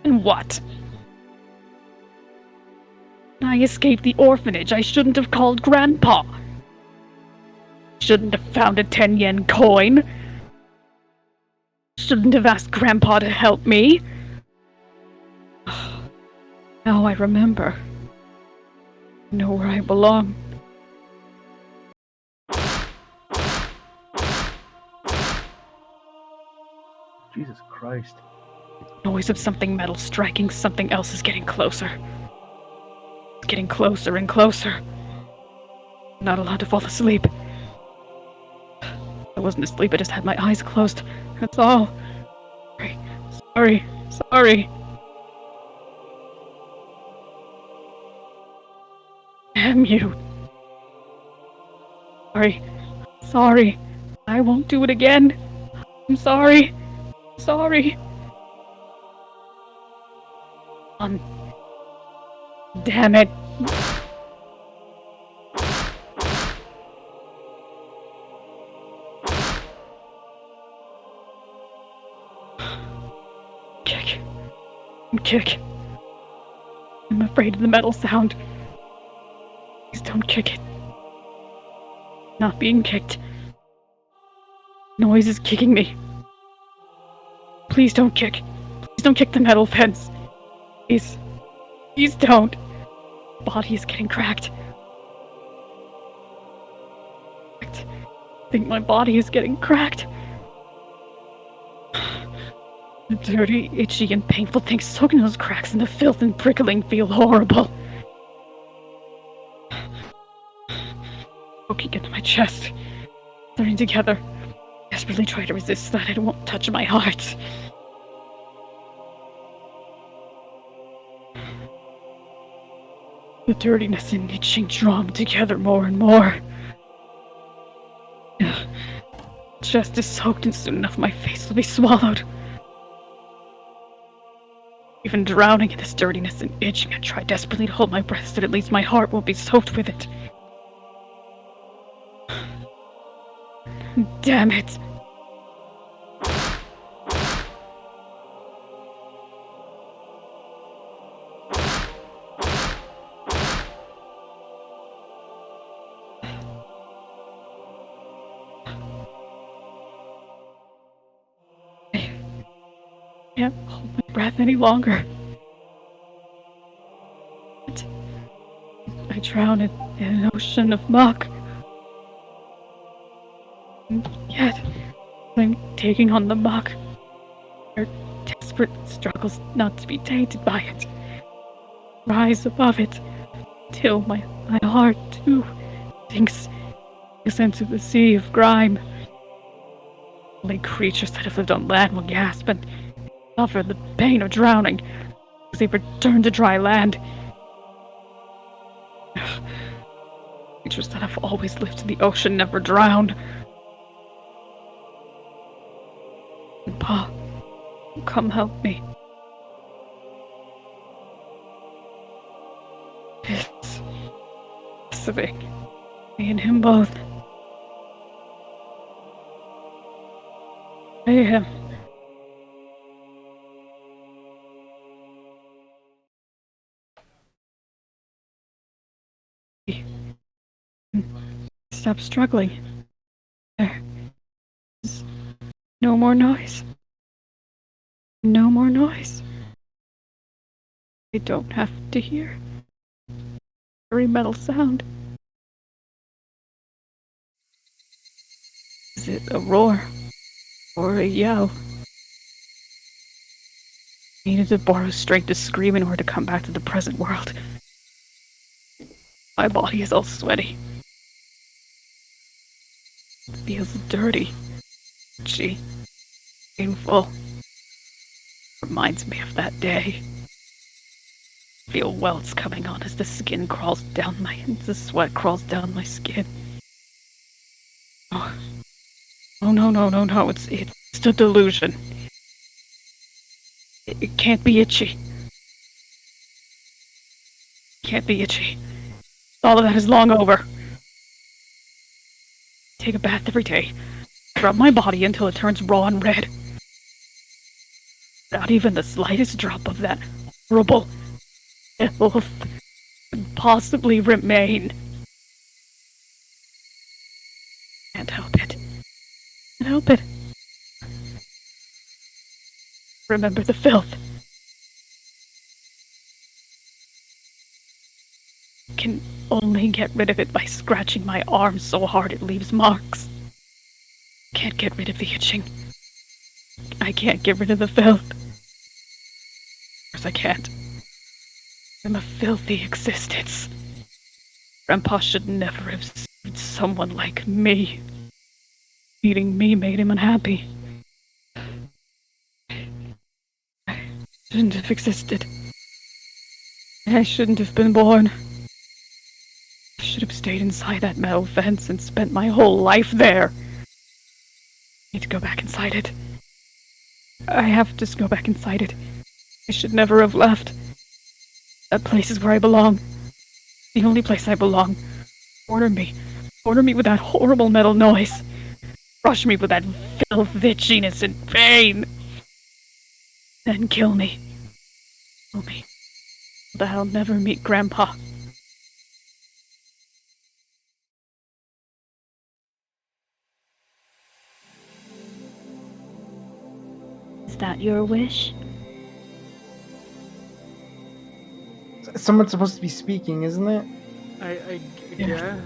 And what? I escaped the orphanage. I shouldn't have called Grandpa. Shouldn't have found a 10-yen coin. Shouldn't have asked Grandpa to help me. Now I remember. I know where I belong.
Jesus Christ.
Noise of something metal striking something else is getting closer. It's getting closer and closer. I'm not allowed to fall asleep. I wasn't asleep, I just had my eyes closed. That's all. Sorry. Damn you. Sorry. I won't do it again. I'm sorry. Damn it. Kick. I'm afraid of the metal sound. Please don't kick it. Not being kicked. Noise is kicking me. Please don't kick. Please don't kick the metal fence. Please don't. My body is getting cracked. I think my body is getting cracked. The dirty, itchy, and painful things soaking in those cracks and the filth and prickling feel horrible. Poking into my chest. Starting together. Desperately try to resist so that it won't touch my heart. The dirtiness and itching draw them together more and more. Chest is soaked and soon enough my face will be swallowed. Even drowning in this dirtiness and itching, I try desperately to hold my breath so that at least my heart won't be soaked with it. Damn it. can't hold my breath any longer. I drown in an ocean of muck. And yet, I'm taking on the muck. Our desperate struggles not to be tainted by it. Rise above it, till my heart, too, sinks into the sea of grime. Only creatures that have lived on land will gasp and suffer the pain of drowning as they return to dry land. Creatures that have always lived in the ocean never drowned. Pa, come help me. It's civic. Me and him both. Pay him. Stop struggling. There's no more noise. No more noise. I don't have to hear every metal sound. Is it a roar or a yell? I needed to borrow strength to scream in order to come back to the present world. My body is all sweaty. It feels dirty, itchy, painful. Reminds me of that day. I feel welts coming on as the skin crawls down the sweat crawls down my skin. Oh no, it's a delusion. It can't be itchy. Can't be itchy. All of that is long over. Take a bath every day. Rub my body until it turns raw and red. Not even the slightest drop of that horrible filth could possibly remain. Can't help it. Can't help it. Remember the filth. Can only get rid of it by scratching my arm so hard it leaves marks. Can't get rid of the itching. I can't get rid of the filth. Of course I can't. I'm a filthy existence. Grandpa should never have saved someone like me. Eating me made him unhappy. I shouldn't have existed. I shouldn't have been born. I should have stayed inside that metal fence and spent my whole life there. I need to go back inside it. I have to just go back inside it. I should never have left. That place is where I belong. The only place I belong. Order me. Order me with that horrible metal noise. Crush me with that filth, itchiness, and pain. Then kill me. Kill me. So that I'll never meet Grandpa.
Is that your wish?
Someone's supposed to be speaking, isn't it?
I guess.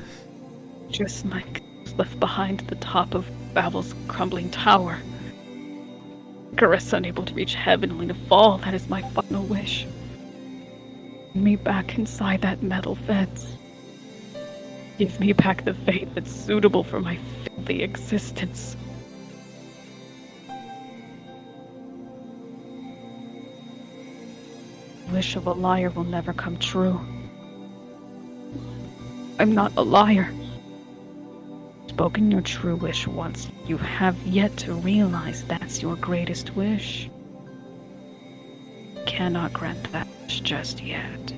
Just like left behind at the top of Babel's crumbling tower. Higurashi unable to reach heaven only to fall, that is my final wish. Bring me back inside that metal fence. Give me back the fate that's suitable for my filthy existence. The wish of a liar will never come true. I'm not a liar. Spoken your true wish once, you have yet to realize that's your greatest wish. Cannot grant that wish just yet.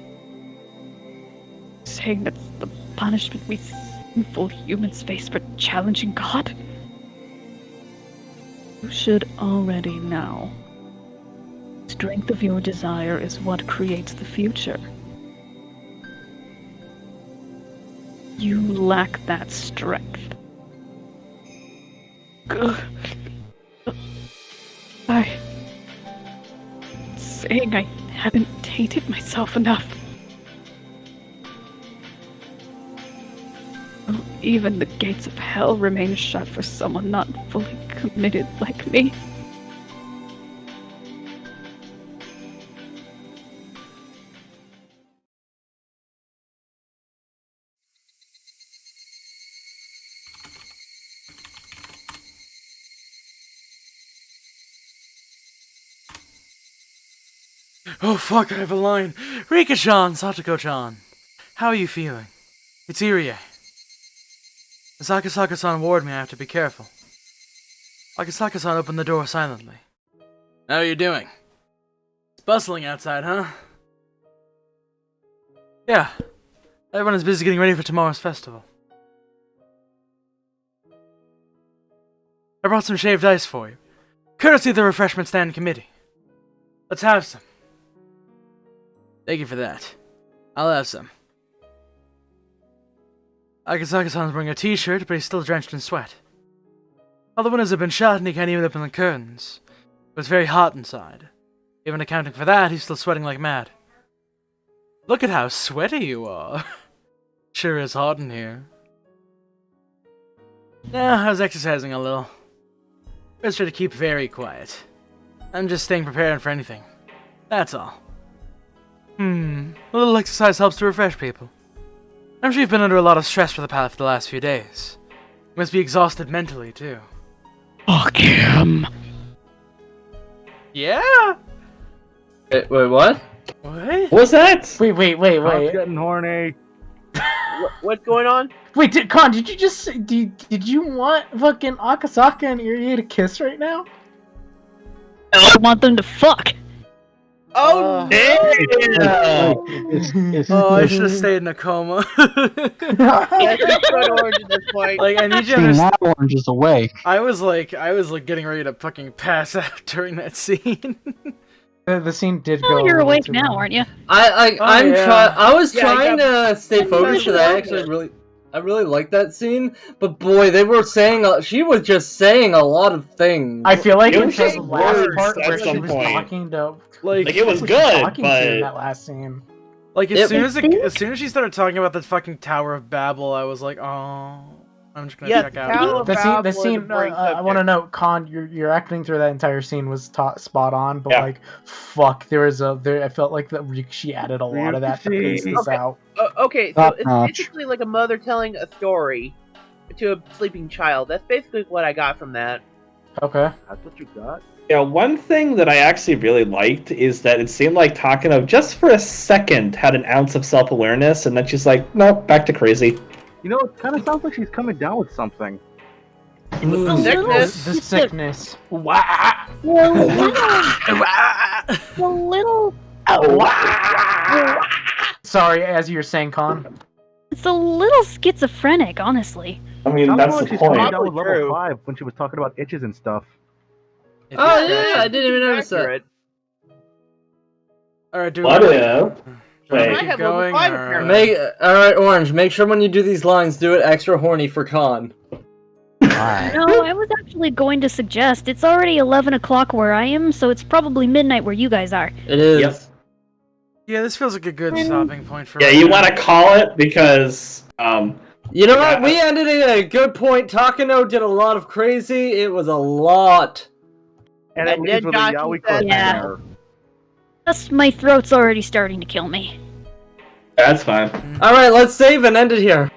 Saying that's the punishment we sinful humans face for challenging God? You should already know. Strength of your desire is what creates the future. You lack that strength. saying I hadn't tainted myself enough. Oh, even the gates of hell remain shut for someone not fully committed like me.
Oh fuck, I have a line. Rika-chan, Satoko-chan. How are you feeling? It's Irie. Akasaka-san warned me I have to be careful. Akasaka-san opened the door silently. How are you doing? It's bustling outside, huh? Yeah. Everyone is busy getting ready for tomorrow's festival. I brought some shaved ice for you. Courtesy of the refreshment stand committee. Let's have some. Thank you for that. I'll have some. Akasaka-san's wearing a t-shirt, but he's still drenched in sweat. All the windows have been shut and he can't even open the curtains. It was very hot inside. Even accounting for that, he's still sweating like mad. Look at how sweaty you are. Sure is hot in here. Yeah, I was exercising a little. Best try to keep very quiet. I'm just staying prepared for anything. That's all. A little exercise helps to refresh people. I'm sure you've been under a lot of stress for the last few days. You must be exhausted mentally, too.
Fuck him.
Yeah?
Wait, what?
What?
What's that?
Wait.
I'm getting horny.
What's going on?
Wait, Con, did you just say, did you want fucking Akasaka and Irie to kiss right now?
I want them to fuck.
Oh,
damn!
Oh, I should have stayed in a coma.
Orange at this point.
Like, I need you to
Seeing
understand.
that orange is awake.
I was like getting ready to fucking pass out during that scene.
The scene did go.
Oh, you're
a little
awake
too
now,
long.
aren't you?
I was
Yeah, I
trying to stay focused because I really liked that scene, but boy, they were saying she was just saying a lot of things.
I feel like
It
it
was
was
just
the last
words
part
at
where she
some
was
point.
talking to.
Like
it was
who
good,
talking to in
but
that last scene.
Like
It-
as soon as she started talking about the fucking Tower of Babel, I was like, oh, I'm just gonna
Yeah,
check
the
out.
Tower of
The
Babel
the
is a
scene.
boring
I want to
subject.
know, Con, your acting through that entire scene was spot on, but
Yeah.
like, fuck, I felt like that she added a lot of that to pace this
Okay.
out.
Okay, so
Top
it's
notch.
basically like a mother telling a story to a sleeping child. That's basically what I got from that.
Okay.
That's what you got?
yeah, one thing that I actually really liked is that it seemed like Takano just for a second had an ounce of self-awareness, and then she's like, nope, back to crazy.
You know, it kind of sounds like she's coming down with something.
Sickness.
The sickness.
A little.
Sorry, as you're saying, Con.
It's a little schizophrenic, honestly.
I mean,
Sounds
that's
like
the
she's coming
point.
down with
Probably
level
true.
5 when she was talking about itches and stuff.
Oh yeah, I didn't even notice that.
Accurate.
All right, dude.
What? Yeah.
Should I
Wait.
keep
I have level
going,
5
or-
apparently.
All right, Orange. Make sure when you do these lines, do it extra horny for Con.
Why?
No, I was actually going to suggest it's already 11 o'clock where I am, so it's probably midnight where you guys are.
It is.
Yep.
Yeah, this feels like a good stopping point for.
Yeah,
right
you
now.
want to call it because
You know what?
Yeah.
We ended it at a good point. Takano did a lot of crazy. It was a lot.
And it
And
leaves
then
with a
Josh
yaoi
said-
Yeah.
cliffhanger.
Plus, my throat's already starting to kill me.
that's fine.
All right, let's save and end it here.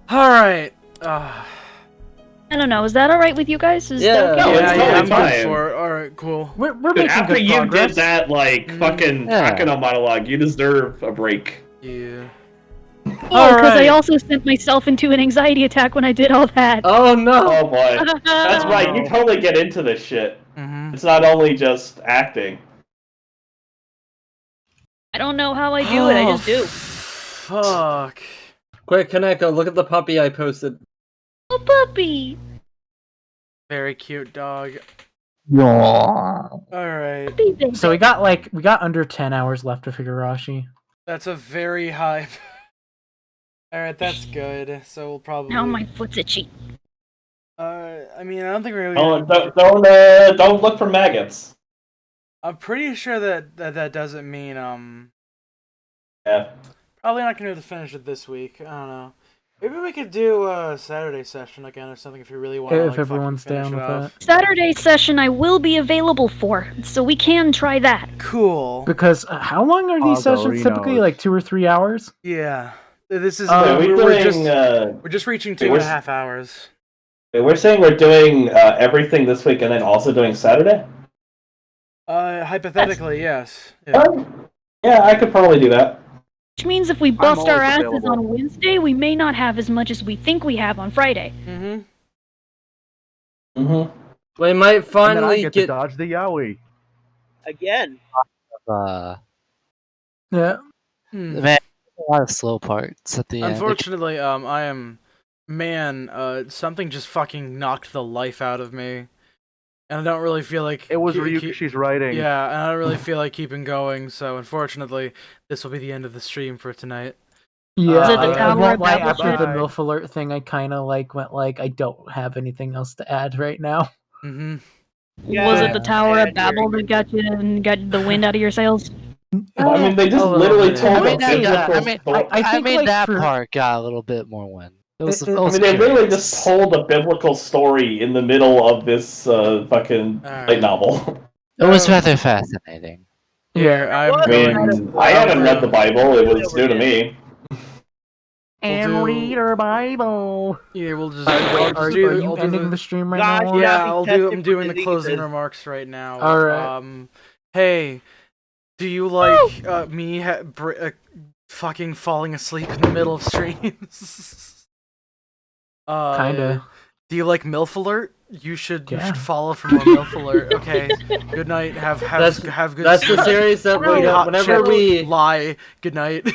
All right.
I don't know, is that alright with you guys? Is
Yeah.
that okay?
No, it's
Yeah,
totally
I'm
fine.
good for it. All right, cool.
We're
Dude,
making
after
good
you
progress.
did that, like, fucking
Yeah.
Takano monologue, you deserve a break.
Yeah.
Oh, because I
Alright.
also sent myself into an anxiety attack when I did all that.
Oh no.
Oh boy. That's right, you totally get into this shit.
Mm-hmm.
It's not only just acting.
I don't know how I do it, I just do.
Fuck.
Quick, Kaneko, look at the puppy I posted.
Oh, puppy!
Very cute dog.
Yeah.
All right.
Puppy baby.
So we got under 10 hours left of Higurashi.
That's a very high. All right, that's good. So we'll probably.
Now my foot's itchy.
I mean, I don't think we're really.
Don't look for maggots.
I'm pretty sure that doesn't mean
Yeah.
probably not gonna finish it this week. I don't know. Maybe we could do a Saturday session again or something if you really want to.
If everyone's down with that.
Saturday session I will be available for, so we can try that.
Cool.
Because how long are these sessions typically? Like 2 or 3 hours?
Yeah. This is
we're
just reaching
wait,
2.5 hours.
Wait, we're saying we're doing everything this week and then also doing Saturday?
Hypothetically, yes. Yeah.
Yeah, I could probably do that.
Which means if we bust our
always
asses
available.
on Wednesday, we may not have as much as we think we have on Friday.
We might
And then I
finally
get to dodge the yaoi.
Again.
Yeah.
Man, a lot of slow parts at the end.
Unfortunately, something just fucking knocked the life out of me. And I don't really feel like...
It was Ryukishi's writing.
Yeah, and I don't really feel like keeping going, so unfortunately, this will be the end of the stream for tonight.
Yeah, I won't lie,
Bye.
after the MILF alert thing, I kind of went I don't have anything else to add right now.
Mm-hmm.
Was it the Tower of Babel that got you and got the wind out of your sails?
I mean, they just literally told us.
I mean,
like,
that
for-
part got a little bit more wind. It was,
I mean, they literally just told a biblical story in the middle of this fucking light novel.
It was rather fascinating.
Yeah,
I mean, I haven't read the Bible. It was new to me.
And read your Bible.
Yeah, we'll just.
Are you ending the stream right now?
Yeah, I'm doing the closing remarks right now.
All right.
Hey, do you like me fucking falling asleep in the middle of streams?
Kinda.
Do you like MILF Alert? You should follow for more MILF Alert. Okay. Good night. Have good.
That's the
sleep.
series that
Eat hot
whenever
chip,
we
lie. Good night.